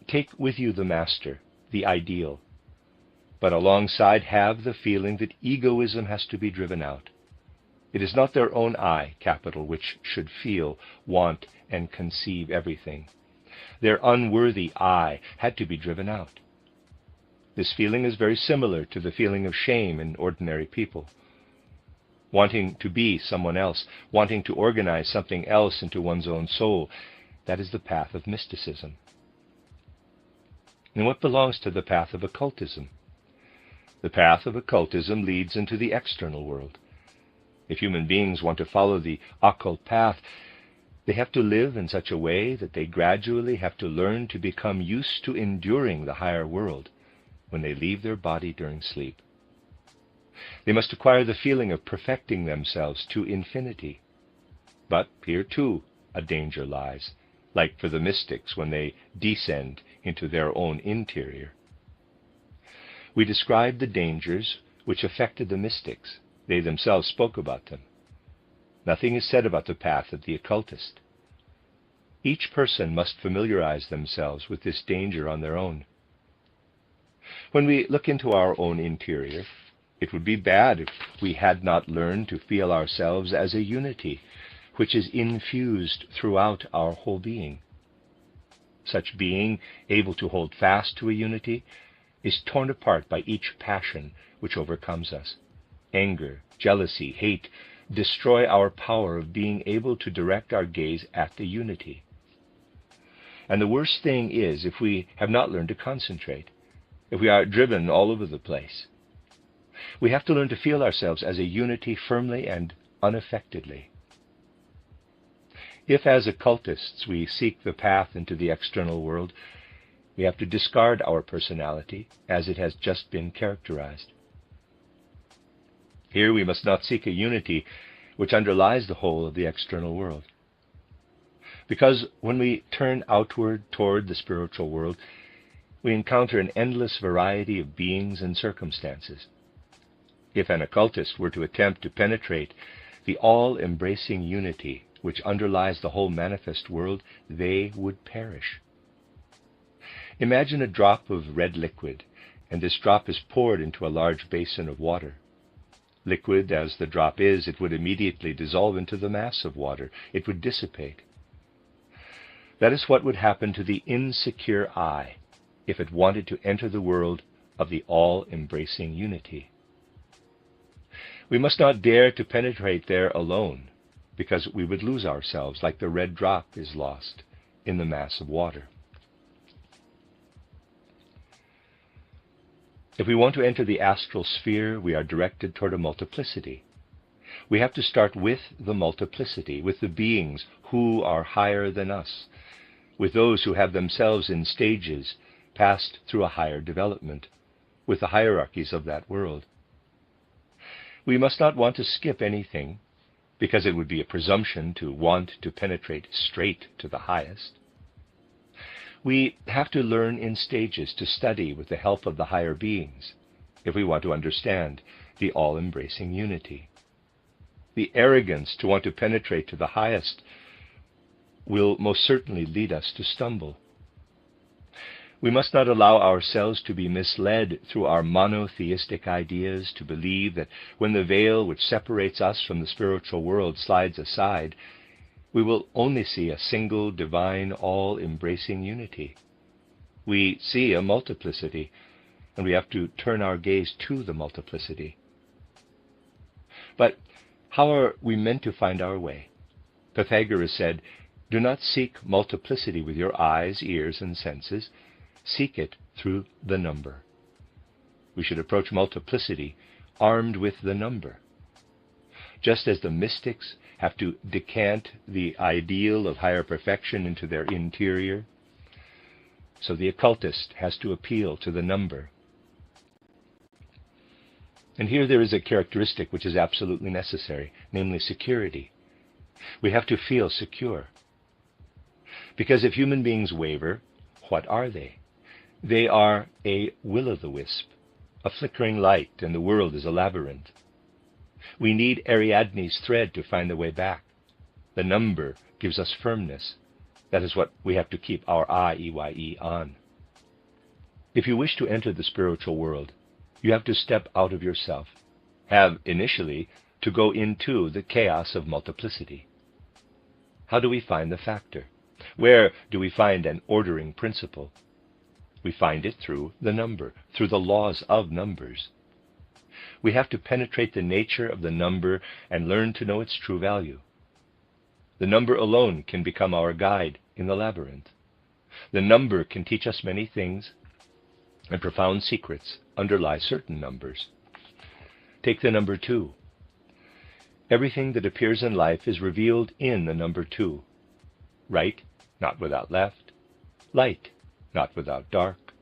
Take with you the Master, the ideal, but alongside have the feeling that egoism has to be driven out. It is not their own I, capital, which should feel, want, and conceive everything. Their unworthy I had to be driven out. This feeling is very similar to the feeling of shame in ordinary people. Wanting to be someone else, wanting to organize something else into one's own soul, that is the path of mysticism. And what belongs to the path of occultism? The path of occultism leads into the external world. If human beings want to follow the occult path, they have to live in such a way that they gradually have to learn to become used to enduring the higher world when they leave their body during sleep. They must acquire the feeling of perfecting themselves to infinity. But here too a danger lies, like for the mystics when they descend into their own interior. We described the dangers which affected the mystics. They themselves spoke about them. Nothing is said about the path of the occultist. Each person must familiarize themselves with this danger on their own. When we look into our own interior, it would be bad if we had not learned to feel ourselves as a unity, which is infused throughout our whole being. Such being, able to hold fast to a unity, is torn apart by each passion which overcomes us. Anger, jealousy, hate destroy our power of being able to direct our gaze at the unity. And the worst thing is if we have not learned to concentrate, if we are driven all over the place. We have to learn to feel ourselves as a unity firmly and unaffectedly. If as occultists we seek the path into the external world, we have to discard our personality as it has just been characterized. Here we must not seek a unity which underlies the whole of the external world. Because when we turn outward toward the spiritual world, we encounter an endless variety of beings and circumstances. If an occultist were to attempt to penetrate the all-embracing unity which underlies the whole manifest world, they would perish. Imagine a drop of red liquid, and this drop is poured into a large basin of water. Liquid as the drop is, it would immediately dissolve into the mass of water. It would dissipate. That is what would happen to the insecure I if it wanted to enter the world of the all-embracing unity. We must not dare to penetrate there alone, because we would lose ourselves like the red drop is lost in the mass of water. If we want to enter the astral sphere, we are directed toward a multiplicity. We have to start with the multiplicity, with the beings who are higher than us, with those who have themselves in stages passed through a higher development, with the hierarchies of that world. We must not want to skip anything, because it would be a presumption to want to penetrate straight to the highest. We have to learn in stages to study with the help of the higher beings, if we want to understand the all-embracing unity. The arrogance to want to penetrate to the highest will most certainly lead us to stumble. We must not allow ourselves to be misled through our monotheistic ideas to believe that when the veil which separates us from the spiritual world slides aside, we will only see a single, divine, all-embracing unity. We see a multiplicity, and we have to turn our gaze to the multiplicity. But how are we meant to find our way? Pythagoras said, "Do not seek multiplicity with your eyes, ears, and senses. Seek it through the number." We should approach multiplicity armed with the number. Just as the mystics have to decant the ideal of higher perfection into their interior, so the occultist has to appeal to the number. And here there is a characteristic which is absolutely necessary, namely security. We have to feel secure. Because if human beings waver, what are they? They are a will-o'-the-wisp, a flickering light, and the world is a labyrinth. We need Ariadne's thread to find the way back. The number gives us firmness. That is what we have to keep our I-E-Y-E on. If you wish to enter the spiritual world, You have to step out of yourself, have initially to go into the chaos of multiplicity. How do we find the factor? Where do we find an ordering principle? We find it through the number, through the laws of numbers. We have to penetrate the nature of the number and learn to know its true value. The number alone can become our guide in the labyrinth. The number can teach us many things, and profound secrets underlie certain numbers. Take the number 2. Everything that appears in life is revealed in the number 2. Right, not without left. Light, not without dark.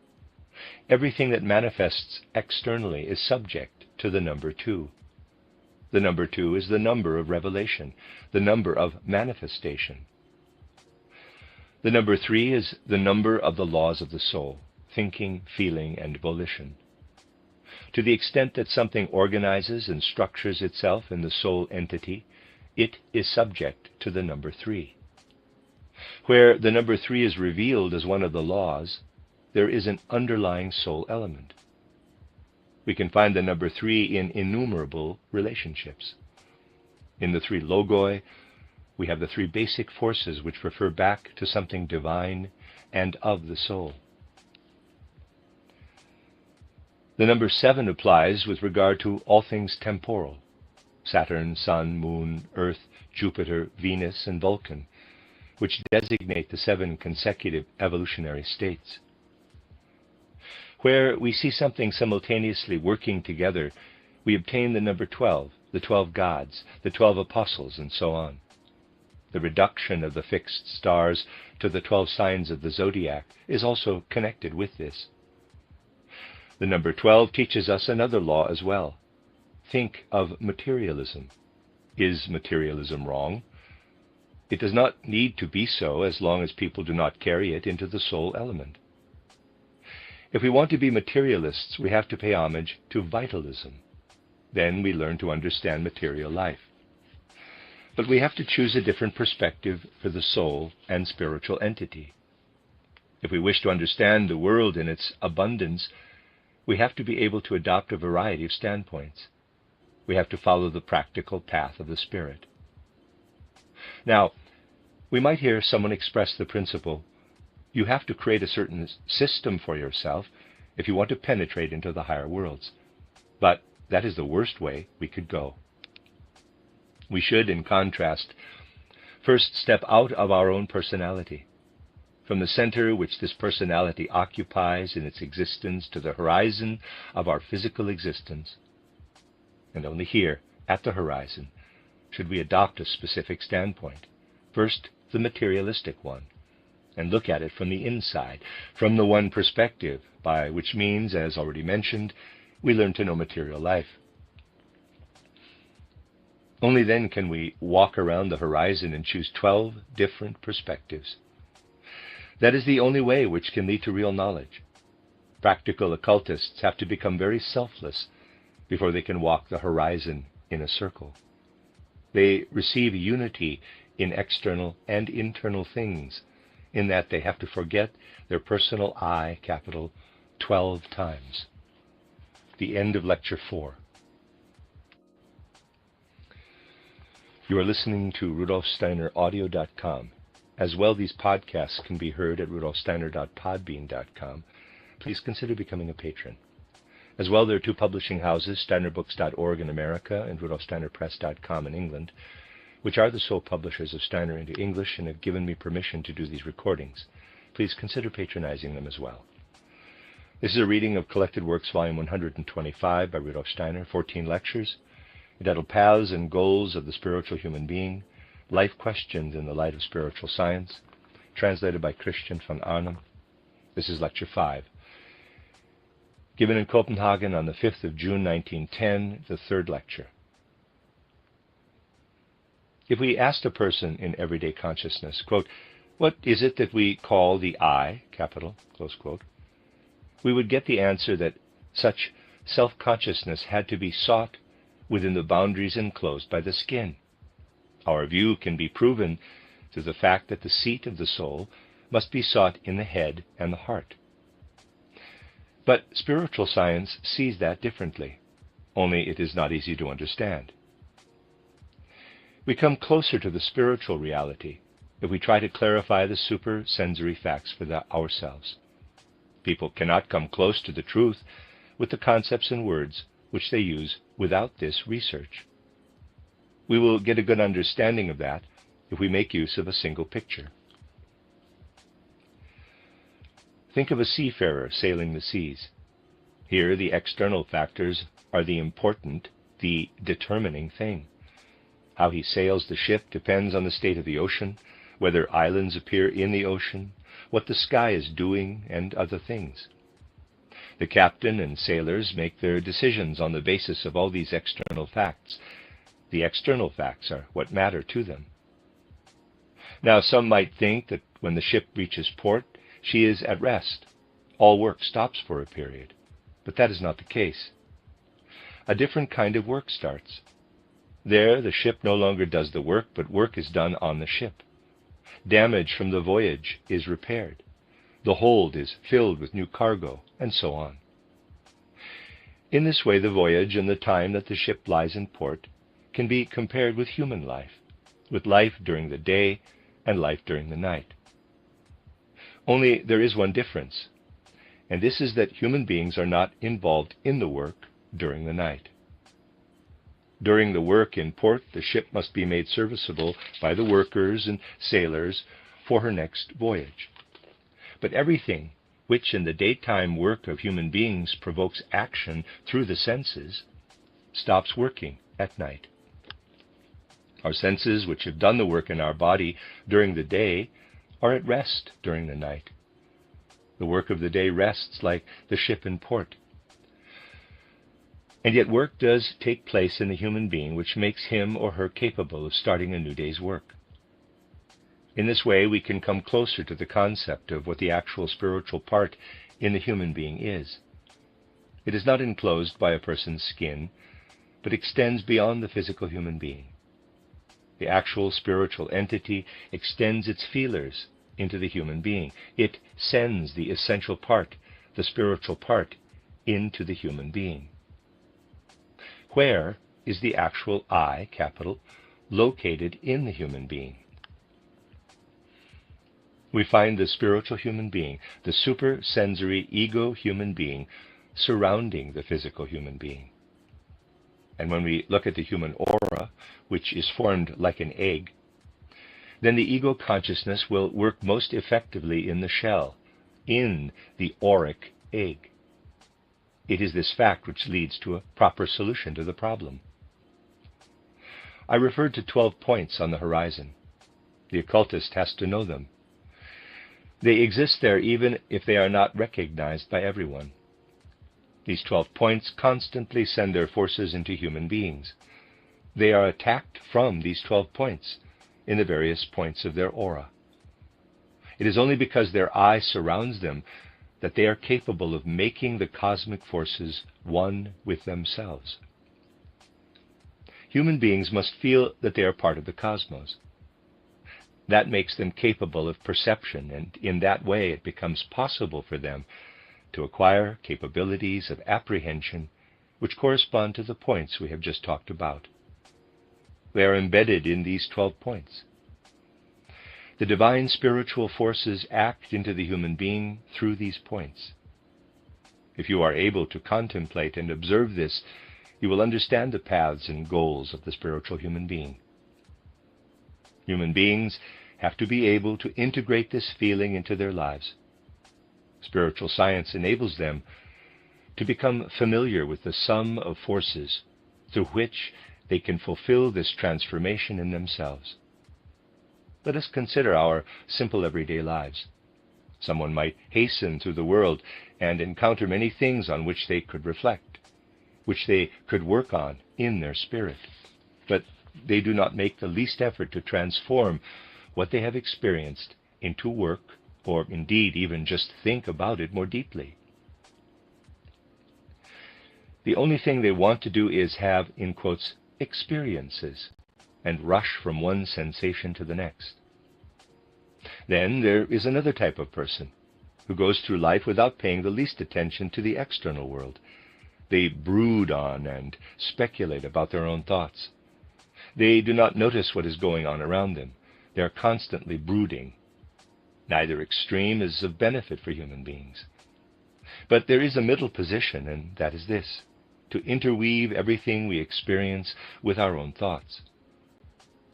Everything that manifests externally is subject to the number 2. The number 2 is the number of revelation, the number of manifestation. The number 3 is the number of the laws of the soul, thinking, feeling, and volition. To the extent that something organizes and structures itself in the soul entity, it is subject to the number 3. Where the number 3 is revealed as one of the laws, there is an underlying soul element. We can find the number 3 in innumerable relationships. In the 3 logoi, we have the 3 basic forces which refer back to something divine and of the soul. The number 7 applies with regard to all things temporal: Saturn, Sun, Moon, Earth, Jupiter, Venus, and Vulcan, which designate the 7 consecutive evolutionary states. Where we see something simultaneously working together, we obtain the number 12, the 12 gods, the 12 apostles, and so on. The reduction of the fixed stars to the 12 signs of the zodiac is also connected with this. The number 12 teaches us another law as well. Think of materialism. Is materialism wrong? It does not need to be so as long as people do not carry it into the soul element. If we want to be materialists, we have to pay homage to vitalism. Then we learn to understand material life. But we have to choose a different perspective for the soul and spiritual entity. If we wish to understand the world in its abundance, we have to be able to adopt a variety of standpoints. We have to follow the practical path of the Spirit. Now, we might hear someone express the principle, you have to create a certain system for yourself if you want to penetrate into the higher worlds. But that is the worst way we could go. We should, in contrast, first step out of our own personality, from the center which this personality occupies in its existence to the horizon of our physical existence. And only here, at the horizon, should we adopt a specific standpoint. First, the materialistic one, and look at it from the inside, from the one perspective, by which means, as already mentioned, we learn to know material life. Only then can we walk around the horizon and choose 12 different perspectives. That is the only way which can lead to real knowledge. Practical occultists have to become very selfless before they can walk the horizon in a circle. They receive unity in external and internal things, in that they have to forget their personal I, capital, 12 times. The end of Lecture 4. You are listening to RudolfSteinerAudio.com. As well, these podcasts can be heard at RudolfSteiner.podbean.com. Please consider becoming a patron. As well, there are 2 publishing houses, SteinerBooks.org in America and RudolfSteinerPress.com in England, which are the sole publishers of Steiner into English and have given me permission to do these recordings. Please consider patronizing them as well. This is a reading of Collected Works, Volume 125 by Rudolf Steiner, 14 lectures, entitled Paths and Goals of the Spiritual Human Being, Life Questions in the Light of Spiritual Science, translated by Christian von Arnim. This is Lecture 5. Given in Copenhagen on the 5th of June 1910, the 3rd lecture. If we asked a person in everyday consciousness, quote, what is it that we call the I, capital, close quote, we would get the answer that such self-consciousness had to be sought within the boundaries enclosed by the skin. Our view can be proven through the fact that the seat of the soul must be sought in the head and the heart. But spiritual science sees that differently, only it is not easy to understand. We come closer to the spiritual reality if we try to clarify the supersensory facts for ourselves. People cannot come close to the truth with the concepts and words which they use without this research. We will get a good understanding of that if we make use of a single picture. Think of a seafarer sailing the seas. Here the external factors are the important, the determining thing. How he sails the ship depends on the state of the ocean, whether islands appear in the ocean, what the sky is doing, and other things. The captain and sailors make their decisions on the basis of all these external facts. The external facts are what matter to them. Now, some might think that when the ship reaches port, she is at rest. All work stops for a period. But that is not the case. A different kind of work starts. There, the ship no longer does the work, but work is done on the ship. Damage from the voyage is repaired. The hold is filled with new cargo, and so on. In this way, the voyage and the time that the ship lies in port can be compared with human life, with life during the day and life during the night. Only there is one difference, and this is that human beings are not involved in the work during the night. During the work in port, the ship must be made serviceable by the workers and sailors for her next voyage. But everything which in the daytime work of human beings provokes action through the senses stops working at night. Our senses, which have done the work in our body during the day, are at rest during the night. The work of the day rests like the ship in port. And yet work does take place in the human being which makes him or her capable of starting a new day's work. In this way, we can come closer to the concept of what the actual spiritual part in the human being is. It is not enclosed by a person's skin, but extends beyond the physical human being. The actual spiritual entity extends its feelers into the human being. It sends the essential part, the spiritual part, into the human being. Where is the actual I, capital, located in the human being? We find the spiritual human being, the supersensory ego human being, surrounding the physical human being. And when we look at the human aura, which is formed like an egg, then the ego consciousness will work most effectively in the shell, in the auric egg. It is this fact which leads to a proper solution to the problem. I referred to 12 points on the horizon. The occultist has to know them. They exist there even if they are not recognized by everyone. These 12 points constantly send their forces into human beings. They are attacked from these 12 points in the various points of their aura. It is only because their eye surrounds them that they are capable of making the cosmic forces one with themselves. Human beings must feel that they are part of the cosmos. That makes them capable of perception, and in that way it becomes possible for them to acquire capabilities of apprehension which correspond to the points we have just talked about. They are embedded in these 12 points. The divine spiritual forces act into the human being through these points. If you are able to contemplate and observe this, you will understand the paths and goals of the spiritual human being. Human beings have to be able to integrate this feeling into their lives. Spiritual science enables them to become familiar with the sum of forces through which they can fulfill this transformation in themselves. Let us consider our simple everyday lives. Someone might hasten through the world and encounter many things on which they could reflect, which they could work on in their spirit, but they do not make the least effort to transform what they have experienced into work, or indeed even just think about it more deeply. The only thing they want to do is have, in quotes, experiences, and rush from one sensation to the next. Then there is another type of person. who goes through life without paying the least attention to the external world. They brood on and speculate about their own thoughts. They do not notice what is going on around them. They are constantly brooding. Neither extreme is of benefit for human beings. But there is a middle position, and that is this: to interweave everything we experience with our own thoughts.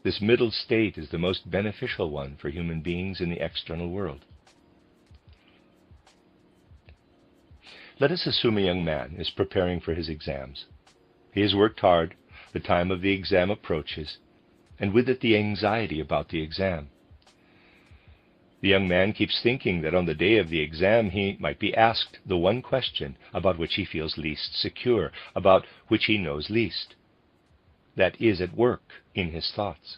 This middle state is the most beneficial one for human beings in the external world. Let us assume a young man is preparing for his exams. He has worked hard, the time of the exam approaches, and with it the anxiety about the exam. The young man keeps thinking that on the day of the exam he might be asked the one question about which he feels least secure, about which he knows least. That is at work in his thoughts.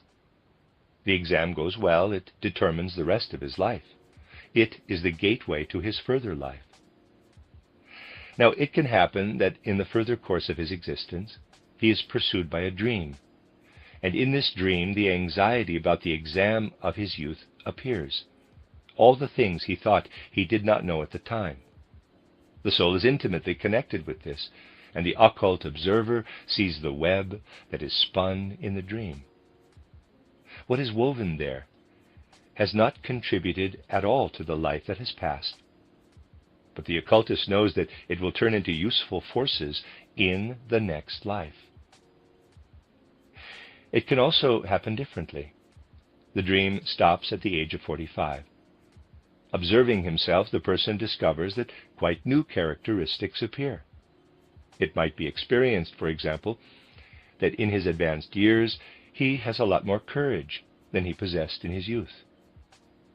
The exam goes well, it determines the rest of his life. It is the gateway to his further life. Now, it can happen that in the further course of his existence, he is pursued by a dream, and in this dream the anxiety about the exam of his youth appears. All the things he thought he did not know at the time. The soul is intimately connected with this, and the occult observer sees the web that is spun in the dream. What is woven there has not contributed at all to the life that has passed, but the occultist knows that it will turn into useful forces in the next life. It can also happen differently. The dream stops at the age of 45. Observing himself, the person discovers that quite new characteristics appear. It might be experienced, for example, that in his advanced years he has a lot more courage than he possessed in his youth.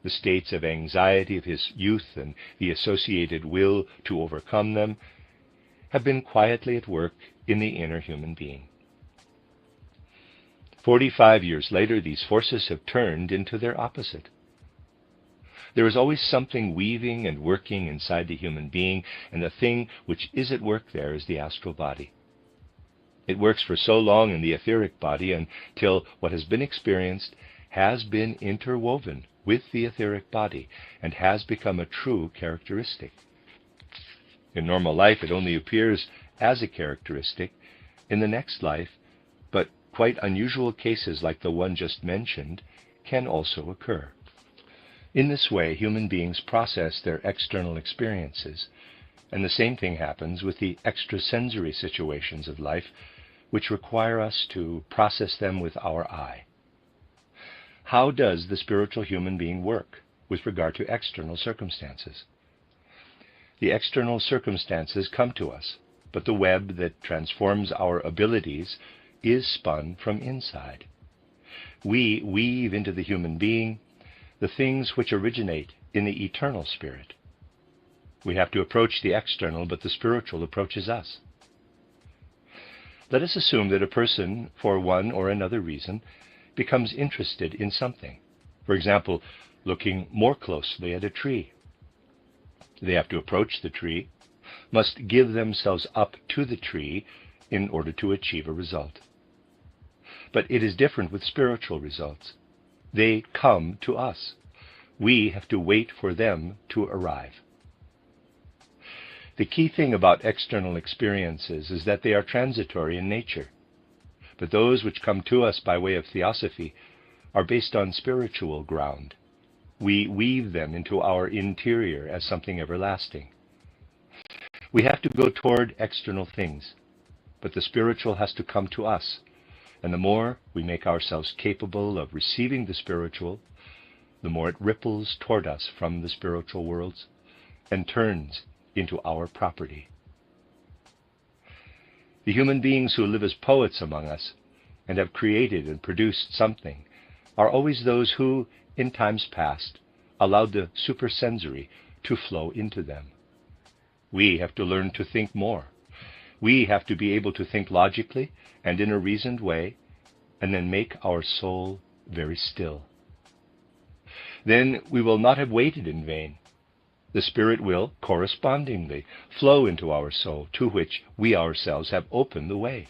The states of anxiety of his youth and the associated will to overcome them have been quietly at work in the inner human being. 45 years later, these forces have turned into their opposite. There is always something weaving and working inside the human being, and the thing which is at work there is the astral body. It works for so long in the etheric body until what has been experienced has been interwoven with the etheric body and has become a true characteristic. In normal life, it only appears as a characteristic in the next life, but quite unusual cases like the one just mentioned can also occur. In this way, human beings process their external experiences, and the same thing happens with the extrasensory situations of life, which require us to process them with our eye. How does the spiritual human being work with regard to external circumstances? The external circumstances come to us, but the web that transforms our abilities is spun from inside. We weave into the human being the things which originate in the eternal spirit. We have to approach the external, but the spiritual approaches us. Let us assume that a person, for one or another reason, becomes interested in something. For example, looking more closely at a tree. They have to approach the tree, must give themselves up to the tree in order to achieve a result. But it is different with spiritual results. They come to us. We have to wait for them to arrive. The key thing about external experiences is that they are transitory in nature. But those which come to us by way of theosophy are based on spiritual ground. We weave them into our interior as something everlasting. We have to go toward external things, but the spiritual has to come to us. And the more we make ourselves capable of receiving the spiritual, the more it ripples toward us from the spiritual worlds and turns into our property. The human beings who live as poets among us and have created and produced something are always those who, in times past, allowed the supersensory to flow into them. We have to learn to think more. We have to be able to think logically and in a reasoned way, and then make our soul very still. Then we will not have waited in vain. The Spirit will, correspondingly, flow into our soul, to which we ourselves have opened the way.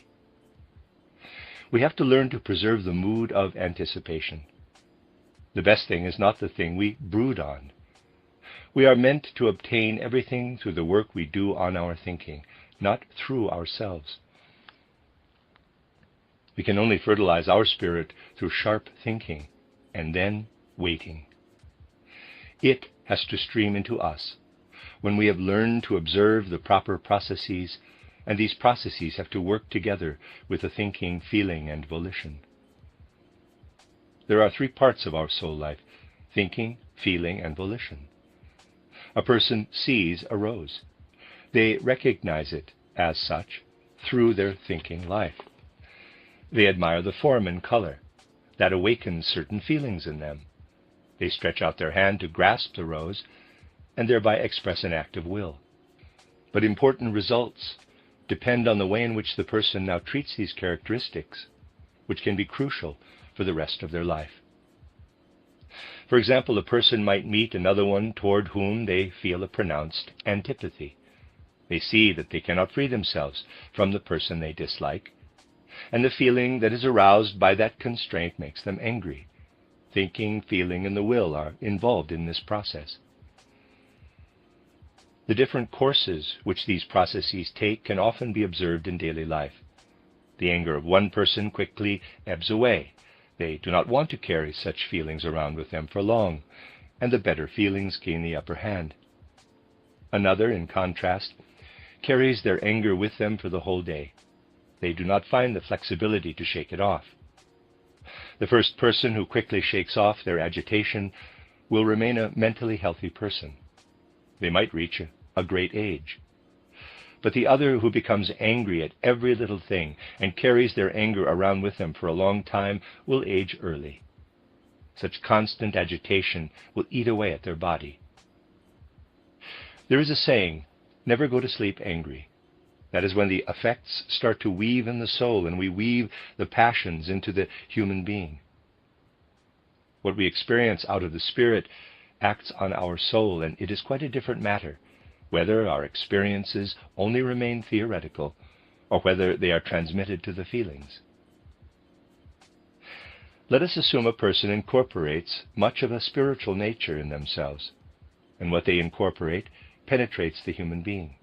We have to learn to preserve the mood of anticipation. The best thing is not the thing we brood on. We are meant to obtain everything through the work we do on our thinking, not through ourselves. We can only fertilize our spirit through sharp thinking and then waiting. It has to stream into us when we have learned to observe the proper processes, and these processes have to work together with the thinking, feeling, and volition. There are three parts of our soul life: thinking, feeling, and volition. A person sees a rose. They recognize it as such through their thinking life. They admire the form and color. That awakens certain feelings in them. They stretch out their hand to grasp the rose, and thereby express an act of will. But important results depend on the way in which the person now treats these characteristics, which can be crucial for the rest of their life. For example, a person might meet another one toward whom they feel a pronounced antipathy. They see that they cannot free themselves from the person they dislike, and the feeling that is aroused by that constraint makes them angry. Thinking, feeling, and the will are involved in this process. The different courses which these processes take can often be observed in daily life. The anger of one person quickly ebbs away. They do not want to carry such feelings around with them for long, and the better feelings gain the upper hand. Another, in contrast, carries their anger with them for the whole day. They do not find the flexibility to shake it off. The first person who quickly shakes off their agitation will remain a mentally healthy person. They might reach a great age. But the other, who becomes angry at every little thing and carries their anger around with them for a long time, will age early. Such constant agitation will eat away at their body. There is a saying, "Never go to sleep angry." That is when the effects start to weave in the soul, and we weave the passions into the human being. What we experience out of the spirit acts on our soul, and it is quite a different matter whether our experiences only remain theoretical or whether they are transmitted to the feelings. Let us assume a person incorporates much of a spiritual nature in themselves, and what they incorporate penetrates the human being.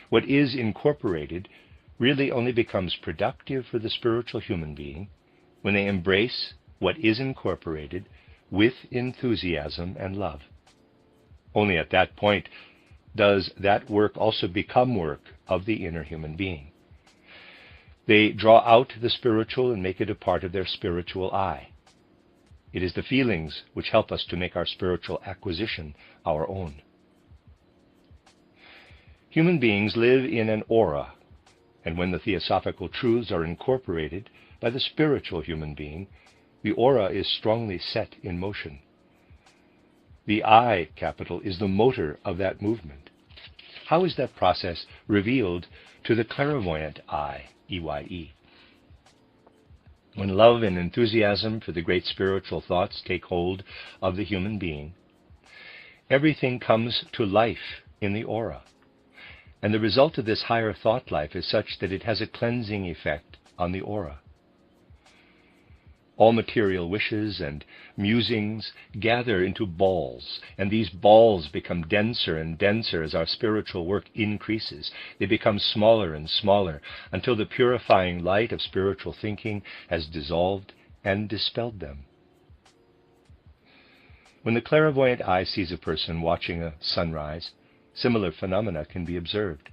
What is incorporated really only becomes productive for the spiritual human being when they embrace what is incorporated with enthusiasm and love. Only at that point does that work also become work of the inner human being. They draw out the spiritual and make it a part of their spiritual I. It is the feelings which help us to make our spiritual acquisition our own. Human beings live in an aura, and when the theosophical truths are incorporated by the spiritual human being, the aura is strongly set in motion. The I capital is the motor of that movement. How is that process revealed to the clairvoyant I, EYE? When love and enthusiasm for the great spiritual thoughts take hold of the human being, everything comes to life in the aura. And the result of this higher thought life is such that it has a cleansing effect on the aura. All material wishes and musings gather into balls, and these balls become denser and denser as our spiritual work increases. They become smaller and smaller until the purifying light of spiritual thinking has dissolved and dispelled them. When the clairvoyant eye sees a person watching a sunrise, similar phenomena can be observed.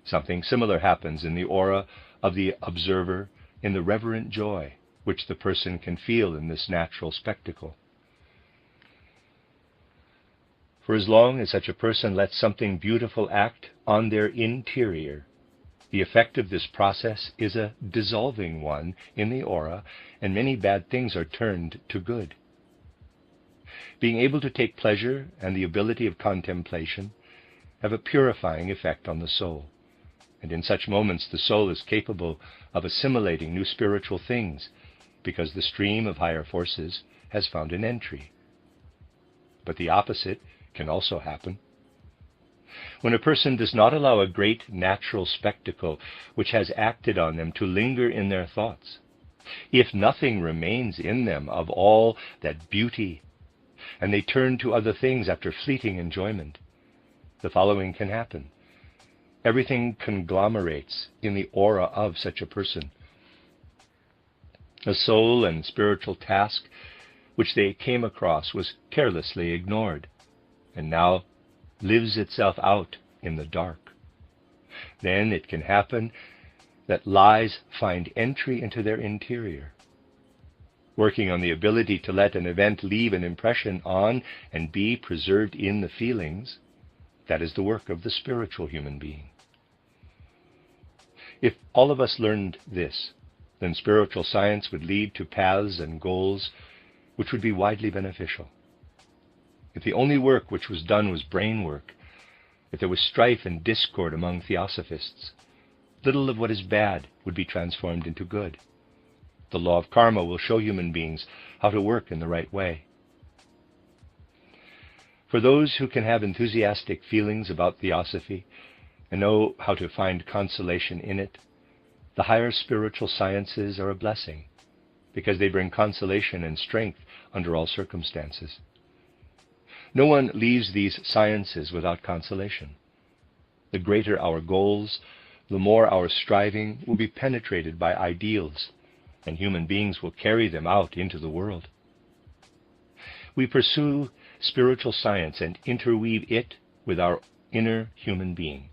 Something similar happens in the aura of the observer in the reverent joy which the person can feel in this natural spectacle. For as long as such a person lets something beautiful act on their interior, the effect of this process is a dissolving one in the aura, and many bad things are turned to good. Being able to take pleasure and the ability of contemplation have a purifying effect on the soul, and in such moments the soul is capable of assimilating new spiritual things, because the stream of higher forces has found an entry. But the opposite can also happen. When a person does not allow a great natural spectacle which has acted on them to linger in their thoughts, if nothing remains in them of all that beauty and they turn to other things after fleeting enjoyment, the following can happen. Everything conglomerates in the aura of such a person. A soul and spiritual task which they came across was carelessly ignored, and now lives itself out in the dark. Then it can happen that lies find entry into their interior, working on the ability to let an event leave an impression on and be preserved in the feelings. That is the work of the spiritual human being. If all of us learned this, then spiritual science would lead to paths and goals which would be widely beneficial. If the only work which was done was brain work, if there was strife and discord among theosophists, little of what is bad would be transformed into good. The law of karma will show human beings how to work in the right way. For those who can have enthusiastic feelings about theosophy and know how to find consolation in it, the higher spiritual sciences are a blessing, because they bring consolation and strength under all circumstances. No one leaves these sciences without consolation. The greater our goals, the more our striving will be penetrated by ideals, and human beings will carry them out into the world. We pursue spiritual science and interweave it with our inner human being.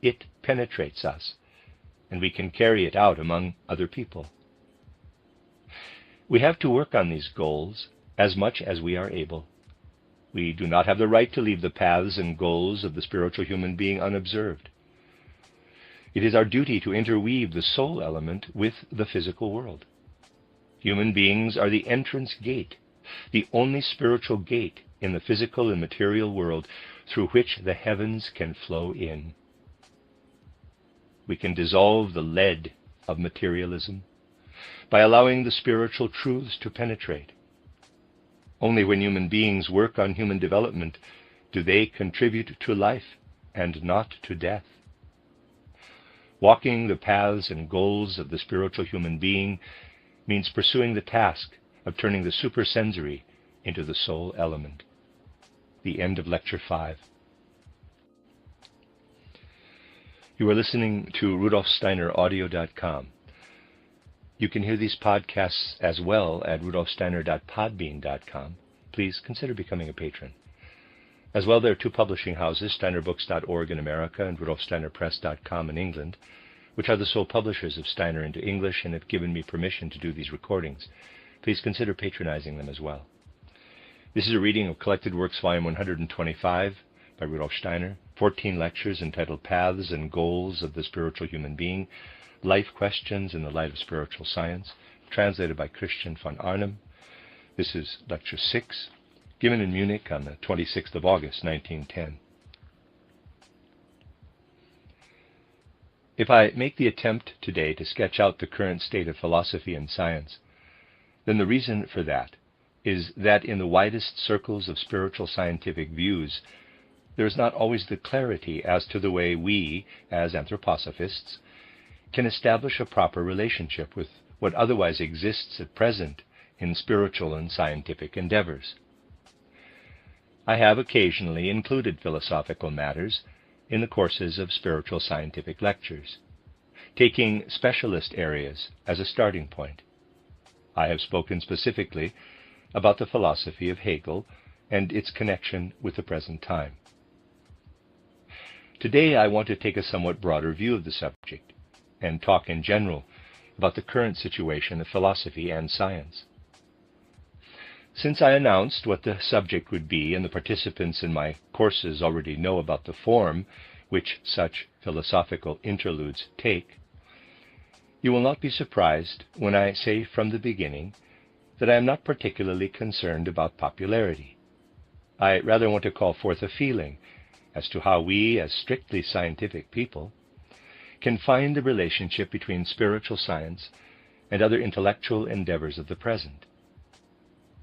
It penetrates us, and we can carry it out among other people. We have to work on these goals as much as we are able. We do not have the right to leave the paths and goals of the spiritual human being unobserved. It is our duty to interweave the soul element with the physical world. Human beings are the entrance gate, the only spiritual gate in the physical and material world through which the heavens can flow in. We can dissolve the lead of materialism by allowing the spiritual truths to penetrate. Only when human beings work on human development do they contribute to life and not to death. Walking the paths and goals of the spiritual human being means pursuing the task of turning the supersensory into the soul element. The end of Lecture 5. You are listening to RudolfSteinerAudio.com. You can hear these podcasts as well at rudolfsteiner.podbean.com. Please consider becoming a patron. As well, there are two publishing houses, steinerbooks.org in America and rudolfsteinerpress.com in England, which are the sole publishers of Steiner into English and have given me permission to do these recordings. Please consider patronizing them as well. This is a reading of Collected Works, Volume 125 by Rudolf Steiner, 14 lectures entitled Paths and Goals of the Spiritual Human Being, Life Questions in the Light of Spiritual Science, translated by Christian von Arnim. This is Lecture 6, given in Munich on the 26th of August, 1910. If I make the attempt today to sketch out the current state of philosophy and science, then the reason for that is that in the widest circles of spiritual scientific views, there is not always the clarity as to the way we, as anthroposophists, can establish a proper relationship with what otherwise exists at present in spiritual and scientific endeavors. I have occasionally included philosophical matters in the courses of spiritual scientific lectures, taking specialist areas as a starting point. I have spoken specifically about the philosophy of Hegel and its connection with the present time. Today I want to take a somewhat broader view of the subject and talk in general about the current situation of philosophy and science. Since I announced what the subject would be, and the participants in my courses already know about the form which such philosophical interludes take, you will not be surprised when I say from the beginning that I am not particularly concerned about popularity. I rather want to call forth a feeling as to how we, as strictly scientific people, can find the relationship between spiritual science and other intellectual endeavors of the present.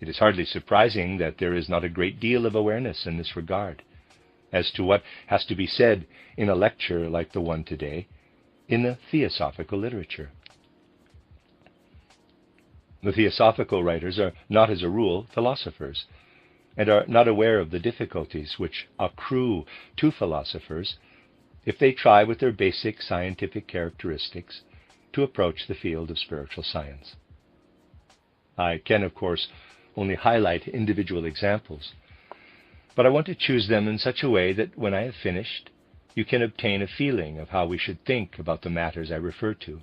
It is hardly surprising that there is not a great deal of awareness in this regard as to what has to be said in a lecture like the one today in the theosophical literature. The theosophical writers are not, as a rule, philosophers, and are not aware of the difficulties which accrue to philosophers if they try with their basic scientific characteristics to approach the field of spiritual science. I can, of course, only highlight individual examples, but I want to choose them in such a way that when I have finished, you can obtain a feeling of how we should think about the matters I refer to.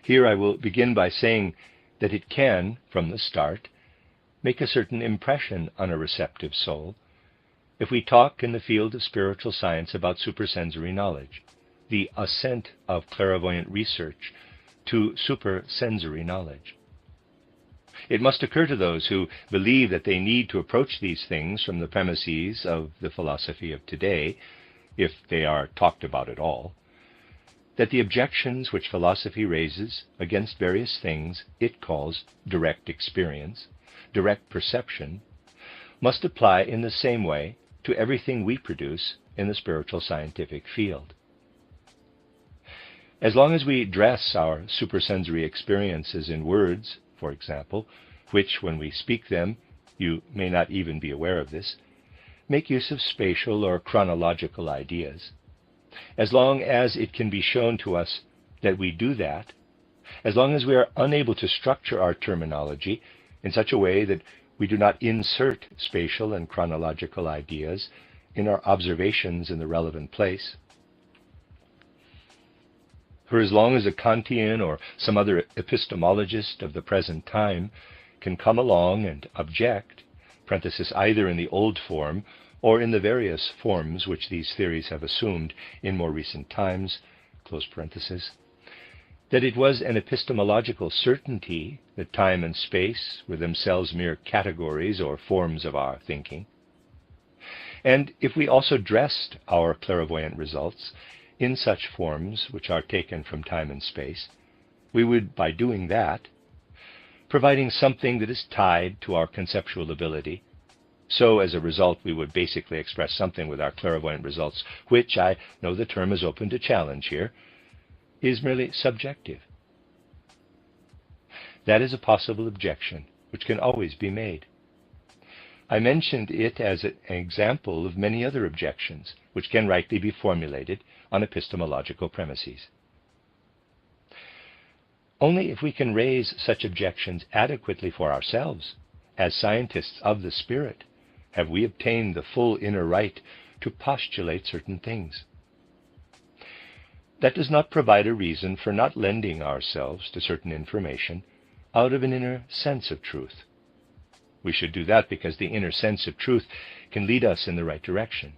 Here I will begin by saying that it can, from the start, make a certain impression on a receptive soul if we talk in the field of spiritual science about supersensory knowledge, the ascent of clairvoyant research to supersensory knowledge. It must occur to those who believe that they need to approach these things from the premises of the philosophy of today, if they are talked about at all, that the objections which philosophy raises against various things it calls direct experience, direct perception, must apply in the same way to everything we produce in the spiritual scientific field. As long as we dress our supersensory experiences in words, for example, which, when we speak them, you may not even be aware of this, make use of spatial or chronological ideas, as long as it can be shown to us that we do that, as long as we are unable to structure our terminology in such a way that we do not insert spatial and chronological ideas in our observations in the relevant place, for as long as a Kantian or some other epistemologist of the present time can come along and object, either in the old form or in the various forms which these theories have assumed in more recent times, that it was an epistemological certainty that time and space were themselves mere categories or forms of our thinking. And if we also dressed our clairvoyant results in such forms which are taken from time and space, we would, by doing that, providing something that is tied to our conceptual ability, so as a result we would basically express something with our clairvoyant results, which, I know the term is open to challenge here, is merely subjective. That is a possible objection which can always be made. I mentioned it as an example of many other objections which can rightly be formulated on epistemological premises. Only if we can raise such objections adequately for ourselves, as scientists of the spirit, have we obtained the full inner right to postulate certain things. That does not provide a reason for not lending ourselves to certain information out of an inner sense of truth. We should do that because the inner sense of truth can lead us in the right direction.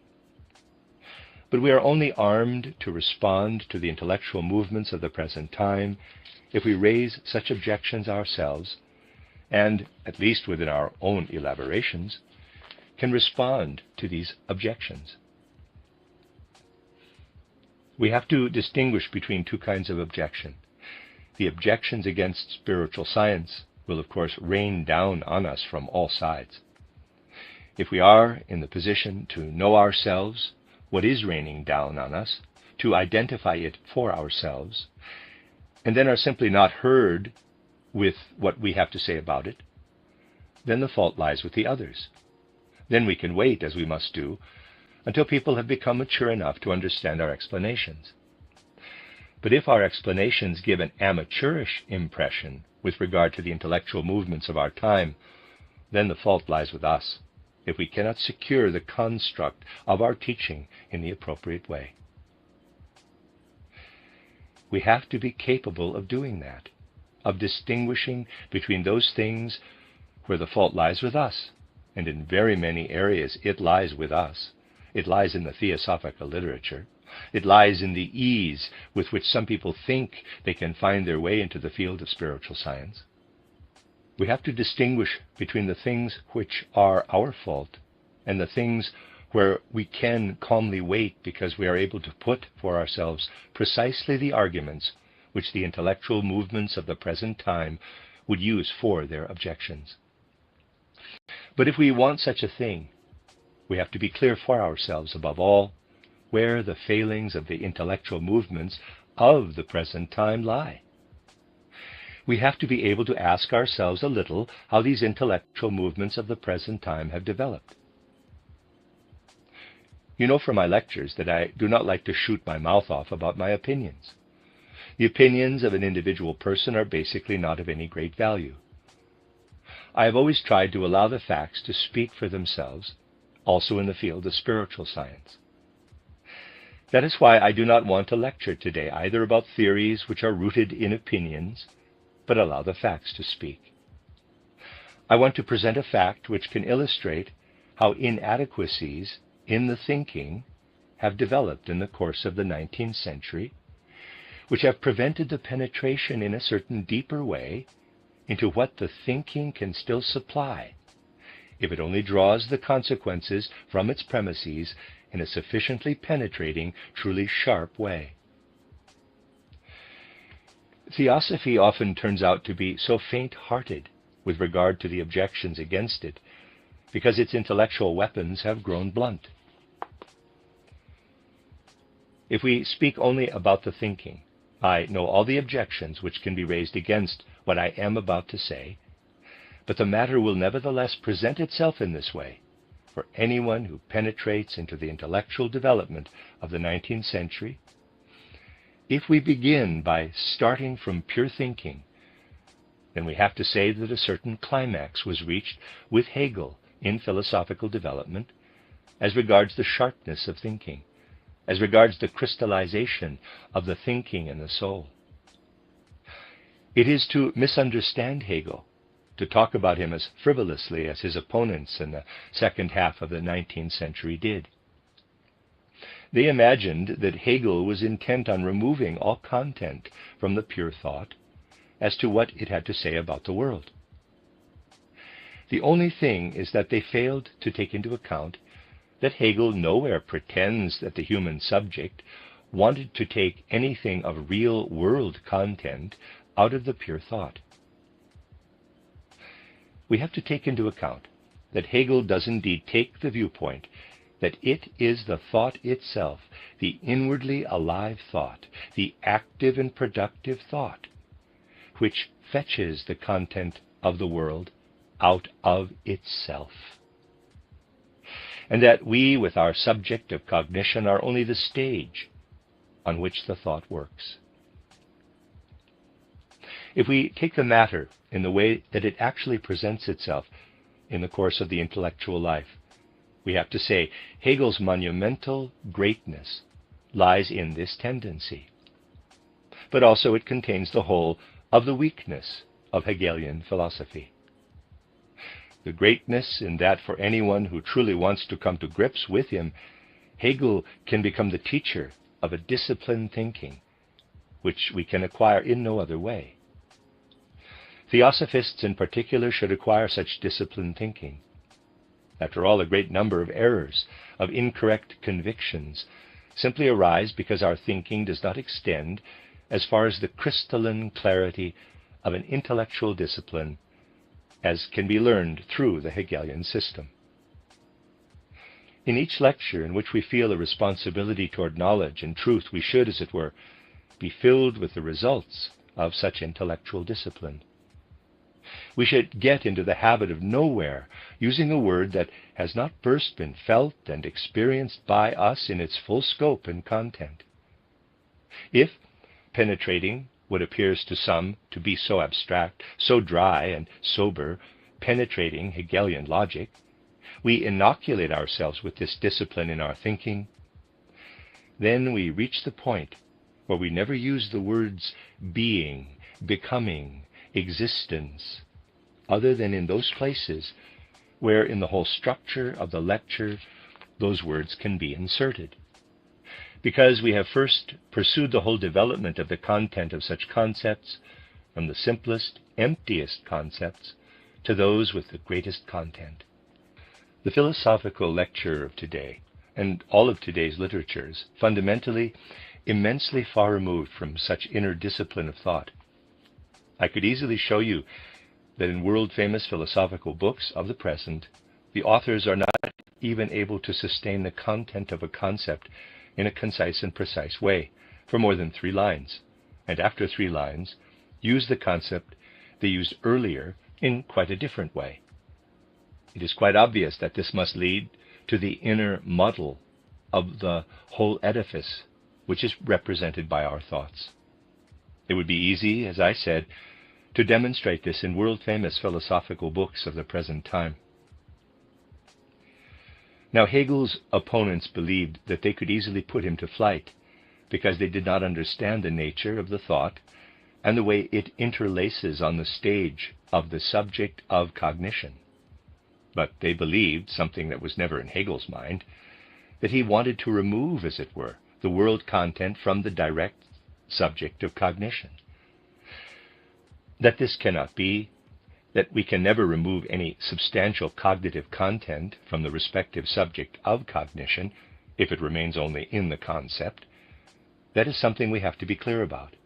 But we are only armed to respond to the intellectual movements of the present time if we raise such objections ourselves, and, at least within our own elaborations, can respond to these objections. We have to distinguish between two kinds of objection. The objections against spiritual science will, of course, rain down on us from all sides. If we are in the position to know ourselves, what is raining down on us, to identify it for ourselves, and then are simply not heard with what we have to say about it, then the fault lies with the others. Then we can wait, as we must do, until people have become mature enough to understand our explanations. But if our explanations give an amateurish impression with regard to the intellectual movements of our time, then the fault lies with us, if we cannot secure the construct of our teaching in the appropriate way. We have to be capable of doing that, of distinguishing between those things where the fault lies with us, and in very many areas it lies with us. It lies in the theosophical literature. It lies in the ease with which some people think they can find their way into the field of spiritual science. We have to distinguish between the things which are our fault and the things where we can calmly wait because we are able to put for ourselves precisely the arguments which the intellectual movements of the present time would use for their objections. But if we want such a thing, we have to be clear for ourselves, above all, where the failings of the intellectual movements of the present time lie. we have to be able to ask ourselves a little how these intellectual movements of the present time have developed. You know from my lectures that I do not like to shoot my mouth off about my opinions. The opinions of an individual person are basically not of any great value. I have always tried to allow the facts to speak for themselves, also in the field of spiritual science. That is why I do not want to lecture today either about theories which are rooted in opinions, but allow the facts to speak. I want to present a fact which can illustrate how inadequacies in the thinking have developed in the course of the 19th century, which have prevented the penetration in a certain deeper way into what the thinking can still supply, if it only draws the consequences from its premises in a sufficiently penetrating, truly sharp way. Theosophy often turns out to be so faint-hearted with regard to the objections against it, because its intellectual weapons have grown blunt. If we speak only about the thinking, I know all the objections which can be raised against what I am about to say, but the matter will nevertheless present itself in this way for anyone who penetrates into the intellectual development of the 19th century. If we begin by starting from pure thinking, then we have to say that a certain climax was reached with Hegel in philosophical development as regards the sharpness of thinking, as regards the crystallization of the thinking in the soul. It is to misunderstand Hegel, to talk about him as frivolously as his opponents in the second half of the 19th century did. They imagined that Hegel was intent on removing all content from the pure thought as to what it had to say about the world. The only thing is that they failed to take into account that Hegel nowhere pretends that the human subject wanted to take anything of real world content out of the pure thought. We have to take into account that Hegel does indeed take the viewpoint that it is the thought itself, the inwardly alive thought, the active and productive thought, which fetches the content of the world out of itself. And that we, with our subject of cognition, are only the stage on which the thought works. If we take the matter in the way that it actually presents itself in the course of the intellectual life, we have to say Hegel's monumental greatness lies in this tendency. But also it contains the whole of the weakness of Hegelian philosophy. The greatness in that for anyone who truly wants to come to grips with him, Hegel can become the teacher of a disciplined thinking, which we can acquire in no other way. Theosophists in particular should acquire such disciplined thinking. After all, a great number of errors, of incorrect convictions, simply arise because our thinking does not extend as far as the crystalline clarity of an intellectual discipline as can be learned through the Hegelian system. In each lecture in which we feel a responsibility toward knowledge and truth, we should, as it were, be filled with the results of such intellectual discipline. We should get into the habit of nowhere using a word that has not first been felt and experienced by us in its full scope and content. If penetrating what appears to some to be so abstract, so dry and sober, penetrating Hegelian logic, we inoculate ourselves with this discipline in our thinking, then we reach the point where we never use the words being, becoming, existence, other than in those places where in the whole structure of the lecture those words can be inserted. Because we have first pursued the whole development of the content of such concepts, from the simplest, emptiest concepts to those with the greatest content. The philosophical lecture of today, and all of today's literatures, fundamentally immensely far removed from such inner discipline of thought. I could easily show you that in world-famous philosophical books of the present, the authors are not even able to sustain the content of a concept in a concise and precise way for more than 3 lines, and after 3 lines, use the concept they used earlier in quite a different way. It is quite obvious that this must lead to the inner model of the whole edifice, which is represented by our thoughts. It would be easy, as I said, to demonstrate this in world-famous philosophical books of the present time. Now, Hegel's opponents believed that they could easily put him to flight because they did not understand the nature of the thought and the way it interlaces on the stage of the subject of cognition. But they believed, something that was never in Hegel's mind, that he wanted to remove, as it were, the world content from the direct subject of cognition. That this cannot be, that we can never remove any substantial cognitive content from the respective subject of cognition if it remains only in the concept, that is something we have to be clear about.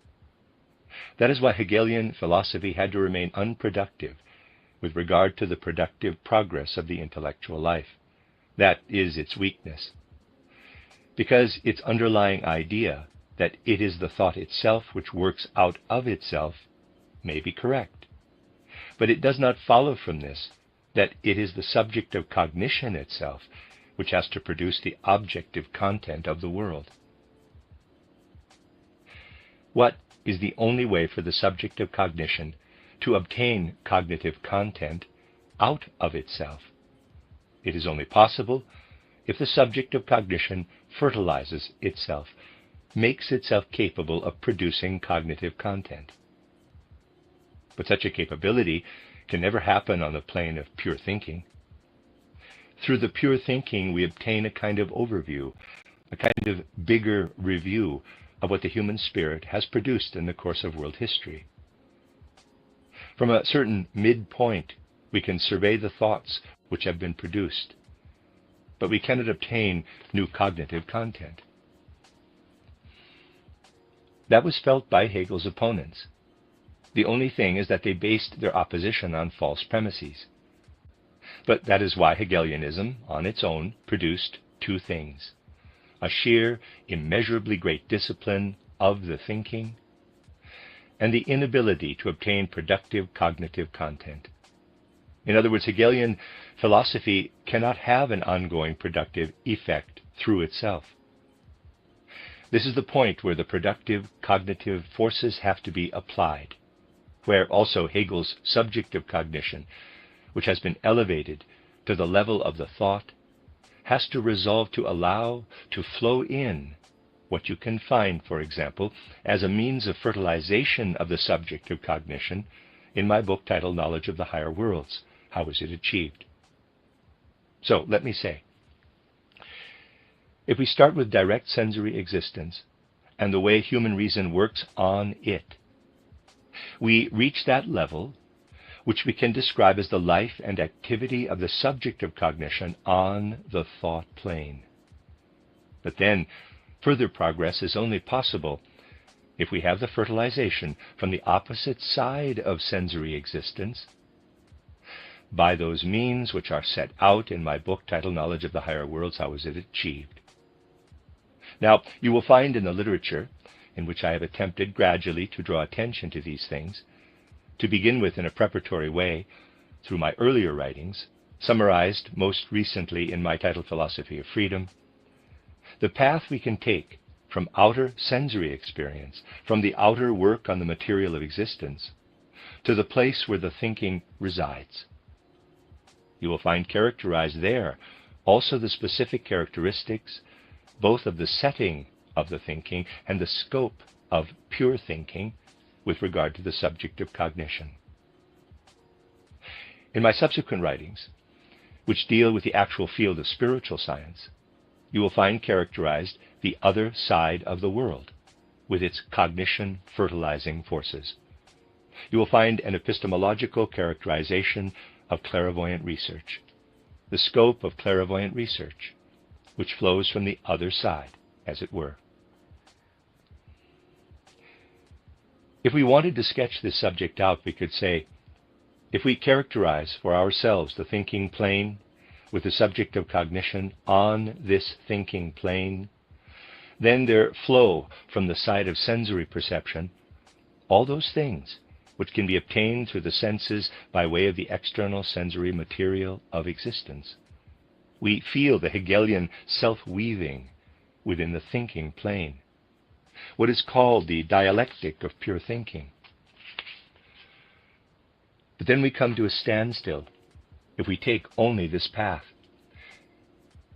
That is why Hegelian philosophy had to remain unproductive with regard to the productive progress of the intellectual life. That is its weakness. Because its underlying idea that it is the thought itself which works out of itself may be correct. But it does not follow from this that it is the subject of cognition itself which has to produce the objective content of the world. What is the only way for the subject of cognition to obtain cognitive content out of itself? It is only possible if the subject of cognition fertilizes itself, makes itself capable of producing cognitive content. But such a capability can never happen on the plane of pure thinking. Through the pure thinking, we obtain a kind of overview, a kind of bigger review of what the human spirit has produced in the course of world history. From a certain midpoint, we can survey the thoughts which have been produced, but we cannot obtain new cognitive content. That was felt by Hegel's opponents. The only thing is that they based their opposition on false premises. But that is why Hegelianism, on its own, produced two things: a sheer, immeasurably great discipline of the thinking, and the inability to obtain productive cognitive content. In other words, Hegelian philosophy cannot have an ongoing productive effect through itself. This is the point where the productive cognitive forces have to be applied, where also Hegel's subject of cognition, which has been elevated to the level of the thought, has to resolve to allow to flow in what you can find, for example, as a means of fertilization of the subject of cognition in my book titled Knowledge of the Higher Worlds. How is it achieved? So, let me say, if we start with direct sensory existence and the way human reason works on it, we reach that level which we can describe as the life and activity of the subject of cognition on the thought plane. But then, further progress is only possible if we have the fertilization from the opposite side of sensory existence, by those means which are set out in my book titled Knowledge of the Higher Worlds. How is it achieved? Now, you will find in the literature, in which I have attempted gradually to draw attention to these things, to begin with in a preparatory way through my earlier writings, summarized most recently in my title Philosophy of Freedom, the path we can take from outer sensory experience, from the outer work on the material of existence, to the place where the thinking resides. You will find characterized there also the specific characteristics both of the setting of the thinking and the scope of pure thinking with regard to the subject of cognition. In my subsequent writings, which deal with the actual field of spiritual science, you will find characterized the other side of the world with its cognition-fertilizing forces. You will find an epistemological characterization of clairvoyant research, the scope of clairvoyant research, which flows from the other side, as it were. If we wanted to sketch this subject out, we could say, if we characterize for ourselves the thinking plane with the subject of cognition on this thinking plane, then there flow from the side of sensory perception all those things what can be obtained through the senses by way of the external sensory material of existence. We feel the Hegelian self-weaving within the thinking plane, what is called the dialectic of pure thinking. But then we come to a standstill if we take only this path.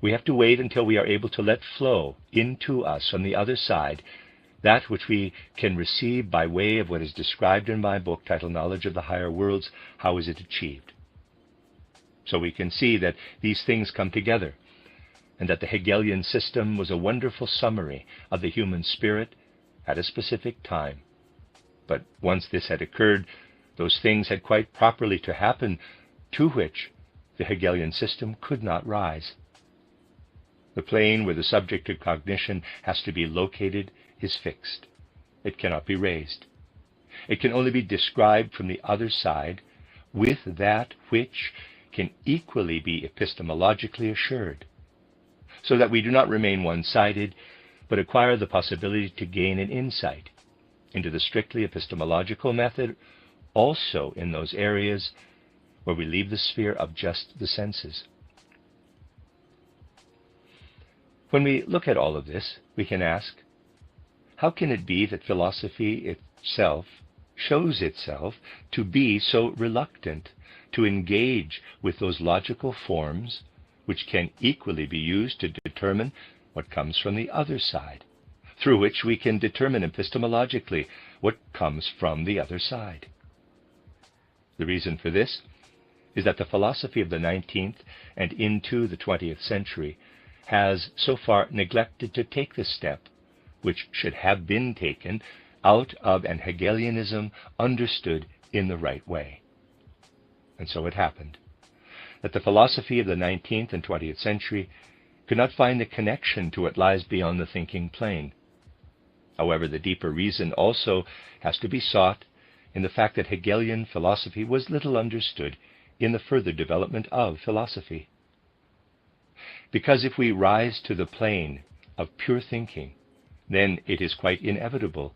We have to wait until we are able to let flow into us on the other side that which we can receive by way of what is described in my book titled Knowledge of the Higher Worlds, How Is It Achieved? So we can see that these things come together, and that the Hegelian system was a wonderful summary of the human spirit at a specific time. But once this had occurred, those things had quite properly to happen, to which the Hegelian system could not rise. The plane where the subject of cognition has to be located is fixed. It cannot be raised. It can only be described from the other side with that which can equally be epistemologically assured, so that we do not remain one-sided, but acquire the possibility to gain an insight into the strictly epistemological method, also in those areas where we leave the sphere of just the senses. When we look at all of this, we can ask, how can it be that philosophy itself shows itself to be so reluctant to engage with those logical forms which can equally be used to determine what comes from the other side, through which we can determine epistemologically what comes from the other side? The reason for this is that the philosophy of the 19th and into the 20th century has so far neglected to take the step which should have been taken out of an Hegelianism understood in the right way. And so it happened that the philosophy of the 19th and 20th century could not find the connection to what lies beyond the thinking plane. However, the deeper reason also has to be sought in the fact that Hegelian philosophy was little understood in the further development of philosophy. Because if we rise to the plane of pure thinking, then it is quite inevitable,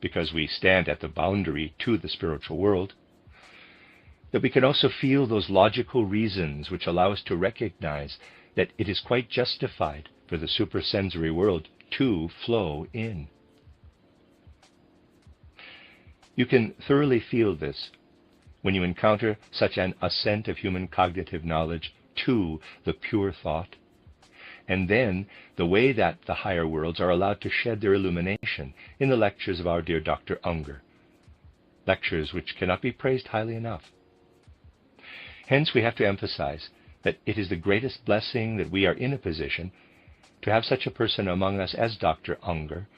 because we stand at the boundary to the spiritual world, that we can also feel those logical reasons which allow us to recognize that it is quite justified for the supersensory world to flow in. You can thoroughly feel this when you encounter such an ascent of human cognitive knowledge to the pure thought, and then the way that the higher worlds are allowed to shed their illumination in the lectures of our dear Dr. Unger, lectures which cannot be praised highly enough. Hence we have to emphasize that it is the greatest blessing that we are in a position to have such a person among us as Dr. Unger,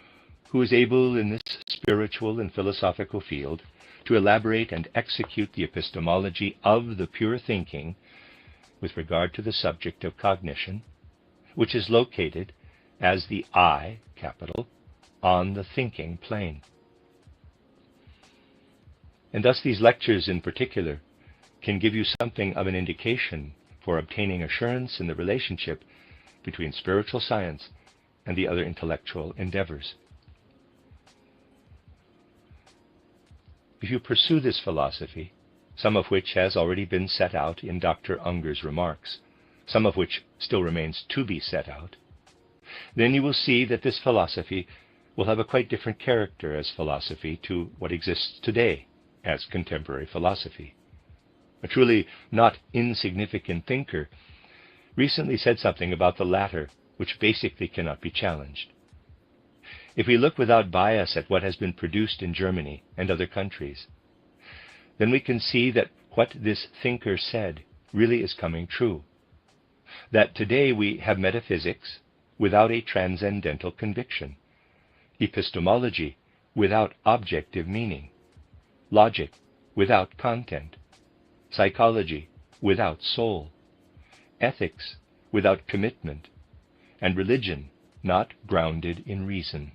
who is able in this spiritual and philosophical field to elaborate and execute the epistemology of the pure thinking with regard to the subject of cognition, which is located as the I, capital, on the thinking plane. And thus these lectures in particular can give you something of an indication for obtaining assurance in the relationship between spiritual science and the other intellectual endeavors. If you pursue this philosophy, some of which has already been set out in Dr. Unger's remarks, some of which still remains to be set out, then you will see that this philosophy will have a quite different character as philosophy to what exists today as contemporary philosophy. A truly not insignificant thinker recently said something about the latter which basically cannot be challenged. If we look without bias at what has been produced in Germany and other countries, then we can see that what this thinker said really is coming true. That today we have metaphysics without a transcendental conviction, epistemology without objective meaning, logic without content, psychology without soul, ethics without commitment, and religion not grounded in reason.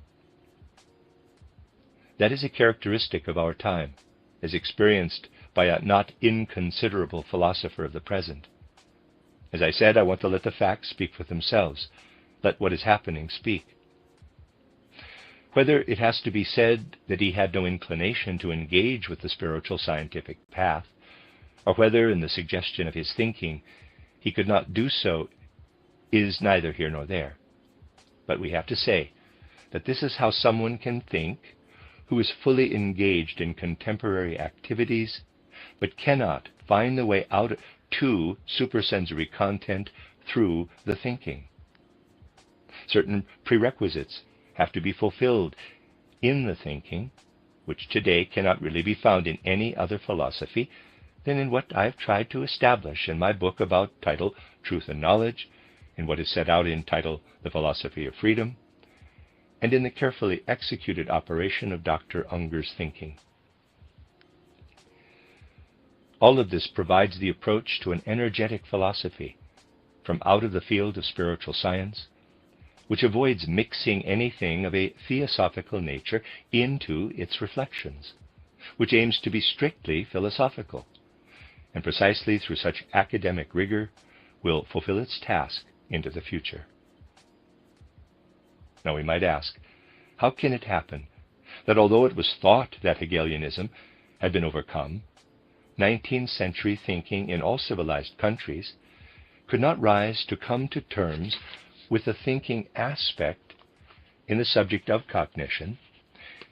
That is a characteristic of our time, as experienced by a not inconsiderable philosopher of the present. As I said, I want to let the facts speak for themselves. Let what is happening speak. Whether it has to be said that he had no inclination to engage with the spiritual scientific path, or whether in the suggestion of his thinking he could not do so, is neither here nor there. But we have to say that this is how someone can think who is fully engaged in contemporary activities, but cannot find the way out to supersensory content through the thinking. Certain prerequisites have to be fulfilled in the thinking, which today cannot really be found in any other philosophy than in what I've tried to establish in my book titled Truth and Knowledge, in what is set out in title The Philosophy of Freedom, and in the carefully executed operation of Dr. Unger's thinking. All of this provides the approach to an energetic philosophy from out of the field of spiritual science, which avoids mixing anything of a theosophical nature into its reflections, which aims to be strictly philosophical, and precisely through such academic rigor will fulfill its task into the future. Now we might ask, how can it happen that although it was thought that Hegelianism had been overcome, 19th century thinking in all civilized countries could not rise to come to terms with the thinking aspect in the subject of cognition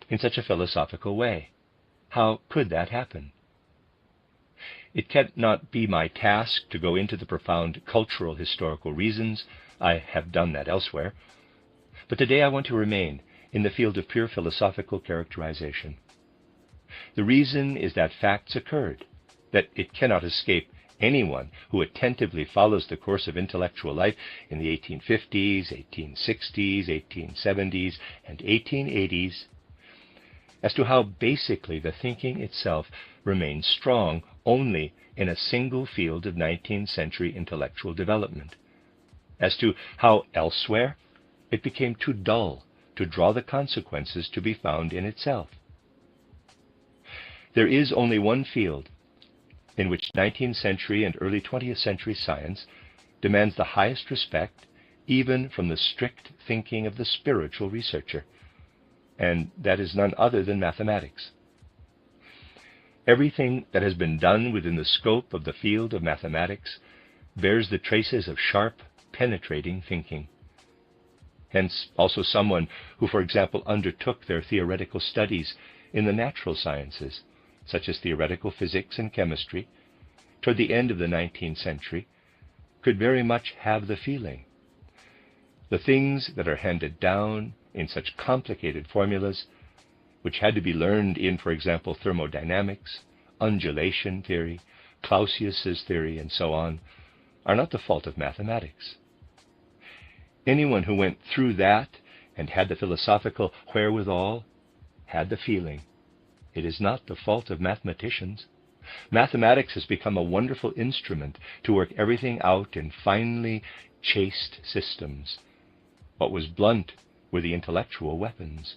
in such a philosophical way? How could that happen? It cannot be my task to go into the profound cultural historical reasons. I have done that elsewhere. But today I want to remain in the field of pure philosophical characterization. The reason is that facts occurred, that it cannot escape anyone who attentively follows the course of intellectual life in the 1850s, 1860s, 1870s, and 1880s, as to how basically the thinking itself remains strong only in a single field of 19th century intellectual development, as to how elsewhere it became too dull to draw the consequences to be found in itself. There is only one field in which 19th century and early 20th century science demands the highest respect, even from the strict thinking of the spiritual researcher, and that is none other than mathematics. Everything that has been done within the scope of the field of mathematics bears the traces of sharp, penetrating thinking. Hence, also someone who, for example, undertook their theoretical studies in the natural sciences, such as theoretical physics and chemistry, toward the end of the 19th century, could very much have the feeling. The things that are handed down in such complicated formulas, which had to be learned in, for example, thermodynamics, undulation theory, Clausius's theory, and so on, are not the fault of mathematics. Anyone who went through that and had the philosophical wherewithal had the feeling. It is not the fault of mathematicians. Mathematics has become a wonderful instrument to work everything out in finely chaste systems. What was blunt were the intellectual weapons.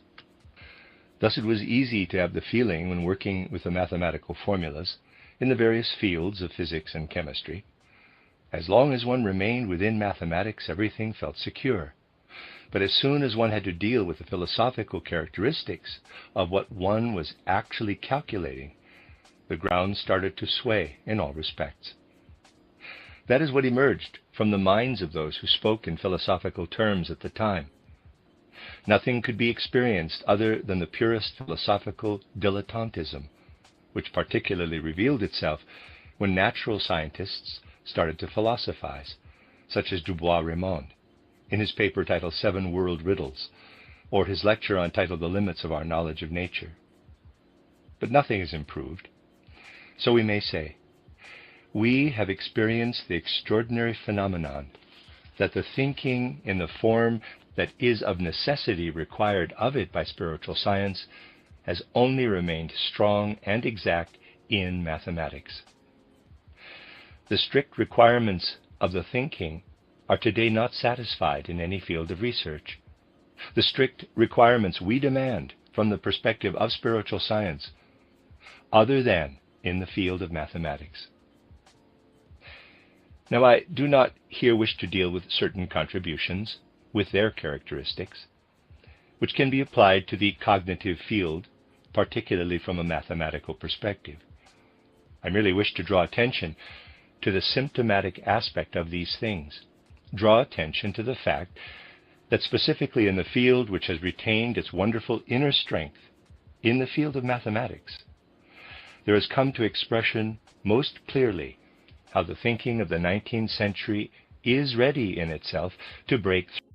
Thus it was easy to have the feeling when working with the mathematical formulas in the various fields of physics and chemistry. As long as one remained within mathematics, everything felt secure. But as soon as one had to deal with the philosophical characteristics of what one was actually calculating, the ground started to sway in all respects. That is what emerged from the minds of those who spoke in philosophical terms at the time. Nothing could be experienced other than the purest philosophical dilettantism, which particularly revealed itself when natural scientists started to philosophize, such as Dubois-Reymond, in his paper titled 7 World Riddles, or his lecture entitled The Limits of Our Knowledge of Nature. But nothing is improved. So we may say, we have experienced the extraordinary phenomenon that the thinking in the form that is of necessity required of it by spiritual science has only remained strong and exact in mathematics. The strict requirements of the thinking are today not satisfied in any field of research. The strict requirements we demand from the perspective of spiritual science, other than in the field of mathematics. Now, I do not here wish to deal with certain contributions, with their characteristics. which can be applied to the cognitive field, particularly from a mathematical perspective. I merely wish to draw attention to the symptomatic aspect of these things. Draw attention to the fact that specifically in the field which has retained its wonderful inner strength, in the field of mathematics, there has come to expression most clearly how the thinking of the 19th century is ready in itself to break through.